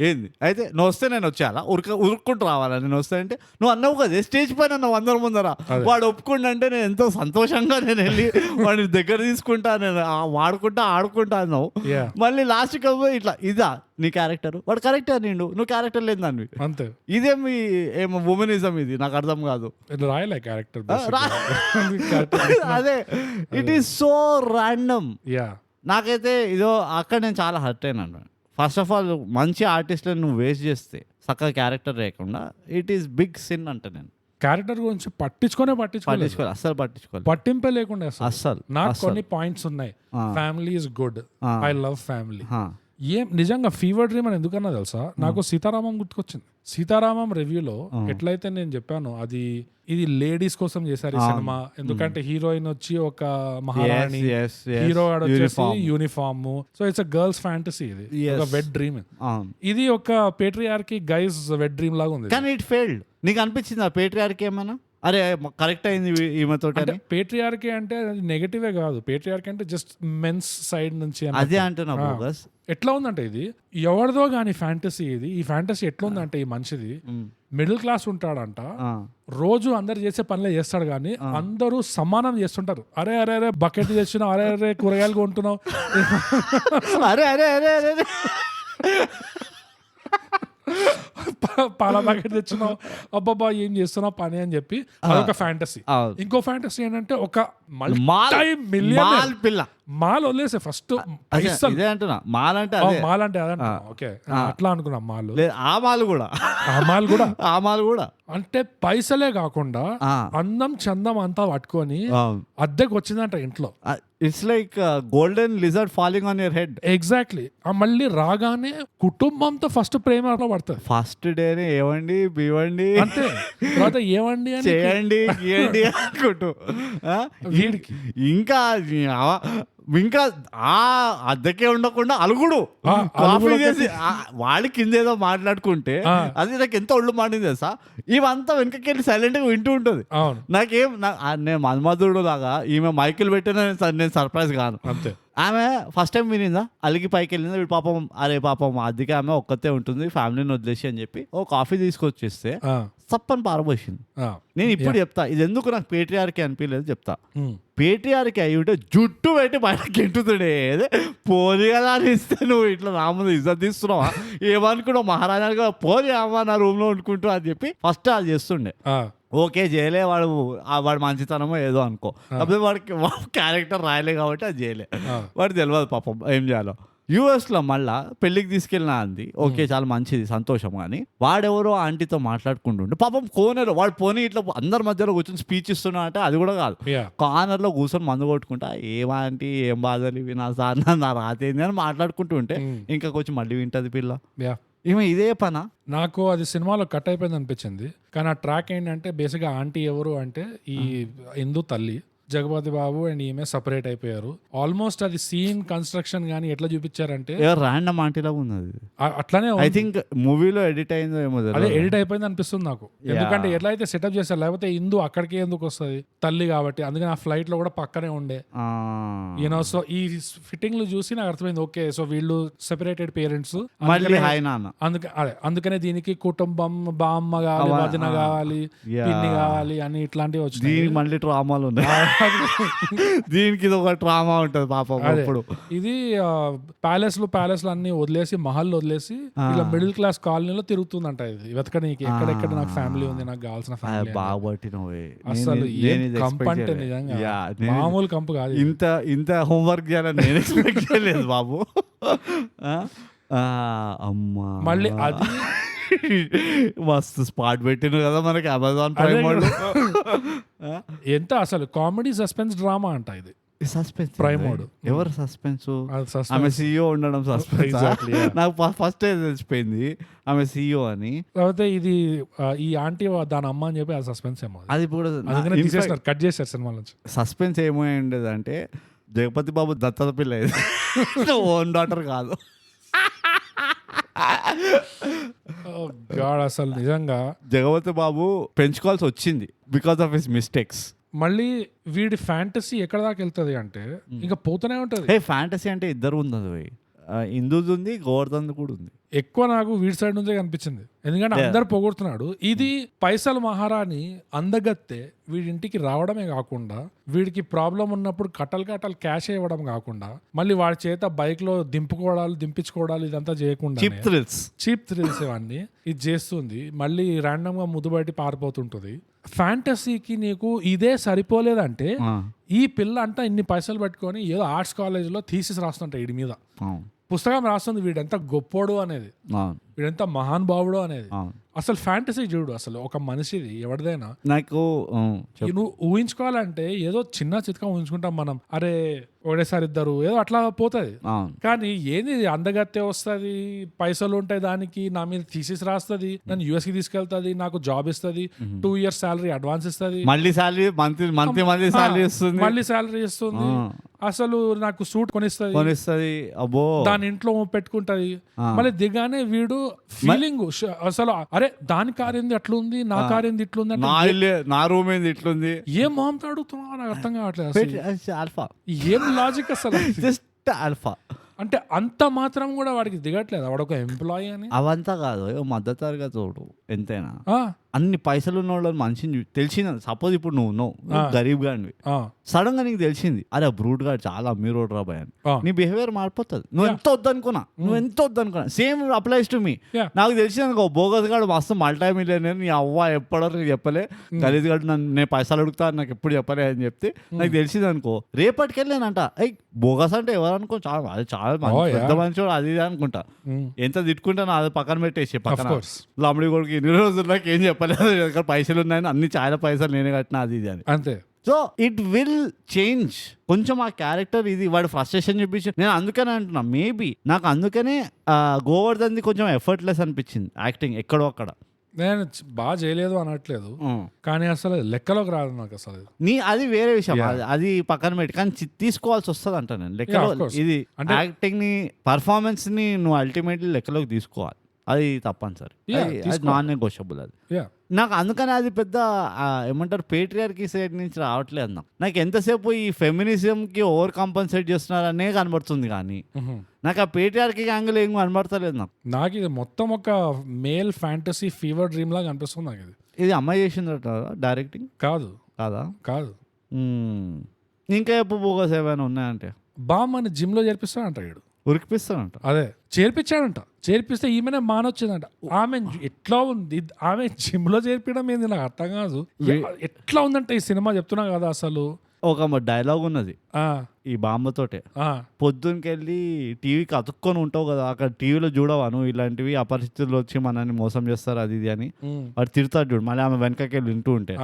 ఏంది అయితే నువ్వు వస్తే నేను వచ్చేయాలా, ఉరుక్కుంటూ రావాలా, నేను వస్తే అంటే నువ్వు అన్నావు కదా స్టేజ్ పైన నువ్వు అందరి ముందర, వాడు ఒప్పుకుంటా అంటే నేను ఎంతో సంతోషంగా నేను వెళ్ళి వాడిని దగ్గర తీసుకుంటా, నేను ఆడుకుంటా అన్నావు. మళ్ళీ లాస్ట్కి ఇట్లా ఇదా నీ క్యారెక్టర్, వాడు కరెక్టర్ నిండు, నువ్వు క్యారెక్టర్ లేదు దాన్ని, అంతే. ఇదేమి ఏమో ఉమెనిజం ఇది, నాకు అర్థం కాదు. రాయలే క్యారెక్టర్, అదే ఇట్ ఈస్ సో ర్యాండమ్. నాకైతే ఇదో అక్కడ నేను చాలా హర్ట్ అయినాను. ఫస్ట్ ఆఫ్ ఆల్ మంచి ఆర్టిస్ట్లను నువ్వు వేస్ట్ చేస్తే చక్కగా క్యారెక్టర్ లేకుండా, ఇట్ ఈస్ బిగ్ సిన్ అంటే. నేను క్యారెక్టర్ గురించి పట్టించుకోవాలి, అస్సలు పట్టించుకోవాలి, పట్టింపే లేకుండా అస్సలు. నాకు కొన్ని పాయింట్స్ ఉన్నాయి. Family is good, I love family. నిజంగా ఫీవర్ డ్రీమ్ అని ఎందుకన్నా తెలుసా, నాకు సీతారామం గుర్తుకొచ్చింది. సీతారామం రివ్యూలో ఎట్లయితే నేను చెప్పాను, ఇది లేడీస్ కోసం చేశారు ఈ సినిమా, ఎందుకంటే హీరోయిన్ వచ్చి ఒక మహారాణి, హీరో వచ్చేసి uniform, so it's a girls fantasy, ఇది ఒక వెట్ డ్రీమ్. ఇది ఒక పేట్రియార్కీ గైస్ వెట్ డ్రీమ్ లాగా ఉంది, కానీ ఇట్ ఫెయిల్డ్. నీకు అనిపించింది ఆ పేట్రియార్కీ ఏమన్నా అరే కరెక్ట్ అయింది ఈమెతో? పేట్రియార్కీ అంటే నెగటివే కాదు, పేట్రియార్కీ అంటే జస్ట్ మెన్స్ సైడ్ నుంచి అదే అంటున్నా. బోగస్ ఎట్లా ఉందంటే ఇది ఎవరిదో కానీ ఫ్యాంటసీ, ఈ ఫ్యాంటసీ ఎట్లా ఉందంటే ఈ మనిషిది మిడిల్ క్లాస్ ఉంటాడంట, రోజు అందరు చేసే పనులే చేస్తాడు కానీ అందరూ సమానం చేస్తుంటారు. అరే అరే అరే బకెట్ తెచ్చినావు, అరే అరే కూరగాయలు కొంటున్నావు, అరే అరే అరే అరే పాల ప్యాకెట్ తెచ్చినావు, అబ్బాబా ఏం చేస్తున్నావు పని అని చెప్పి అదొక ఫ్యాంటసీ. ఇంకో ఫ్యాంటసీ ఏంటంటే ఒక మాల్ వదిలేసే ఫస్ట్ మాల్ అంటే ఓకే అట్లా అనుకున్నాం. మాల్ కూడా అంటే పైసలే కాకుండా అందం చందం అంతా పట్టుకొని అద్దెకు వచ్చిందంట ఇంట్లో. It's like golden lizard falling on your head. Exactly. మళ్ళీ రాగానే కుటుంబంతో ఫస్ట్ ప్రేమలో పడుతుంది. ఫస్ట్ డేనే ఏవండి బివండి అంతే, తర్వాత ఏవండి అని చేయండి అనుకుంటూ వీడికి ఇంకా ఆ అద్దెకే ఉండకుండా అలుగుడు కాఫీ చేసి వాళ్ళ కింద ఏదో మాట్లాడుకుంటే అది నాకు ఎంత ఒళ్ళు మాడింది తెలుసా. ఇవంతా వెనకకెళ్ళి సైలెంట్ గా వింటూ ఉంటుంది. నాకేం నేను మన్మధుడు లాగా ఈమె మైకిల్ పెట్టిన నేను సర్ప్రైజ్ కాను. అంతే. ఆమె ఫస్ట్ టైం వినిందా, అలిగి పైకి వెళ్ళిందా, వీడు పాపం అరే పాపం అద్దెకి ఆమె ఒక్కతే ఉంటుంది ఫ్యామిలీని వదిలేసి అని చెప్పి ఓ కాఫీ తీసుకొచ్చేస్తే సప్పని పారబోసింది. నేను ఇప్పుడు చెప్తా ఇది ఎందుకు నాకు పేట్రియార్కీ అనిపించలేదు చెప్తా. పేట్రియార్కీ అయి ఉంటే జుట్టు పెట్టి బయటకి ఎంటుతుండే, పోనీ కదా అని ఇస్తే నువ్వు ఇట్లా నా ముందు ఇజ్జత్ తీస్తున్నావా, ఏమనుకున్నావు మహారాజాగా పోనీ అమ్మ నా రూమ్ లో వండుకుంటూ అని చెప్పి ఫస్ట్ అది చేస్తుండే. ఓకే చేయలే, వాడు మంచితనమో ఏదో అనుకో, కాకపోతే వాడికి క్యారెక్టర్ రాయలే కాబట్టి అది చేయలే, వాడు తెలియదు పాపం ఏం చేయాలో. యూఎస్లో మళ్ళా పెళ్ళికి తీసుకెళ్ళినా అంది, ఓకే చాలా మంచిది సంతోషం. కానీ వాడెవరో ఆంటీతో మాట్లాడుకుంటుండే పాపం కోనర్, వాడు పోనీ ఇట్లా అందరి మధ్యలో కూర్చొని స్పీచ్ ఇస్తున్నా అంటే అది కూడా కాదు, కార్నర్లో కూర్చొని మందు కొట్టుకుంటా ఏమా ఆంటీ ఏం బాధలు ఇవి నా సార్ నా రాతేంది అని మాట్లాడుకుంటూ ఉంటే ఇంకా కొంచెం మళ్ళీ వింటది పిల్ల. ఈమె ఇదే పనా? నాకు అది సినిమాలో కట్ అయిపోయింది అనిపించింది. కానీ ఆ ట్రాక్ ఏంటంటే బేసిక్గా ఆంటీ ఎవరు అంటే ఈ హిందూ తల్లి జగపతి బాబు అండ్ ఈమె సపరేట్ అయిపోయారు. ఆల్మోస్ట్ అది సీన్ కన్స్ట్రక్షన్ గానీ ఎట్లా చూపించారంటే ర్యాండమ్ ఆంటీలా ఉన్నది. అట్లానే ఐ థింక్ మూవీలో ఎడిట్ అయిందో ఏమో అదే ఎడిట్ అయిపోయింది అనిపిస్తుంది నాకు. ఎందుకంటే ఎట్లా అయితే సెటప్ చేస్తారు, లేకపోతే ఇందు అక్కడికి ఎందుకు వస్తుంది తల్లి కాబట్టి, అందుకని ఆ ఫ్లైట్ లో కూడా పక్కనే ఉండే యూనో. సో ఈ ఫిట్టింగ్లు చూసి నాకు అర్థమైంది, ఓకే సో వీళ్ళు సెపరేటెడ్ పేరెంట్స్, మళ్ళీ హాయ్ నాన్న. అందుకనే దీనికి కుటుంబం, బామ్మ కావాలి, వదిన కావాలి, పిన్ని కావాలి అని ఇట్లాంటివి వచ్చినాయి. దీనికి మళ్ళీ ట్రామాలు ఉన్నాయి. దీనికి ఇది ఒక ట్రామా ఉంటది పాపం. అప్పుడు ఇది ప్యాలెస్ లో అన్ని వదిలేసి, మహల్ వదిలేసి ఇలా మిడిల్ క్లాస్ కాలనీలో తిరుగుతుందంట. ఇది వెతకడానికి ఎక్కడెక్కడ నాకు ఫ్యామిలీ ఉంది, నాకు కావాల్సిన ఫ్యామిలీ. అసలు ఏం కంప్ అంటే నిజంగా మామూలు కంపు కాదు. ఇంత హోంవర్క్ చేయాలని నేను ఎక్స్పెక్ట్ చేయలేదు బాబు. అమ్మా మళ్ళీ అది మస్తు స్పాట్ పెట్టిన కదా మనకి అమెజాన్ ప్రైమ్ వాళ్ళు. ఎంత అసలు కామెడీ సస్పెన్స్ డ్రామా అంట ఇది. Suspense prime mode. ఎవరు సస్పెన్స్? ఆమె CEO ఉండడం సస్పెన్స్. నాకు ఫస్ట్ తెలిసిపోయింది ఆమె CEO అని. లేకపోతే ఇది ఈ ఆంటీ దాని అమ్మ అని చెప్పి అది సస్పెన్స్ ఏమో. అది కూడా కట్ చేశారు సినిమా నుంచి. సస్పెన్స్ ఏమో ఉండేది అంటే జగపతి బాబు దత్తత పిల్ల, ఓన్ డాటర్ కాదు. అసలు నిజంగా జగపతి బాబు పెంచుకోవాల్సి వచ్చింది బికాస్ ఆఫ్ హిస్ మిస్టేక్స్. మళ్ళీ వీడి ఫ్యాంటసీ ఎక్కడ దాకా వెళ్తుంది అంటే ఇంకా పోతూనే ఉంటది. ఫ్యాంటసీ అంటే ఇద్దరు ఉంది, హిందూది ఉంది, గోవర్ధన్ కూడా ఉంది. ఎక్కువ నాకు వీడి సైడ్ నుంచే కనిపించింది, ఎందుకంటే అందరు పొగుడుతున్నాడు. ఇది పైసలు మహారాణి అందగత్తే వీడింటికి రావడమే కాకుండా, వీడికి ప్రాబ్లం ఉన్నప్పుడు కట్టలు క్యాష్ ఇవ్వడం కాకుండా, మళ్ళీ వాడి చేత బైక్ లో దింపించుకోవడాలు ఇదంతా చేయకుండా చీప్ థ్రిల్స్ ఇవన్నీ ఇది చేస్తుంది. మళ్ళీ ర్యాండమ్ గా ముద్దు బయట పారిపోతుంటది. ఫ్యాంటసీకి నీకు ఇదే సరిపోలేదంటే ఈ పిల్ల అంతా ఇన్ని పైసలు పెట్టుకొని ఏదో ఆర్ట్స్ కాలేజ్ లో థీసిస్ రాస్తుంటా వీడి మీద, పుస్తకం రాస్తుంది వీడెంత గొప్పోడు అనేది, వీడెంత మహానుభావుడు అనేది. అసలు ఫ్యాంటసీ చూడు, అసలు ఒక మనిషిది ఎవరిదైనా నాకు నువ్వు ఊహించుకోవాలంటే ఏదో చిన్న చిత్కా ఊహించుకుంటాం మనం, అరే ఒకటేసారి ఇద్దరు ఏదో అట్లా పోతుంది. కానీ ఏంది అందగత్తే వస్తుంది, పైసలు ఉంటాయి దానికి, నా మీద థీసిస్ రాస్తుంది, నన్ను US కి తీసుకెళ్తుంది, నాకు జాబ్ ఇస్తుంది, 2 years శాలరీ అడ్వాన్స్ ఇస్తుంది, మళ్ళీ శాలరీ ఇస్తుంది, అసలు నాకు సూట్ కొనిస్తుంది, అబ్బో దాని ఇంట్లో పెట్టుకుంటది. మళ్ళీ దిగానే వీడు ఫీలింగ్ అసలు అరే దాని కార్ ఏంది అట్లుంది, నా కార్ ఏంది ఇట్లుంది, నా రూమ్ ఏంది ఇట్లుంది, ఏం మొహంతో అడుగుతున్నావు నాకు అర్థం కావట్లేదు. ఏం లాజిక్ అసలు, జస్ట్ ఆల్ఫా అంటే అంత మాత్రం కూడా వాడికి దిగట్లేదు వాడు ఒక ఎంప్లాయీ అని. అవంతా కాదు, మద్దతు తరగతి తోడు ఎంతైనా అన్ని పైసలు ఉన్న వాళ్ళని మనిషిని తెలిసింది. సపోజ్ ఇప్పుడు నువ్వు గరీబ్ గానివి, సడన్ గా నీకు తెలిసింది అరే బ్రూట్ గా చాలా అమీరోడ్ రాబాయ్ అని, నీ బిహేవియర్ మారిపోతుంది. నువ్వు ఎంత వద్దనుకున్నా సేమ్ అప్లైస్ టు మీ. నాకు తెలిసింది అనుకో, బోగస్ గాడు మస్తు మల్టీ మిలియనర్, నీ అవ్వ ఎప్పుడో నీకు చెప్పలే, గలీజ్ గాడు నేను పైసలు అడుగుతా నాకు ఎప్పుడు చెప్పలే అని చెప్తే నాకు తెలిసింది అనుకో, రేపటికెళ్ళానంట బోగస్ అంటే ఎవరు అనుకో, చాలా పెద్ద మనిషి అది ఇది అనుకుంటా, ఎంత తిట్టుకుంటా అది పక్కన పెట్టేసి పక్కన లమ్మడి కొడుకు ఇన్ని రోజులు నాకు ఏం చెప్పలేదు, పైసలు ఉన్నాయని అన్ని చాలా పైసలు నేనే కట్టినా అది ఇది అని అంతే. సో ఇట్ విల్ చేంజ్ కొంచెం ఆ క్యారెక్టర్. ఇది వాడు ఫ్రస్ట్రేషన్ చూపించి నేను అందుకనే అంటున్నా, మేబీ నాకు అందుకనే గోవర్ధన్ది కొంచెం ఎఫర్ట్లెస్ అనిపించింది యాక్టింగ్ ఎక్కడో అక్కడ. నేను బాగా చేయలేదు అనట్లేదు, కానీ అసలు లెక్కలోకి రాదు నాకు అసలు. అది వేరే విషయం, అది పక్కన పెట్టి, కానీ తీసుకోవాల్సి వస్తుంది అంట నేను లెక్కలో. ఇది అంటే యాక్టింగ్ ని, పర్ఫార్మెన్స్ ని నువ్వు అల్టిమేట్లీ లెక్కలోకి తీసుకోవాలి, అది తప్పనిసరి, నాన్ నెగోషియబుల్ అది. నాకు అందుకని అది పెద్ద ఏమంటారు పేట్రియార్కీ సైడ్ నుంచి రావట్లేదు. నాకు ఎంతసేపు ఈ ఫెమినిజంకి ఓవర్ కాంపన్సేట్ చేస్తున్నారనే కనబడుతుంది, కానీ నాకు ఆ పేట్రియార్కీ యాంగిల్ ఏం కనబడతలేదు. నాకు ఇది మొత్తం ఒక మేల్ ఫ్యాంటసీ ఫీవర్ డ్రీమ్ లాగా అనిపిస్తుంది నాకు. ఇది అమ్మాయి చేసిందట డైరెక్టింగ్ కాదు. ఇంకా ఎప్పుడు బోగస్ ఏమైనా ఉన్నాయంటే బామ్మని జిమ్ లో చేర్పిస్తాడంట, ఉరికిపిస్తాడంట, అదే చేర్పిస్తే ఈమెనే మానొచ్చిందంట. ఆమె ఎట్లా ఉంది, ఆమె జిమ్ లో చేర్పించడం ఏంది నాకు అర్థం కాదు. ఎట్లా ఉందంటే ఈ సినిమా చెప్తున్నా కదా, అసలు ఒక డైలాగ్ ఉన్నది ఈ బామ్మతోటే, పొద్దున్నకి వెళ్ళి టీవీకి అతుక్కొని ఉంటావు కదా, అక్కడ టీవీలో చూడవా నువ్వు ఇలాంటివి అపరిస్థితులు వచ్చి మనల్ని మోసం చేస్తారు అది ఇది అని వాడు తిడతాడు చూడు, మళ్ళీ ఆమె వెనకకి వెళ్ళి వింటూ ఉంటే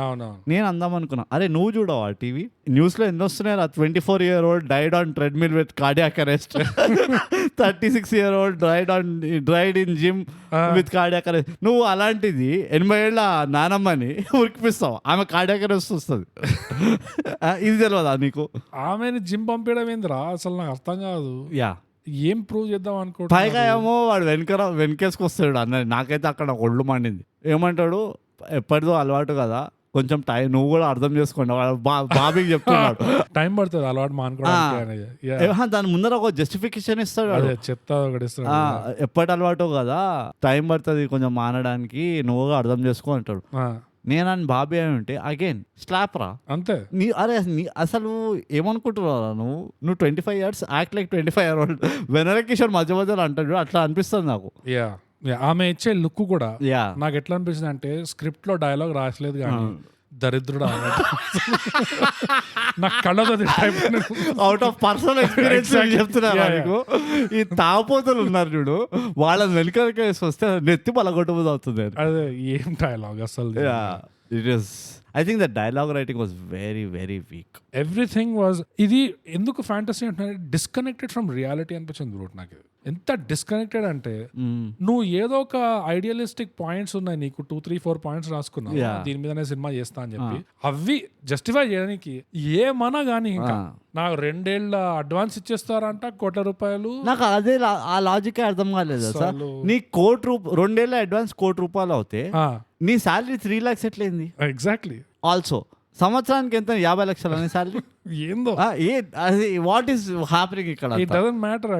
నేను అందాం అనుకున్నా, అరే నువ్వు చూడవా టీవీ న్యూస్ లో ఎన్ని వస్తున్నాయి, 24-year-old died on treadmill with cardiac arrest, 36-year-old died in gym with cardiac arrest. నువ్వు అలాంటిది 80 ఏళ్ల నానమ్మని ఉరికిపిస్తావు, ఆమె కార్డియాక్ అరెస్ట్ వస్తుంది. ఇది తెలియదా నీకు? ఆమెని జిమ్ పంపించడం ఏందిరా అసలు నాకు అర్థం కాదు. యా, ఏం ప్రూవ్ చేద్దాం అనుకో. పైగా ఏమో వాడు వెనకేసుకొస్తాడు అన్నది. నాకైతే అక్కడ ఒళ్ళు మండింది. ఏమంటాడు, ఎప్పటిదో అలవాటు కదా, కొంచెం టైం నువ్వు కూడా అర్థం చేసుకోండి. బాబీకి చెప్తున్నాడు టైం పడుతుంది అలవాటు మానుకోవడానికి. దాని ముందర ఒక జస్టిఫికేషన్ ఇస్తాడు. అదే చెప్తా ఒకటి ఇస్తాడు. ఎప్పటి అలవాటు కదా, టైం పడుతుంది కొంచెం మానడానికి, నువ్వు కూడా అర్థం చేసుకో అంటాడు. నేనని బాబీ అని ఉంటే అగైన్ స్లాప్ రా అంతే. అరే అసలు ఏమనుకుంటున్నావు నువ్వు 25 years యాక్ట్ లైక్ 25-year-old. వెనర కిషోర్ మధ్య మధ్యలో అంటాడు, అట్లా అనిపిస్తుంది నాకు. ఆమె ఇచ్చే లుక్ కూడా యా, నాకు ఎట్లా అనిపిస్తుంది అంటే స్క్రిప్ట్ లో డైలాగ్ రాసలేదు కానీ దరిద్రుడు నాకు కళ్ళతో అవుట్ ఆఫ్ పర్సనల్ ఎక్స్పీరియన్స్ చెప్తున్నారు నీకు. ఈ తాపోతులు ఉన్నారు చూడు, వాళ్ళని వెనుక వస్తే నెత్తి పలగొట్టబోదు అవుతుంది. అదే ఏం డైలాగ్ అసలు. It is, I think the dialogue writing was very very weak. Everything was. ఇది ఎందుకు ఫ్యాంటసీ అంటున్నారు, డిస్కనెక్టెడ్ ఫ్రమ్ రియాలిటీ అనిపించింది బ్రో నాకు. ఎంత డిస్కనెక్టెడ్ అంటే నువ్వు ఏదో ఒక ఐడియలిస్టిక్ పాయింట్స్ ఉన్నాయి నీకు, 2-3-4 పాయింట్స్ రాసుకున్నావు, దీని మీదనే సినిమా చేస్తా అని చెప్పి, అవి జస్టిఫై చేయడానికి ఏమన్నా గానీ ఇంకా నాకు 2 ఏళ్ళ అడ్వాన్స్ ఇచ్చేస్తారంట ₹1,00,00,000. నాకు అదే ఆ లాజిక్ అర్థం కాలేదు సార్. నీ ₹1,00,00,000 2 ఏళ్ళ అడ్వాన్స్ ₹1,00,00,000 అవుతే నీ శాలరీ 3 lakhs ఎట్లయింది? ఎగ్జాక్ట్లీ. ఆల్సో సంవత్సరానికి ఎంత, 50 లక్షలు అని శాలరీ ఏందో. వాట్ ఈస్ హ్యాపెనింగ్ ఇక్కడ? It doesn't matter.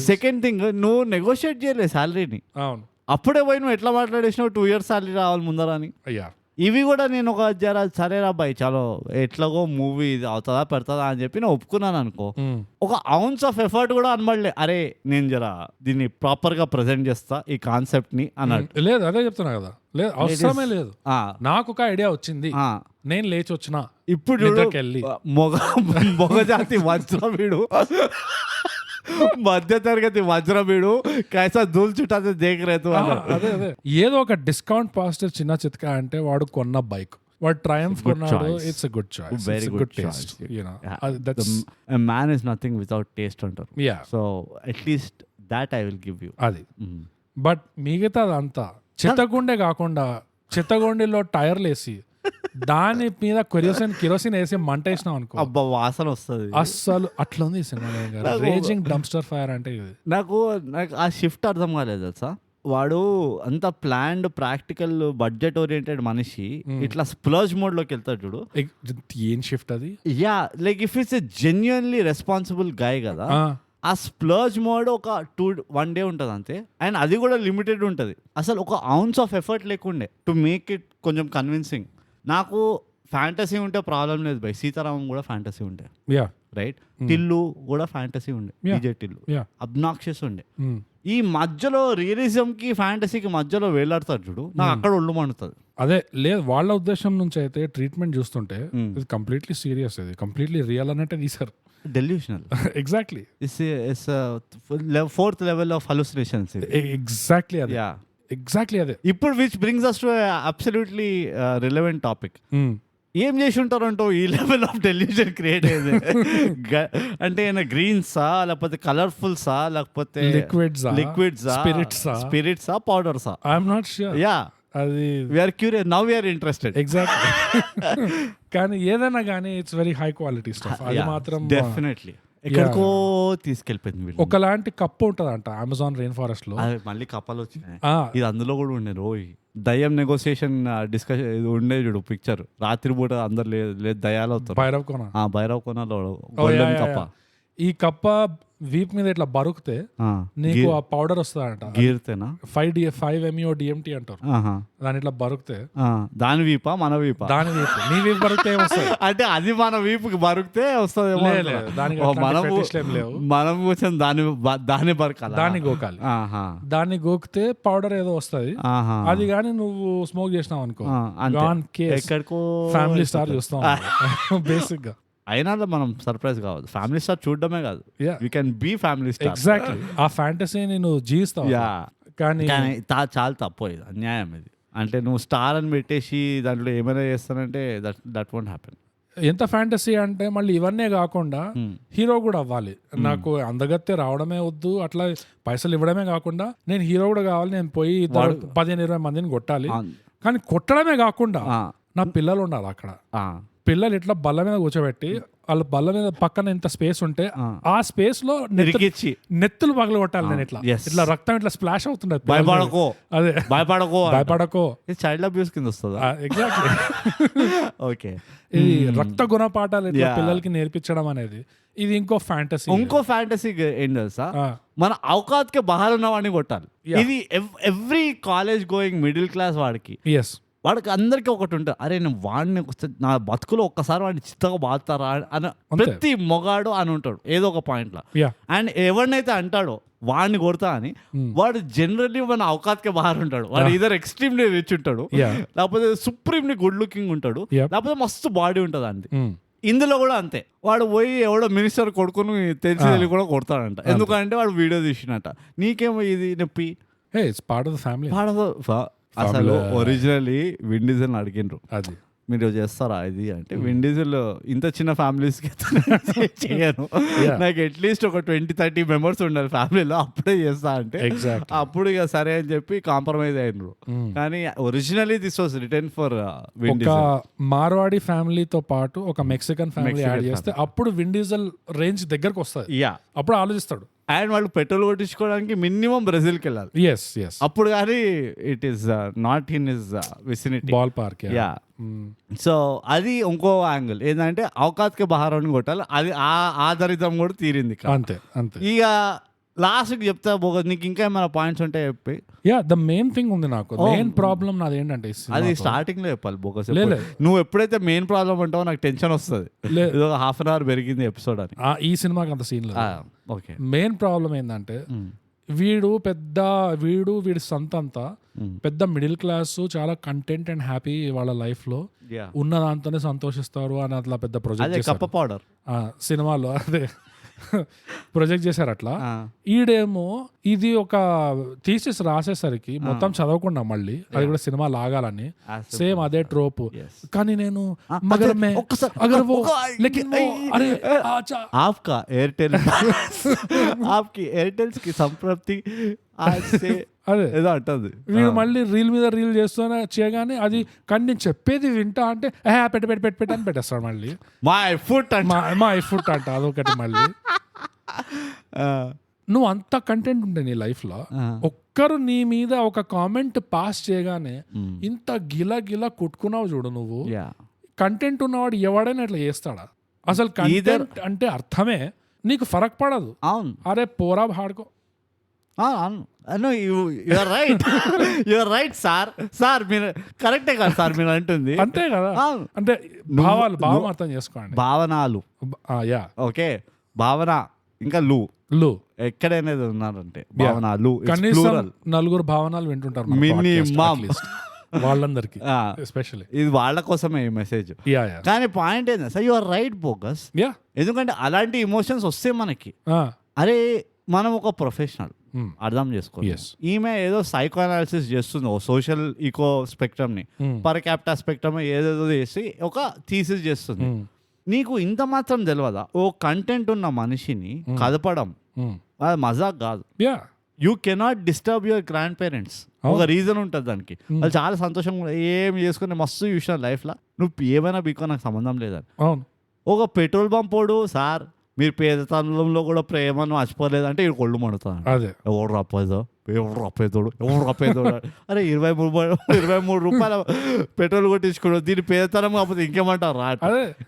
Second thing, నువ్వు నెగోషియేట్ చేయలేదు శాలరీని. అవును, అప్పుడే పోయి నువ్వు ఎట్లా మాట్లాడేసినావు 2 years శాలరీ రావాలి ముందర అని. అయ్యా ఇవి కూడా నేను ఒక జర సరేరా బాయ్ చాలో ఎట్లాగో మూవీ అవుతుందా పెడతాదా అని చెప్పి నేను ఒప్పుకున్నాను అనుకో, ఒక ounce ఆఫ్ ఎఫర్ట్ కూడా అనబడలే, అరే నేను జర దీన్ని ప్రాపర్ గా ప్రజెంట్ చేస్తా ఈ కాన్సెప్ట్ ని అన్నట్టు. లేదు, అదే చెప్తున్నా కదా, లేదు అవసరమే లేదు. నాకు ఒక ఐడియా వచ్చింది, నేను లేచి వచ్చిన ఇప్పుడు మొగజాతి వజ్రవీడు మధ్య తరగతి వజ్రవీడు కైసా దూల్ చుట్టా దేఖ రేతు. అదే అదే ఏదో ఒక డిస్కౌంట్ పాస్టర్ చిన్న చిత్కా అంటే వాడు కొన్న బైక్, వాడు ట్రయంఫ్ కొన్నాడు. It's a good choice, very good taste. You know that's a man is nothing without taste అంటారు. So at least that I will give you. అది బట్ మిగతా అదంతా చిత్తగుండే కాకుండా చిత్తగుండిలో టైర్లు వేసి దాని మీద కిరోసిన్ వేసి మంట వేసినాం అనుకో, అబ్బా వాసన వస్తుంది అస్సలు. అట్లా ఉంది ఈ సినిమా, రేజింగ్ డంప్స్టర్ ఫైర్ అంటే ఇది. నాకు ఆ షిఫ్ట్ అర్థం కాలేదు తెలుసా. వాడు అంత ప్లాన్డ్ ప్రాక్టికల్ బడ్జెట్ ఓరియంటెడ్ మనిషి ఇట్లా స్ప్లర్జ్ మోడ్ లోకి వెళ్తాడు చూడు. ఏం షిఫ్ట్ అది? Yeah, like if it's a genuinely responsible guy కదా, ఆ స్ప్లర్జ్ మోడ్ ఒక 1 day ఉంటుంది అంతే, అండ్ అది కూడా లిమిటెడ్ ఉంటుంది. అసలు ఒక ounce ఆఫ్ ఎఫర్ట్ లేకుండే టు మేక్ ఇట్ కొంచెం కన్విన్సింగ్. నాకు ఫ్యాంటసీ ఉంటే ప్రాబ్లం లేదు బై, సీతారామం కూడా ఫ్యాంటసీ ఉండే, రైట్? టిల్లు కూడా ఫ్యాంటసీ ఉండే, డీజే టిల్లు అబ్నాక్షియస్ ఉండే. ఈ మధ్యలో రియలిజం కి ఫ్యాంటసీకి మధ్యలో వేలాడతారు చూడు, నాకు అక్కడ ఒళ్ళు మండుతుంది. అదే లేదు, వాళ్ళ ఉద్దేశం నుంచి అయితే ట్రీట్మెంట్ చూస్తుంటే ఇది కంప్లీట్లీ సీరియస్, ఇది కంప్లీట్లీ రియల్ అన్నట్టే తీసారు. Delusional. Exactly. It's 4th level of hallucinations. Exactly అదే. ఎగ్జాక్ట్లీ అదే. ఇప్పుడు which brings us to absolutely relevant topic. ఏం చేసి ఉంటారంటో ఈ లెవెల్ ఆఫ్ డెల్యూషన్ క్రియేట్ అయ్యేది అంటే గ్రీన్సా లేకపోతే కలర్ఫుల్సా లేకపోతే లిక్విడ్సా స్పిరిట్సా పౌడర్సా? I'm not sure. యా, అది we're curious, now we're interested. Exactly. కానీ ఏదైనా కానీ it's very high quality stuff. అది మాత్రం డెఫినెట్లీ ఎక్కడికో తీసుకెళ్ళిపోయింది. ఒకలాంటి కప్పు ఉంటది అంట అమెజాన్ రెయిన్ ఫారెస్ట్ లో, మళ్ళీ కప్పలు వచ్చినాయి. ఇది అందులో కూడా ఉండే రోయ్ దయ్యం నెగోసియేషన్ డిస్కషన్ ఇది ఉండే చూడు పిక్చర్, రాత్రిపూట అందరు లేదు దయాలు అవుతారు. భైరవ్ కోనలో కప్ప. ఈ కప్ప వీప్ మీద ఇట్లా బరుకుతే నీకు ఆ పౌడర్ వస్తుందంట, గీరితేనా 5-MeO DMT అంటారు. దాని ఇట్లా బరుకుతే దాని వీపా మన వీపా? దాని వీపు. నీ వీపు బరుకుతే ఏమొస్తుంది అంటే అది మన వీపుకి బరుకుతే వస్తుంది. మనం కొంచెం దాన్ని బరకాలి, దాన్ని గోకాలి. దాన్ని గోకితే పౌడర్ ఏదో వస్తుంది. అది కానీ నువ్వు స్మోక్ చేసినావు అనుకో, ఎక్కడికో ఫ్యామిలీ స్టార్ చూస్తాం బేసిక్ గా. అయినా మనం సర్ప్రైజ్ కావద్దు, ఫ్యామిలీ స్టార్ చూడడమే కాదు, you can be family star. Exactly, ఆ ఫ్యాంటసీని నువ్వు జీవిస్తావు. కానీ చాలా తప్పు, ఇది అన్యాయం. ఇది అంటే నువ్వు స్టార్ అని పెట్టేసి దాంట్లో ఏమైనా చేస్తానంటే దట్ వోంట్ హ్యాపెన్. ఎంత ఫ్యాంటసీ అంటే మళ్ళీ ఇవన్నీ కాకుండా హీరో కూడా అవ్వాలి. నాకు అందగత్తే రావడమే వద్దు, అట్లా పైసలు ఇవ్వడమే కాకుండా నేను హీరో కూడా కావాలి, నేను పోయి 15-20 మందిని కొట్టాలి. కానీ కొట్టడమే కాకుండా నా పిల్లలు ఉండాలి అక్కడ. పిల్లలు ఇట్లా బల్ల మీద కూర్చోబెట్టి వాళ్ళ బల్ల మీద పక్కన ఇంత స్పేస్ ఉంటే ఆ స్పేస్ లో ఇరికిచ్చి నెత్తులు పగలు కొట్టాలి నేను ఇట్లా yes. ఇట్లా రక్తం ఇట్లా స్ప్లాష్ అవుతుండదు పిల్లల మీద. భయపడకో అదే భయపడకో భయపడకో చైల్డ్ అబ్యూస్ కింద వస్తుందా ఎగ్జాక్ట్లీ. ఓకే ఇది రక్త గుణపాఠాలు ఇట్లా పిల్లలకి నేర్పించడం అనేది ఇది ఇంకో ఫ్యాంటసీ. ఇంకో ఫ్యాంటసీ ఏం తెలుసా, మన అవకాత్కే బహార్ ఉన్న వాడిని కొట్టాలి. ఇది every college going middle class వాడికి ఎస్ వాడికి అందరికీ ఒకటి ఉంటుంది, అరే నేను వాడిని నా బతుకులో ఒక్కసారి వాడిని చిత్తగా బాగుతారా అని ప్రతి మొగాడు అని ఉంటాడు ఏదో ఒక పాయింట్లో. యా అండ్ ఎవరినైతే అంటాడో వాడిని కొడతా అని వాడు జనరల్లీ మన అవకాత్కే బహార్ ఉంటాడు. వాడు ఇద్దరు ఎక్స్ట్రీమ్లీ రిచ్ ఉంటాడు, లేకపోతే సుప్రీంలీ గుడ్ లుకింగ్ ఉంటాడు, లేకపోతే మస్తు బాడీ ఉంటుంది అంతే. ఇందులో కూడా అంతే, వాడు పోయి ఎవడో మినిస్టర్ కొడుకుని తెలిసి కూడా కొడతాడంట. ఎందుకంటే వాడు వీడియో తీసినట్ట. నీకేమో ఇది నొప్పి, hey it's part of the family. అసలు ఒరిజినల్లీ విన్ డీజిల్ అడిగినరు, అది మీరు చేస్తారా ఇది అంటే, విన్ డీజిల్ ఇంత చిన్న ఫ్యామిలీస్కి చేయను, నాకు అట్లీస్ట్ ఒక 20-30 మెంబర్స్ ఉండాలి ఫ్యామిలీలో అప్పుడే చేస్తా అంటే, అప్పుడు ఇక సరే అని చెప్పి కాంప్రమైజ్ అయినరు. కానీ originally this was return for win diesel. ఒక మార్వాడి ఫ్యామిలీతో పాటు ఒక మెక్సికన్ ఫ్యామిలీ యాడ్ చేస్తే అప్పుడు విన్ డీజిల్ రేంజ్ దగ్గరకు వస్తుంది. యా అప్పుడు ఆలోచిస్తాడు. అండ్ వాళ్ళు పెట్రోల్ కొట్టించుకోవడానికి మినిమం బ్రెజిల్కి వెళ్ళాలి. ఎస్ ఎస్ అప్పుడు కానీ it is not in his vicinity, ball park. Yeah so అది ఇంకో యాంగిల్ ఏంటంటే అవకాత్కే బహారాన్ని కొట్టాలి. అది ఆ దరిద్రం కూడా తీరింది. అంతే అంతే. ఇక లాస్ట్కి చెప్తా బోగస్, నీకు ఇంకా ఏమైనా పాయింట్స్ ఉంటాయి చెప్పి. యా ద మెయిన్ థింగ్ ఉంది నాకు, మెయిన్ ప్రాబ్లం నాది ఏంటంటే అది స్టార్టింగ్ లో చెప్పాలి బోగస్. నువ్వు ఎప్పుడైతే మెయిన్ ప్రాబ్లం అంటావో నాకు టెన్షన్ వస్తుంది, ఏదో హాఫ్ అన్ అవర్ పెరిగింది ఎపిసోడ్ అని. ఈ సినిమాకి అంత సీన్ లేదు. ఓకే, మెయిన్ ప్రాబ్లం ఏంటంటే వీడి సొంతంతా పెద్ద మిడిల్ క్లాస్, చాలా కంటెంట్ అండ్ హ్యాపీ వాళ్ళ లైఫ్ లో ఉన్న దాంతోనే సంతోషిస్తారు అని అట్లా పెద్ద ప్రొజెక్ట్ పౌడర్ సినిమాలో అదే ప్రొజెక్ట్ చేశారు అట్లా. ఈడేమో ఇది ఒక థీసిస్ రాసేసరికి మొత్తం చదవకుండా మళ్ళీ అది కూడా సినిమా లాగాలని సేమ్ అదే ట్రోప్. కానీ నేను ఎయిర్టెల్స్ కి సంప్రప్తి అదే ఏదో అంటది. వీడు మళ్ళీ రీల్ మీద రీల్ చేస్తూనే చేయగానే అది కానీ నేను చెప్పేది వింటా అంటే పెట్టి అని పెట్టేస్తాడు మళ్ళీ. మై ఫుట్ అంట అదొకటి. మళ్ళీ నువ్వు అంత కంటెంట్ ఉంటే నీ లైఫ్ లో ఒక్కరు నీ మీద ఒక కామెంట్ పాస్ చేయగానే ఇంత గిల కొట్టుకున్నావు చూడు నువ్వు. కంటెంట్ ఉన్నవాడు ఎవడైనా ఇట్లా చేస్తాడా? అసలు కంటెంట్ అంటే అర్థమే నీకు ఫరక్ పడదు. అవును, అరే పోరా భాడుకో. యువర్ రైట్ సార్ మీరు కరెక్టే కదా సార్ మీరు అంటుంది. అంతే కదా, అంటే భావం అర్థం చేసుకోండి. భావనాలు ఓకే, భావన ఇంకా లు ఎక్కడైనా ఉన్నారంటే భావనాలు కనీసం నలుగురు భావనాలు వింటుంటారు మినిమం వాళ్ళందరికి ఎస్పెషల్లీ. ఇది వాళ్ళ కోసమే ఈ మెసేజ్. కానీ పాయింట్ ఏంటంటే సార్ యువర్ రైట్ బోగస్. ఎందుకంటే అలాంటి ఇమోషన్స్ వస్తే మనకి, అరే మనం ఒక ప్రొఫెషనల్ అర్థం చేసుకోవాలి. ఈమె ఏదో సైకో అనాలిసిస్ చేస్తుంది, ఓ సోషల్ ఈకో స్పెక్ట్రమ్ ని పర్ క్యాపిటా స్పెక్ట్రమ్ ఏదేదో చేసి ఒక థీసిస్ చేస్తుంది. నీకు ఇంత మాత్రం తెలియదా ఓ కంటెంట్ ఉన్న మనిషిని కదపడం అది మజాక్ కాదు. You cannot disturb your grand parents. ఒక రీజన్ ఉంటుంది దానికి. వాళ్ళు చాలా సంతోషంగా ఏం చేసుకుని మస్తు చూసిన లైఫ్లో, నువ్వు ఏమైనా బీకో నాకు సంబంధం లేదని. ఒక పెట్రోల్ పంపోడు సార్ మీరు పేదతనంలో కూడా ప్రేమను మర్చిపోలేదంటే ఇక్కడ కొళ్ళు మండుతాను. ఎవరు రప్పేదోడు అరే 23 రూపాయల పెట్రోల్ కొట్టించుకోవడం దీని పేదతనం కాకపోతే ఇంకేమంటారు రా,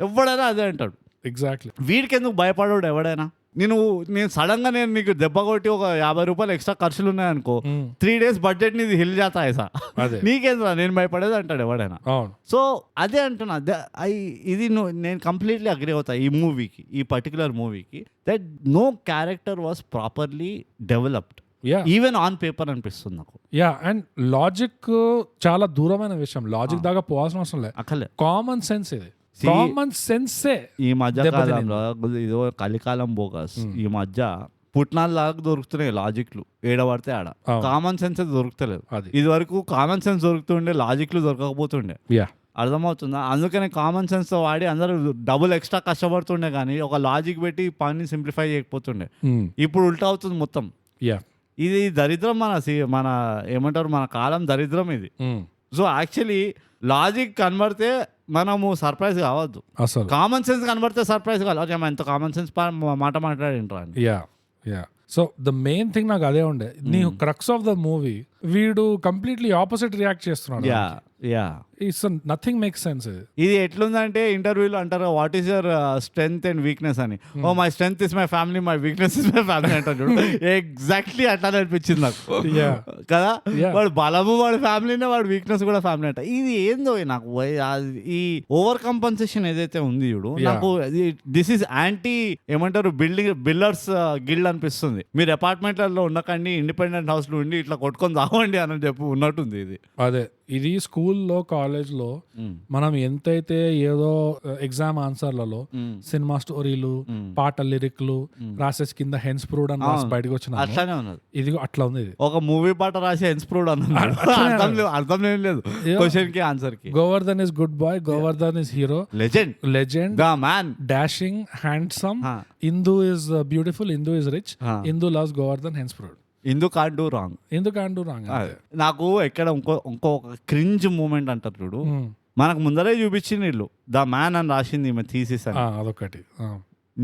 ఎవడైనా అదే అంటాడు. ఎగ్జాక్ట్లీ. వీడికి ఎందుకు భయపడోడు ఎవడైనా? నేను సడన్ గా నేను నీకు దెబ్బ కొట్టి ఒక 50 రూపాయలు ఎక్స్ట్రా ఖర్చులు ఉన్నాయనుకో, 3 days బడ్జెట్ నీది హిల్ చేస్తా ఐసా, నీకేంద్రా నేను భయపడేది అంటాడు ఎవడైనా. సో అదే అంటున్నా, ఇది నేను కంప్లీట్లీ అగ్రీ అవుతా ఈ మూవీకి, ఈ పర్టికులర్ మూవీకి, that no character was properly developed even on paper అనిపిస్తుంది నాకు. అండ్ లాజిక్ చాలా దూరమైన విషయం, లాజిక్ దాకా పోవాల్సిన అవసరం లేదు, అక్కర్లేదు. కామన్ సెన్స్ ఇది, కామన్ సెన్సే. ఈ మధ్య కాలంలో ఇదో కలికాలం బోగస్, ఈ మధ్య పుట్నాలు లాగా దొరుకుతున్నాయి లాజిక్లు, ఏడబడితే ఆడ కామన్ సెన్స్ దొరుకుతలేదు. ఇది వరకు కామన్ సెన్స్ దొరుకుతుండే, లాజిక్లు దొరకకపోతుండే. అర్థమవుతుందా? అందుకనే కామన్ సెన్స్ తో వాడి అందరూ డబుల్ ఎక్స్ట్రా కష్టపడుతుండే, కానీ ఒక లాజిక్ పెట్టి పని సింప్లిఫై చేయకపోతుండే. ఇప్పుడు ఉల్టా అవుతుంది మొత్తం. ఇది దరిద్రం, మన ఏమంటారు, మన కాలం దరిద్రం ఇది. సో యాక్చువల్లీ లాజిక్ కనబడితే మనము సర్ప్రైజ్ కావద్దు. అసలు కామన్ సెన్స్ కనబడితే సర్ప్రైజ్ కావాలి. ఓకే ఎంత కామన్ సెన్స్ మాట మాట్లాడింట్రా అని. Yeah so the main thing నాకు అదే ఉండే, నీ క్రక్స్ ఆఫ్ ద మూవీ వీడు కంప్లీట్లీ ఆపోజిట్ రియాక్ట్ చేస్తున్నాడు. Yeah it's nothing make sense. ఇది ఎట్లుందంటే ఇంటర్వ్యూలో అంటారు what is your strength and weakness అని. Oh my strength is my family, my weakness is my family అంటారు చూడు. ఎగ్జాక్ట్లీ అట్లానే అనిపించింది నాకు కదా. వాడు బలము వాడి ఫ్యామిలీనే, వాడి వీక్నెస్ కూడా ఫ్యామిలీ అంట. ఇది ఏందో నాకు ఈ ఓవర్ కంపన్సేషన్ ఏదైతే ఉంది చూడు, నాకు దిస్ ఈస్ యాంటీ ఏమంటారు బిల్డర్స్ గిల్డ్ అనిపిస్తుంది. మీరు అపార్ట్మెంట్లలో ఉండకండి, ఇండిపెండెంట్ హౌస్ లో ఉండి ఇట్లా కొట్టుకొని తాగండి అని చెప్పి ఉన్నట్టుంది ఇది. అదే ఇది స్కూల్లో కాలేజ్లో మనం ఎంతైతే ఏదో ఎగ్జామ్ ఆన్సర్లలో సినిమా స్టోరీలు పాట లిరిక్లు రాసేసి కింద హెన్స్ ప్రూవ్డ్ అని రాసి బయటకు వచ్చిన అట్లానే ఉన్నది. ఇది అట్లా ఉంది. ఇది ఒక మూవీ పాట రాసి హెన్స్ ప్రూవ్డ్ అన్నది అర్థం ఏం లేదు క్వశ్చన్ కి ఆన్సర్ కి. Govardhan is good boy, Govardhan is hero, legend the man, dashing, handsome, Indu is beautiful, Indu is rich, Indu loves Govardhan, hence proved. Indu can't do wrong. నాకు ఎక్కడ ఇంకో క్రింజ్ మూమెంట్ అంటారు చూడు, మనకు ముందరే చూపించింది వీళ్ళు ద మ్యాన్ అని రాసింది ఈమె థీసిస్ అని. అదొకటి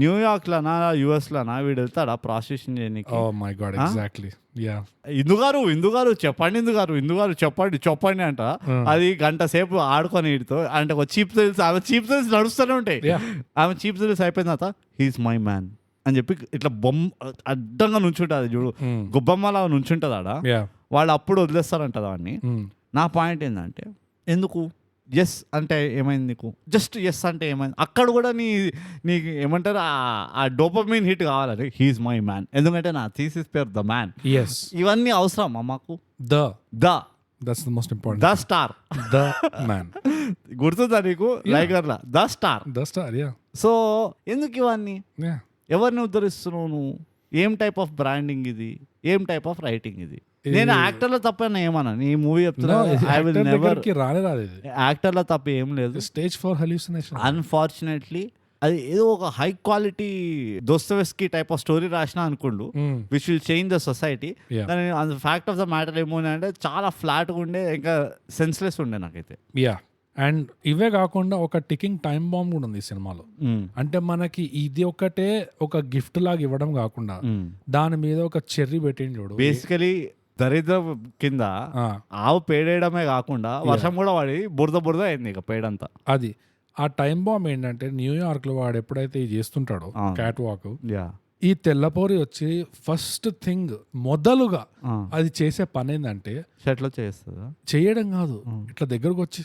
న్యూయార్క్ లోనా యుఎస్ లోనా వీడు వెళ్తాడా ప్రాస్టిట్యూషన్ చేయడానికి? Oh my god exactly. Indu garu చెప్పండి అంట. అది గంట సేపు ఆడుకొని వీడితో అంటే ఒక చీప్ థ్రిల్స్, ఆమె చీప్ థ్రిల్స్ నడుస్తూనే ఉంటాయి. ఆమె చీప్ థ్రిల్స్ అయిపోయిన తర్వాత హీస్ మై మ్యాన్ అని చెప్పి ఇట్లా అడ్డంగా నుంచుంటుంది చూడు, గుబ్బమ్మలా నుంచుంటుంది ఆడ. వాళ్ళు అప్పుడు వదిలేస్తారంట దాన్ని. నా పాయింట్ ఏంటంటే ఎందుకు ఎస్ అంటే ఏమైంది నీకు, జస్ట్ ఎస్ అంటే ఏమైంది అక్కడ కూడా నీకు ఏమంటారు ఆ డోపమైన్ హిట్ కావాలని హీస్ మై మ్యాన్. ఎందుకంటే నా థీసిస్ పేరు ద మ్యాన్. ఇవన్నీ అవసరం మాకు. That's the most important. The star. The man. గుర్తుందా నీకు? లైగర్లా ద స్టార్. సో ఎందుకు ఇవన్నీ? ఎవరిని ఉద్ధరిస్తున్నావు నువ్వు? ఏం టైప్ ఆఫ్ బ్రాండింగ్ ఇది? ఏం టైప్ ఆఫ్ రైటింగ్ ఇది? నేను యాక్టర్లో తప్పని ఏమన్నా ఈ మూవీ చెప్తున్నా, యాక్టర్లో తప్ప ఏం లేదు. Stage for hallucination. అన్ఫార్చునేట్లీ అది ఏదో ఒక high quality Dostoevsky type of story రాసిన అనుకోండు which will change the society. దాని ఫ్యాక్ట్ ఆఫ్ ద మ్యాటర్ ఏమో అంటే చాలా ఫ్లాట్గా ఉండే, ఇంకా సెన్స్లెస్ ఉండే నాకైతే. అండ్ ఇవే కాకుండా ఒక టికింగ్ టైం బాంబ్ కూడా ఉంది ఈ సినిమాలో. అంటే మనకి ఇది ఒకటే ఒక గిఫ్ట్ లాగా ఇవ్వడం కాకుండా దాని మీద ఒక చెర్రీ పెట్టింది చూడు. బేసికలీ దరిద్రం కింద ఆవు పేడేయడమే కాకుండా వర్షం కూడా వాడి బురద అయింది ఇక పేడంతా. అది ఆ టైం బాంబ్ ఏంటంటే న్యూయార్క్ లో వాడు ఎప్పుడైతే ఇది చేస్తుంటాడో క్యాట్ వాక్, ఈ తెల్లపోరి వచ్చి ఫస్ట్ థింగ్ మొదలుగా అది చేసే పని ఏంటంటే షర్ట్లో చేస్తుందా, చేయడం కాదు, ఇట్లా దగ్గరకు వచ్చి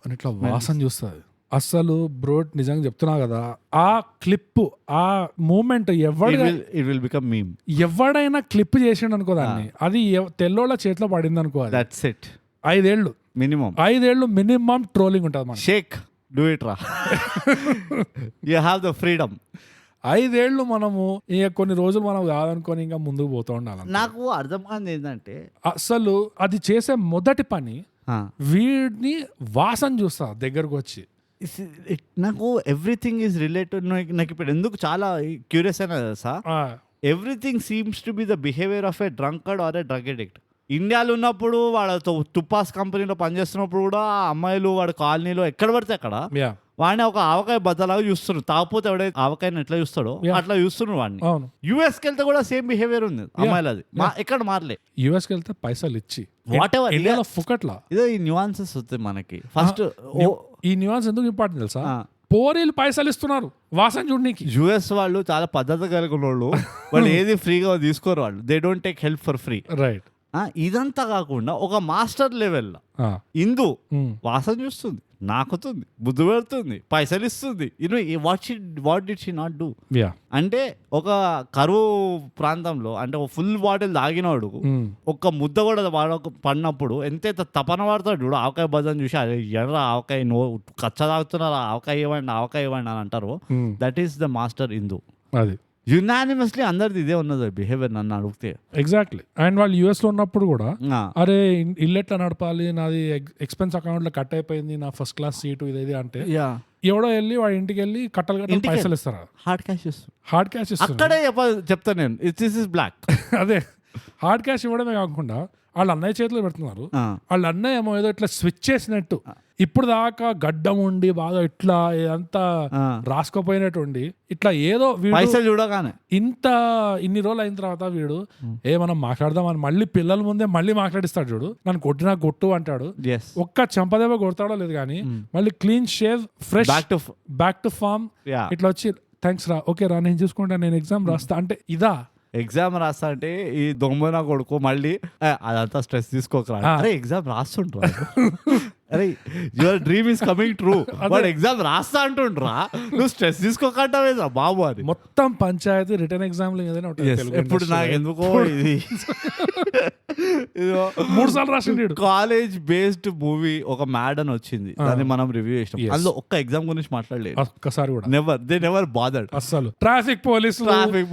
అని ఇట్లా వాసన చూస్తుంది. అసలు బ్రో నిజంగా చెప్తున్నా కదా, ఆ క్లిప్ ఆ మూమెంట్ ఎవడైనా క్లిప్ చేసిండు అనుకో దాన్ని, అది తెల్లోళ్ళ చేతిలో పడింది అనుకో, 5 ఏళ్ళు మినిమం ట్రోలింగ్ ఉంటుంది. మన షేక్ డూ ఇట్ రా, యూ హ్యావ్ ద ఫ్రీడమ్. 5 ఏళ్ళు మనము ఇక కొన్ని రోజులు మనం కాదనుకొని ఇంకా ముందుకు పోతూ ఉండాలి. నాకు అర్థం కాదు ఏంటంటే అసలు అది చేసే మొదటి పని వీడిని వాసన చూస్తా దగ్గరకు వచ్చి. నాకు ఎవ్రీథింగ్ ఈజ్ రిలేటెడ్. నాకు ఇప్పుడు ఎందుకు చాలా క్యూరియస్ అయినా తెలుసా, everything seems to be the behaviour of a drunkard or a drug addict. ఇండియాలో ఉన్నప్పుడు వాడు తుపాస్ కంపెనీలో పనిచేస్తున్నప్పుడు కూడా ఆ అమ్మాయిలు వాడు కాలనీలో ఎక్కడ పడితే అక్కడ వాడిని ఒక ఆవకాయ బద్దలాగా చూస్తున్నారు. తాకపోతే ఎవడైతే ఆవకాయని ఎట్లా చూస్తాడో అట్లా చూస్తున్నారు వాడిని. యుఎస్కి వెళ్తే కూడా సేమ్ బిహేవియర్ ఉంది అమ్మాయిలు, అది ఎక్కడ మారలే. యుఎస్కి వెళ్తే పైసలు ఇచ్చి వాట్ ఎవర్ ఇండియాలో ఫుకట్లా. ఇదో ఈ న్యూయాన్సెస్ వస్తాయి మనకి. ఫస్ట్ ఈ న్యూయాన్స్ ఎందుకు ఇంపార్టెంట్ తెలుసా, పోరీలు పైసలు ఇస్తున్నారు వాసన చూడడానికి. యుఎస్ వాళ్ళు చాలా పద్ధతి కలిగిన వాళ్ళు ఏది ఫ్రీగా తీసుకోరు, వాళ్ళు they don't take help for free. Right. ఇదంతా కాకుండా ఒక మాస్టర్ లెవెల్ ఇందు వాసన చూస్తుంది, నాకుతుంది, బుద్ధి పెడుతుంది, పైసలు ఇస్తుంది. What did she not do? అంటే ఒక కరువు ప్రాంతంలో అంటే ఒక ఫుల్ బాటిల్ తాగినవాడు ఒక్క ముద్ద కూడా పడినప్పుడు ఎంతైతే తపన పడతాడు చూడు. ఆవకాయ బజాన్ చూసి అదే ఎర్ర ఆవకాయ కచ్చ తాగుతున్నారా, ఆవకాయ ఇవ్వండి అని అంటారు. దట్ ఈస్ ద మాస్టర్ ఇందు. అది యునానిమస్లీ అందరిది ఇదే ఉన్నది బిహేవియర్ నన్ను అడిగితే. ఎగ్జాక్ట్లీ. అండ్ వాళ్ళు యుఎస్ లో ఉన్నప్పుడు కూడా అరే ఇల్లు ఎట్లా నడపాలి, నాది ఎక్స్పెన్స్ అకౌంట్ లో కట్ అయిపోయింది, నా ఫస్ట్ క్లాస్ సీటు ఇది అంటే ఎవడో వెళ్ళి వాడి ఇంటికి వెళ్ళి కట్టలు పైసలు ఇస్తారా, హార్డ్ క్యాష్ ఇస్తారు. అక్కడే చెప్తాను నేను, దిస్ ఇస్ బ్లాక్. అదే హార్డ్ క్యాష్ ఇవ్వడమే కాకుండా వాళ్ళ అన్నయ్య చేతిలో పెడుతున్నారు. ఆ. వాళ్ళ అన్నయ్య ఏమో ఏదో ఇట్లా స్విచ్ చేసినట్టు ఇప్పుడు దాకా గడ్డం ఉండి బాగా ఇట్లా ఇదంతా రాసుకోపోయినట్టు ఉండి ఇట్లా ఏదో పైసలు చూడగానే ఇన్ని రోజులు అయిన తర్వాత వీడు మనం మాట్లాడదామని మళ్ళీ పిల్లల ముందే మళ్ళీ మాట్లాడిస్తాడు చూడు, నన్ను కొట్టినా కొట్టు అంటాడు. ఒక్క చెంపదెబ్బ కొడతాడో లేదు కానీ మళ్ళీ clean shave fresh back to form ఇట్లా వచ్చి థ్యాంక్స్ రా, ఓకే రా, నేను చూసుకుంటా, నేను ఎగ్జామ్ రాస్తా అంటే ఇదా ఎగ్జామ్ రాస్తా అంటే ఈ దొంగ నా కొడుకు మళ్ళీ అదంతా స్ట్రెస్ తీసుకోకరా, అరే ఎగ్జామ్ రాస్తుండ్రా, అరే your dream is coming true, వాడు ఎగ్జామ్ రాస్తా అంటుండ్రా, నువ్వు స్ట్రెస్ తీసుకోకంటావేదా బాబు అని. మొత్తం పంచాయతీ రిటర్న్ ఎగ్జామ్ ఎప్పుడు నాకు ఎందుకో ఇది 3 సార్లు రాసిండు. కాలేజ్ బేస్డ్ మూవీ ఒక మ్యాడ్ అని వచ్చింది, దాన్ని మనం రివ్యూ చేసినాం. అందులో ఒక్క ఎగ్జామ్ గురించి మాట్లాడలేదు ఒక్కసారి కూడా. Never bothered. అసలు ట్రాఫిక్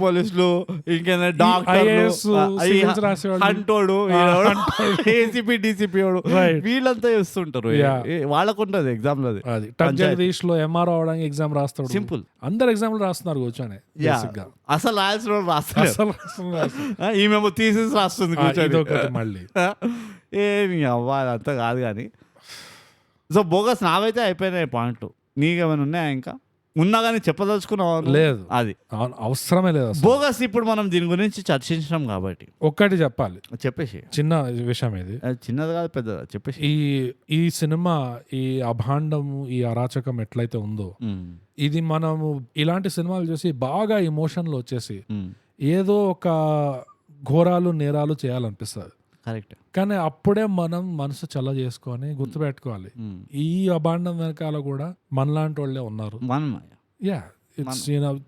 పోలీసులు ఇంకేనా డాక్టర్ హంటోడు ఏసీపీ డీసీపీ వాడు వీళ్ళంతా చేస్తుంటారు. వాళ్ళకు ఉంటుంది ఎగ్జామ్ లో. జగదీష్ లో ఎంఆర్ అవడానికి ఎగ్జామ్ రాస్తాడు. సింపుల్, అందరు ఎగ్జామ్ రాస్తున్నారు కూర్చొని. అసలు రాయాల్సిన రాస్తారు, ఈమెమో థీసిస్ రాస్తుంది కూర్చొని. మళ్ళీ ఏమి అవ్వాలంతా కాదు కానీ. సో బోగస్ నావైతే అయిపోయినాయి పాయింట్లు. నీకేమైనా ఉన్నాయా ఇంకా? ఉన్నా కానీ చెప్పదలుచుకున్నావా? లేదు, అది అవసరమే లేదు బోగస్. ఇప్పుడు మనం దీని గురించి చర్చించినాం కాబట్టి ఒక్కటి చెప్పాలి. చెప్పేసి చిన్న విషయం ఇది, చిన్నది కాదు పెద్దది చెప్పేసి. ఈ సినిమా ఈ అభాండము ఈ అరాచకం ఎట్లయితే ఉందో, ఇది మనము ఇలాంటి సినిమాలు చూసి బాగా ఎమోషన్లు వచ్చేసి ఏదో ఒక ఘోరాలు నేరాలు చేయాలనిపిస్తుంది. కరెక్ట్. కానీ అప్పుడే మనం మనసు చల్ల చేసుకొని గుర్తుపెట్టుకోవాలి, ఈ అభాండం వెనకాల కూడా మనలాంటి వాళ్ళే ఉన్నారు.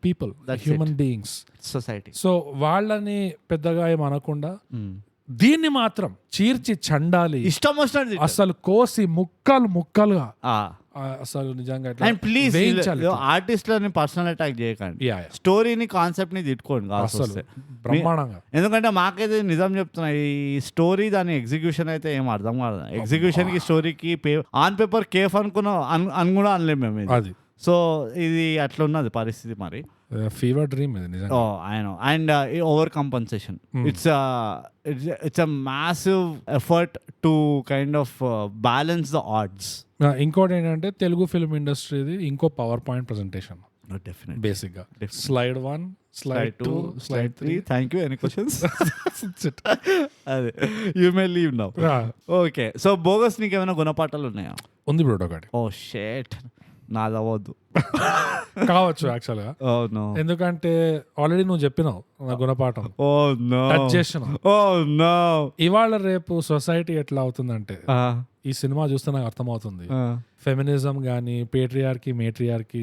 People, human beings, society. So వాళ్ళని పెద్దగా ఏమనకుండా దీన్ని మాత్రం చీర్చి చండాలి, ఇష్టం వచ్చినట్టు అసలు కోసి ముక్కలుగా అసలు నిజంగా ప్లీజ్ ఆర్టిస్ట్లని పర్సనల్ అటాక్ చేయకండి, స్టోరీని కాన్సెప్ట్ ని తిట్టుకోండి అసలు బ్రహ్మాండంగా. ఎందుకంటే మాకైతే నిజం చెప్తున్నా, ఈ స్టోరీ దాని ఎగ్జిక్యూషన్ అయితే ఏం అర్థం కాదు. ఎగ్జిక్యూషన్ కి స్టోరీకి ఆన్ పేపర్ కేఫ్ అని కూడా అనలేము మేము అది. సో ఇది అట్లా ఉన్నది పరిస్థితి. మరి fever dream and over compensation, it's a massive effort to kind of balance the odds. ఇంకోటి ఏంటంటే తెలుగు ఫిల్మ్ ఇండస్ట్రీది ఇంకో పవర్ పాయింట్ ప్రెజెంటేషన్ బేసిక్ గా. Slide 1, slide 2, slide 3. Thank you. Any questions? అదే, you may leave now. Okay, so bogus నీకు ఏమైనా గుణపాఠాలు ఉన్నాయా? ఉంది బ్రో ఒకటి. ఓ షేట్, నాదవద్దు కావచ్చు యాక్చువల్ గా. ఎందుకంటే ఆల్రెడీ నువ్వు చెప్పినావు నా గుణపాఠం, టచ్ చేసినావు. ఇవాళ రేపు సొసైటీ ఎట్లా అవుతుందంటే, ఈ సినిమా చూస్తే నాకు అర్థమవుతుంది, ఫెమినిజం గానీ పేట్రియార్కీ మేట్రియార్కీ,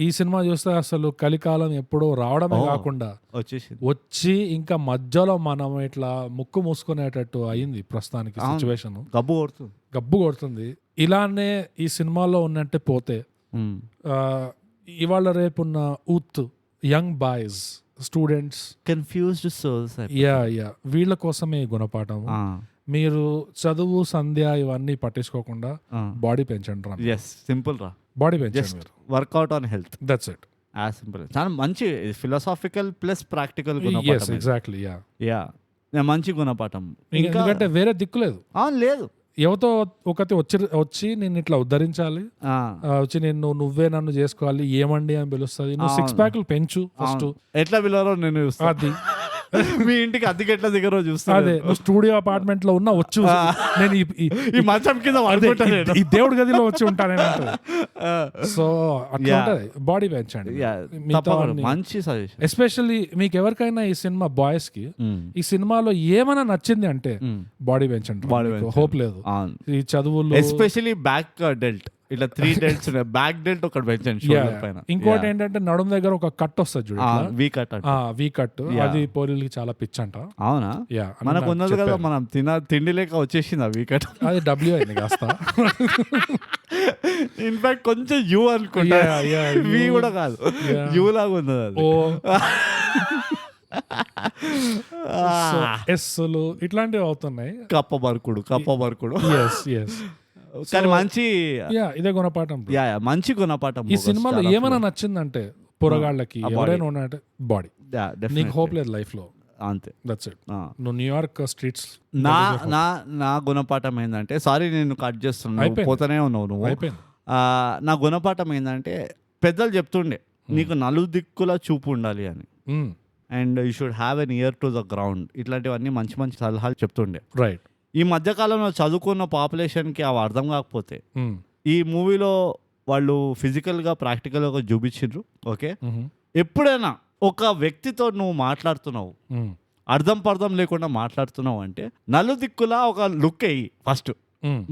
ఈ సినిమా చూస్తే అసలు కలికాలం ఎప్పుడో రావడమే కాకుండా వచ్చి ఇంకా మధ్యలో మనం ఇట్లా ముక్కు మూసుకునేటట్టు అయింది ప్రస్తుతానికి సిచ్యువేషన్. గబ్బు కొడుతుంది. ఇలానే ఈ సినిమాలో ఉన్నట్టే పోతే ఇవాళ రేపున్న youth, young boys, students, confused souls, వీళ్ళ కోసమే గుణపాఠం. మీరు చదువు సంధ్య ఇవన్నీ పట్టించుకోకుండా బాడీ పెంచండి. సింపుల్ రా, బాడీ పెంచండి, workout on health, that's it. Simple. చాలా మంచి ఫిలాసాఫికల్ ప్లస్ ప్రాక్టికల్ గుణపాఠం. ఎగ్జాక్ట్లీ, మంచి గుణపాఠం. ఎందుకంటే వేరే దిక్కు లేదు. లేదు, ఎవతో ఒకటి వచ్చి నేను ఇట్లా ఉద్ధరించాలి, వచ్చి నువ్వే నన్ను చేసుకోవాలి, ఏమండి అని పిలుస్తుంది. నువ్వు 6 ప్యాక్లు పెంచు ఫస్ట్. ఎట్లా పిల్లరో నేను అది మీ ఇంటికి అద్దెకి ఎట్లా దగ్గర చూస్తా. అదే, నువ్వు స్టూడియో అపార్ట్మెంట్ లో ఉన్నా వచ్చు, నేను ఈ మంచం కింద ఈ దేవుడి గదిలో వచ్చి ఉంటాను. సో అట్లా ఉంటది, బాడీ పెంచండి. మంచి సజెషన్. ఎస్పెషల్లీ మీకు ఎవరికైనా ఈ సినిమా బాయ్స్ కి ఈ సినిమాలో ఏమైనా నచ్చింది అంటే బాడీ పెంచండి. హోప్ లేదు ఈ చదువుల్లో, ఎస్పెషల్లీ బ్యాక్ డెల్ట్. ఇట్లా 3 డెల్ట్స్ ఉన్నాయి, బ్యాక్ డెల్ట్ ఒకటి పెంచండి పైన. ఇంకోటి ఏంటంటే నడుం దగ్గర ఒక కట్ వస్తుంది చూడు, వీ కట్. అది పోలీలకి చాలా పిచ్ అంట. అవునా? మనకు ఉన్నది కదా, మనం తిండి లేక వచ్చేసింది ఆ వీ కట్. అది డబ్ల్యూ అయింది కాస్త. ఇన్ఫాక్ట్ కొంచెం యూ అనుకుంటా, వీ కూడా కాదు, యూ లాగా ఉన్నది అది. ఎస్సులు ఇట్లాంటివి అవుతున్నాయి. కప్ప బర్కుడు. కానీ మంచి ఇదే గుణపాఠం, మంచి గుణపాఠం. ఈ సినిమాలో ఏమైనా నచ్చిందంటే పొరగాళ్ళకి ఎవరైనా ఉన్నట్టే బాడీ. నీకు హోప్ లేదు లైఫ్ లో, అంతే. That's it. ఆ. నువ్వు న్యూయార్క్ స్ట్రీట్స్ నా నా నా గుణపాఠం ఏంటంటే, సారీ నేను కట్ చేస్తున్నాను, అయిపోయింది. పోతూనే ఉన్నావు నువ్వు. అయిపోయింది. నా గుణపాఠం ఏంటంటే, పెద్దలు చెప్తుండే నీకు నలుదిక్కుల చూపు ఉండాలి అని, and you should have an year to the ground, ఇట్లాంటివన్నీ మంచి మంచి సలహాలు చెప్తుండే. రైట్. ఈ మధ్యకాలంలో చదువుకున్న పాపులేషన్కి అవి అర్థం కాకపోతే ఈ మూవీలో వాళ్ళు ఫిజికల్గా ప్రాక్టికల్గా చూపించిండ్రు. ఓకే, ఎప్పుడైనా ఒక వ్యక్తితో నువ్వు మాట్లాడుతున్నావు, అర్థం పర్థం లేకుండా మాట్లాడుతున్నావు అంటే నలుదిక్కులా ఒక లుక్ అయ్యి ఫస్ట్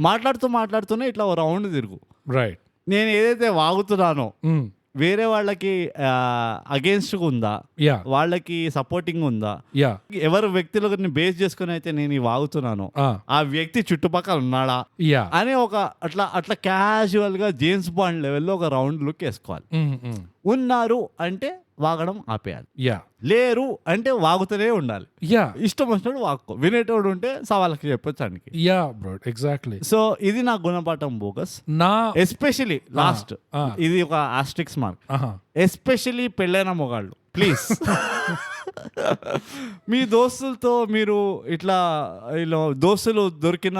మాట్లాడుతూనే ఇట్లా ఓ రౌండ్ తిరుగు. రైట్. నేను ఏదైతే వాగుతున్నానో వేరే వాళ్ళకి అగేన్స్ట్గా ఉందా, యా వాళ్ళకి సపోర్టింగ్ ఉందా, యా ఎవరు వ్యక్తులను బేస్ చేసుకుని అయితే నేను ఈ వాగుతున్నానో ఆ వ్యక్తి చుట్టుపక్కల ఉన్నాడా యా అని ఒక అట్లా క్యాజువల్ గా జేమ్స్ బాండ్ లెవెల్లో ఒక రౌండ్ లుక్ వేసుకోవాలి. ఉన్నారు అంటే వాగడం ఆపేయాలి, యా లేరు అంటే వాగుతూనే ఉండాలి. యా ఇష్టం వచ్చినప్పుడు వాక్కో, వినేటోడు ఉంటే సవాళ్ళకి చెప్పొచ్చు అనికి. Yeah bro, exactly. సో ఇది నా గుణపాఠం బోగస్. నా ఎస్పెషలీ లాస్ట్ ఇది ఒక ఆస్ట్రిక్స్ మార్క్, ఎస్పెషలీ పెళ్ళైన మొగాళ్ళు ప్లీజ్ మీ దోస్తులతో మీరు ఇట్లా ఇలా దోస్తులు దొరికిన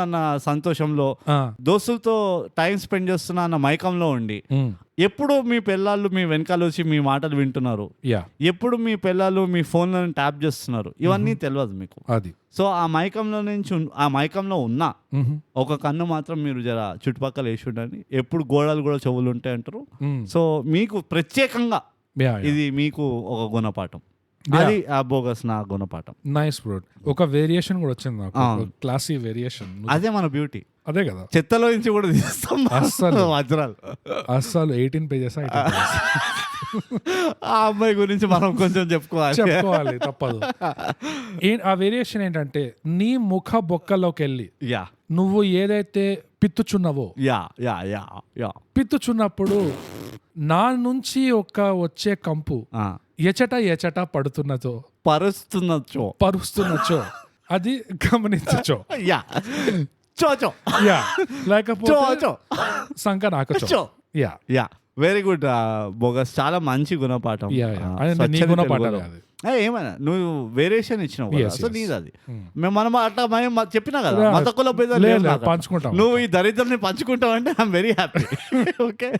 సంతోషంలో, దోస్తులతో టైం స్పెండ్ చేస్తున్నా అన్న మైకంలో ఉండి ఎప్పుడు మీ పిల్లలు మీ వెనకాల వచ్చి మీ మాటలు వింటున్నారు, ఎప్పుడు మీ పిల్లలు మీ ఫోన్లను ట్యాప్ చేస్తున్నారు, ఇవన్నీ తెలియదు మీకు. అది సో ఆ మైకంలో ఉన్నా ఒక కన్ను మాత్రం మీరు జర చుట్టుపక్కల వేసి ఉండండి. ఎప్పుడు గోడలు కూడా చెవులు ఉంటాయి అంటారు. సో మీకు ప్రత్యేకంగా ఇది మీకు ఒక గుణపాఠం. అది ఆ బోగస్ నా గుణపాఠం. Nice bro. ఒక వేరియేషన్ కూడా వచ్చింది నాకు, క్లాసీ వేరియేషన్. అదే మన బ్యూటీ. అదే కదా, చెత్తలో నుంచి కూడా తీస్తాం అస్సలు వజ్రాలు. అస్సలు 18 pages ఆ అమ్మాయి గురించి మనం కొంచెం చెప్పుకోవాలి తప్పదు. ఆ వేరియేషన్ ఏంటంటే, నీ ముఖ బొక్కలోకి వెళ్ళి నువ్వు ఏదైతే పిత్తుచున్నావో, పిత్తుచున్నప్పుడు నా నుంచి వచ్చే కంపు ఎచట పడుతున్నచో పరుస్తున్నచో అది గమనించచో, లేకపోతే సంక నాకచో. వెరీ గుడ్ బోగస్, చాలా మంచి గుణపాఠం. ఏమన్నా నువ్వు వేరియేషన్ ఇచ్చినావు కదా, సో నీది అది. మనం అట్లా మేము చెప్పినా కదా, మత కుల భేదాలు పంచుకుంటాం, నువ్వు ఈ దరిద్రాన్ని పంచుకుంటావు అంటే I'm very happy. Okay,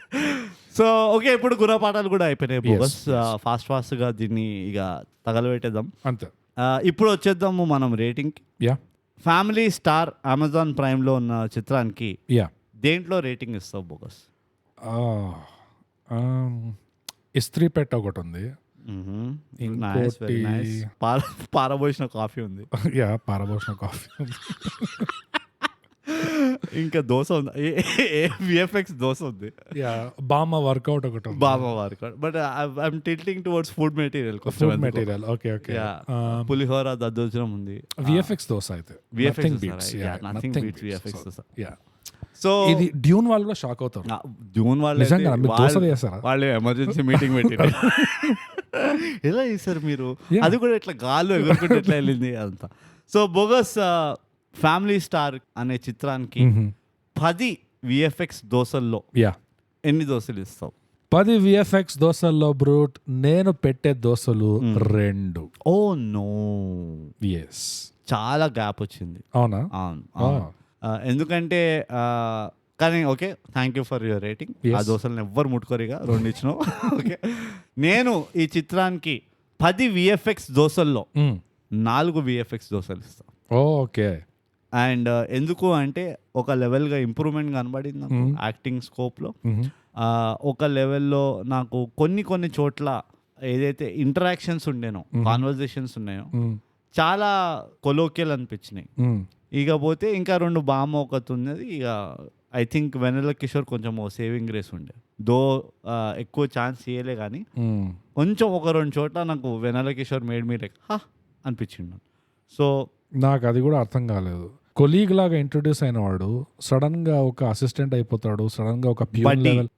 so okay, ఇప్పుడు గుణపాఠాలు కూడా అయిపోయినాయి బోగస్. ఫాస్ట్ గా దీన్ని ఇక తగలబెట్టేద్దాం అంతే. ఇప్పుడు వచ్చేద్దాము మనం rating. Family star Amazon prime లో ఉన్న చిత్రానికి దేంట్లో రేటింగ్ ఇస్తావు బోగస్? ఇస్త్రీ పెట్ట ఒకటి ఉంది, పారబోసిన కాఫీ ఉంది, పారబోసిన కాఫీ ఇంకా దోశ ఉంది, విఎఫ్ఎక్స్ దోశ ఉంది, బామ్మ వర్కౌట్ ఒకటి ఉంది, బామ్మ workout. But I'm tilting towards food material. Okay okay. పులిహోర దద్దోజనం ఉంది, విఎఫ్ఎక్స్ దోశ అయితే సో ఇది డ్యూన్ వాళ్ళు కూడా షాక్ అవుతారు. డ్యూన్ వాళ్ళు ఎమర్జెన్సీ మీటింగ్ పెట్టారు. ఎలా చేశారు మీరు, అది కూడా ఇట్లా గాల్లో ఎగురుకుంటే ఎట్లా వెళ్ళింది అంతా. సో బోగస్ ఫ్యామిలీ స్టార్ అనే చిత్రానికి 10 విఎఫ్ఎక్స్ దోశల్లో ఎన్ని దోశలు ఇస్తావు? 10 విఎఫ్ఎక్స్ దోశల్లో బ్రూట్ నేను పెట్టే దోశలు 2. ఓ నో, ఎస్, చాలా గ్యాప్ వచ్చింది. అవునా? అవును. ఎందుకంటే కానీ okay, thank you for your rating. ఆ దోశలను ఎవ్వరు ముట్టుకోరిగా 2 ఇచ్చినావు. ఓకే, నేను ఈ చిత్రానికి 10 విఎఫ్ఎక్స్ దోశల్లో 4 విఎఫ్ఎక్స్ దోశలు ఇస్తాను. ఓకే. అండ్ ఎందుకు అంటే ఒక లెవెల్గా ఇంప్రూవ్మెంట్ కనబడింది నాకు యాక్టింగ్ స్కోప్లో. ఒక లెవెల్లో నాకు కొన్ని చోట్ల ఏదైతే ఇంటరాక్షన్స్ ఉండేనో, కాన్వర్జేషన్స్ ఉన్నాయో చాలా కొలోకియల్ అనిపించినాయి. ఇకపోతే ఇంకా 2 బామ్మ ఒకటి ఉన్నది. ఇక ఐ థింక్ వెన్నెల కిషోర్ కొంచెం సేవింగ్ గ్రేస్ ఉండే, ఎక్కువ ఛాన్స్ ఇయ్యలే కానీ కొంచెం ఒక 2 చోట్ల నాకు Vennela Kishore made me like అనిపించిండు. సో నాకు అది కూడా అర్థం కాలేదు. కొలీగ్ లాగా ఇంట్రొడ్యూస్ అయిన వాడు సడన్ గా ఒక అసిస్టెంట్ అయిపోతాడు, సడన్ గా ఒక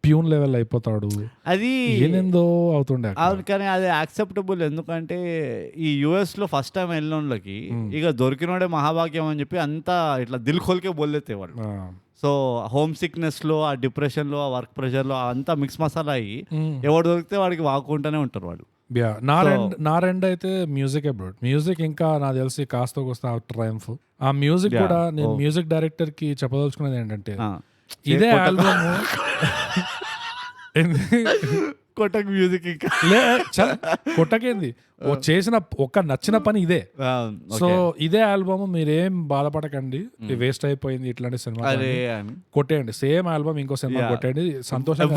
ప్యూన్ లెవెల్ అయిపోతాడు. అది ఏందో అవుతుండే. అవును, కానీ అది యాక్సెప్టబుల్. ఎందుకంటే ఈ యుఎస్ లో ఫస్ట్ టైం వెళ్ళినోళ్ళకి ఇక దొరికినోడే మహాభాగ్యం అని చెప్పి అంతా ఇట్లా దిల్ ఖోల్కే బోల్లేతే వాళ్ళు. సో హోమ్ సిక్నెస్ లో, ఆ డిప్రెషన్ లో, ఆ వర్క్ ప్రెషర్ లో అంతా మిక్స్ మసాలా అయ్యి ఎవడు దొరికితే వాడికి వాకుంటూనే ఉంటారు వాళ్ళు. నా రెండ్ అయితే మ్యూజిక్ బ్రో. మ్యూజిక్ ఇంకా నాకు తెలిసి కాస్త కోస్త ట్రయంఫ్. ఆ మ్యూజిక్ కూడా నేను మ్యూజిక్ డైరెక్టర్ కి చెప్పదలుచుకున్నది ఏంటంటే ఇదే ఆల్బమ్ కొట్టక్ మ్యూజిక్ ఇంకా కొట్టకేంది చేసిన ఒక్క నచ్చిన పని ఇదే. సో ఇదే ఆల్బమ్ మీరేం బాధపడకండి వేస్ట్ అయిపోయింది ఇట్లాంటి సినిమా కొట్టేయండి. సేమ్ ఆల్బమ్ ఇంకో సినిమా కొట్టేయండి, సంతోషం.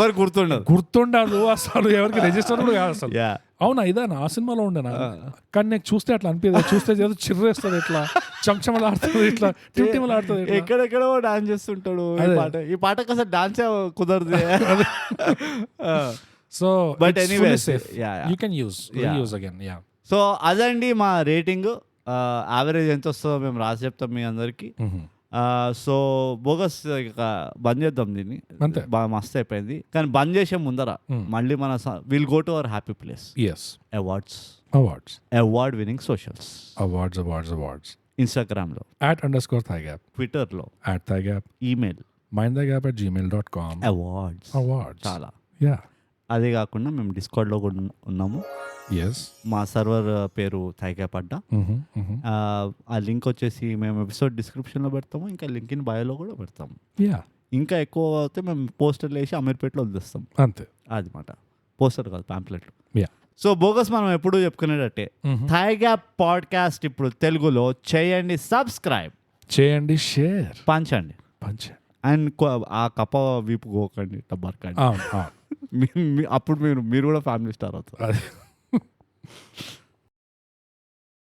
గుర్తుండదు అసలు, ఎవరికి రిజిస్టర్ కూడా కాదు అసలు. అవునా ఇదేనా ఆ సినిమాలో ఉండేనా, కానీ నాకు చూస్తే అట్లా అనిపించదు. చూస్తే ఏదో చిర్రేస్తుంది, ఇట్లా చంచమలాడుతుంది, ఇట్లా టిమ్టిమలాడుతుంది, ఎక్కడెక్కడో డాన్స్ చేస్తుంటాడు. ఈ పాటకు అసలు డాన్సే కుదరదు. So but anyways you can use again. So అదండి మా రేటింగ్. యావరేజ్ ఎంత వస్తుందో మేము రాసి చెప్తాం మీ అందరికి. సో బోగస్ ఇక బంద్ చేద్దాం దీన్ని, బాగా మస్తు అయిపోయింది. కానీ బంద్ చేసే ముందర మళ్ళీ మన will go to our happy place. Award winning socials, awards Instagram లో @_thigap, ట్విట్టర్ లో @thigap, ఈమెయిల్ mindthegap@gmail.com. అవార్డ్స్ చాలా. అదే కాకుండా మేము డిస్కార్డ్ లో కూడా ఉన్నాము. మా సర్వర్ పేరు థైగ్యాప్ అడ్డా. ఆ లింక్ వచ్చేసి మేము ఎపిసోడ్ డిస్క్రిప్షన్ లో పెడతాము, ఇంకా లింక్ ఇన్ బయోలో కూడా పెడతాము. ఇంకా ఎక్కువ అయితే మేము పోస్టర్లు వేసి అమీర్పేటలో వదిలేస్తాం, అంతే. అది మాట, పోస్టర్ కాదు, పాంప్లెట్లు. సో బోగస్ మనం ఎప్పుడు చెప్పుకునేటట్టే థైగ్యాప్ పాడ్కాస్ట్ ఇప్పుడు తెలుగులో చేయండి, సబ్స్క్రైబ్ చేయండి, షేర్ పంచండి. అండ్ ఆ కప్ప వీపు గోకండి, టబ్బర్కండి. అప్పుడు మీరు కూడా ఫ్యామిలీ స్టార్ అవుతారు.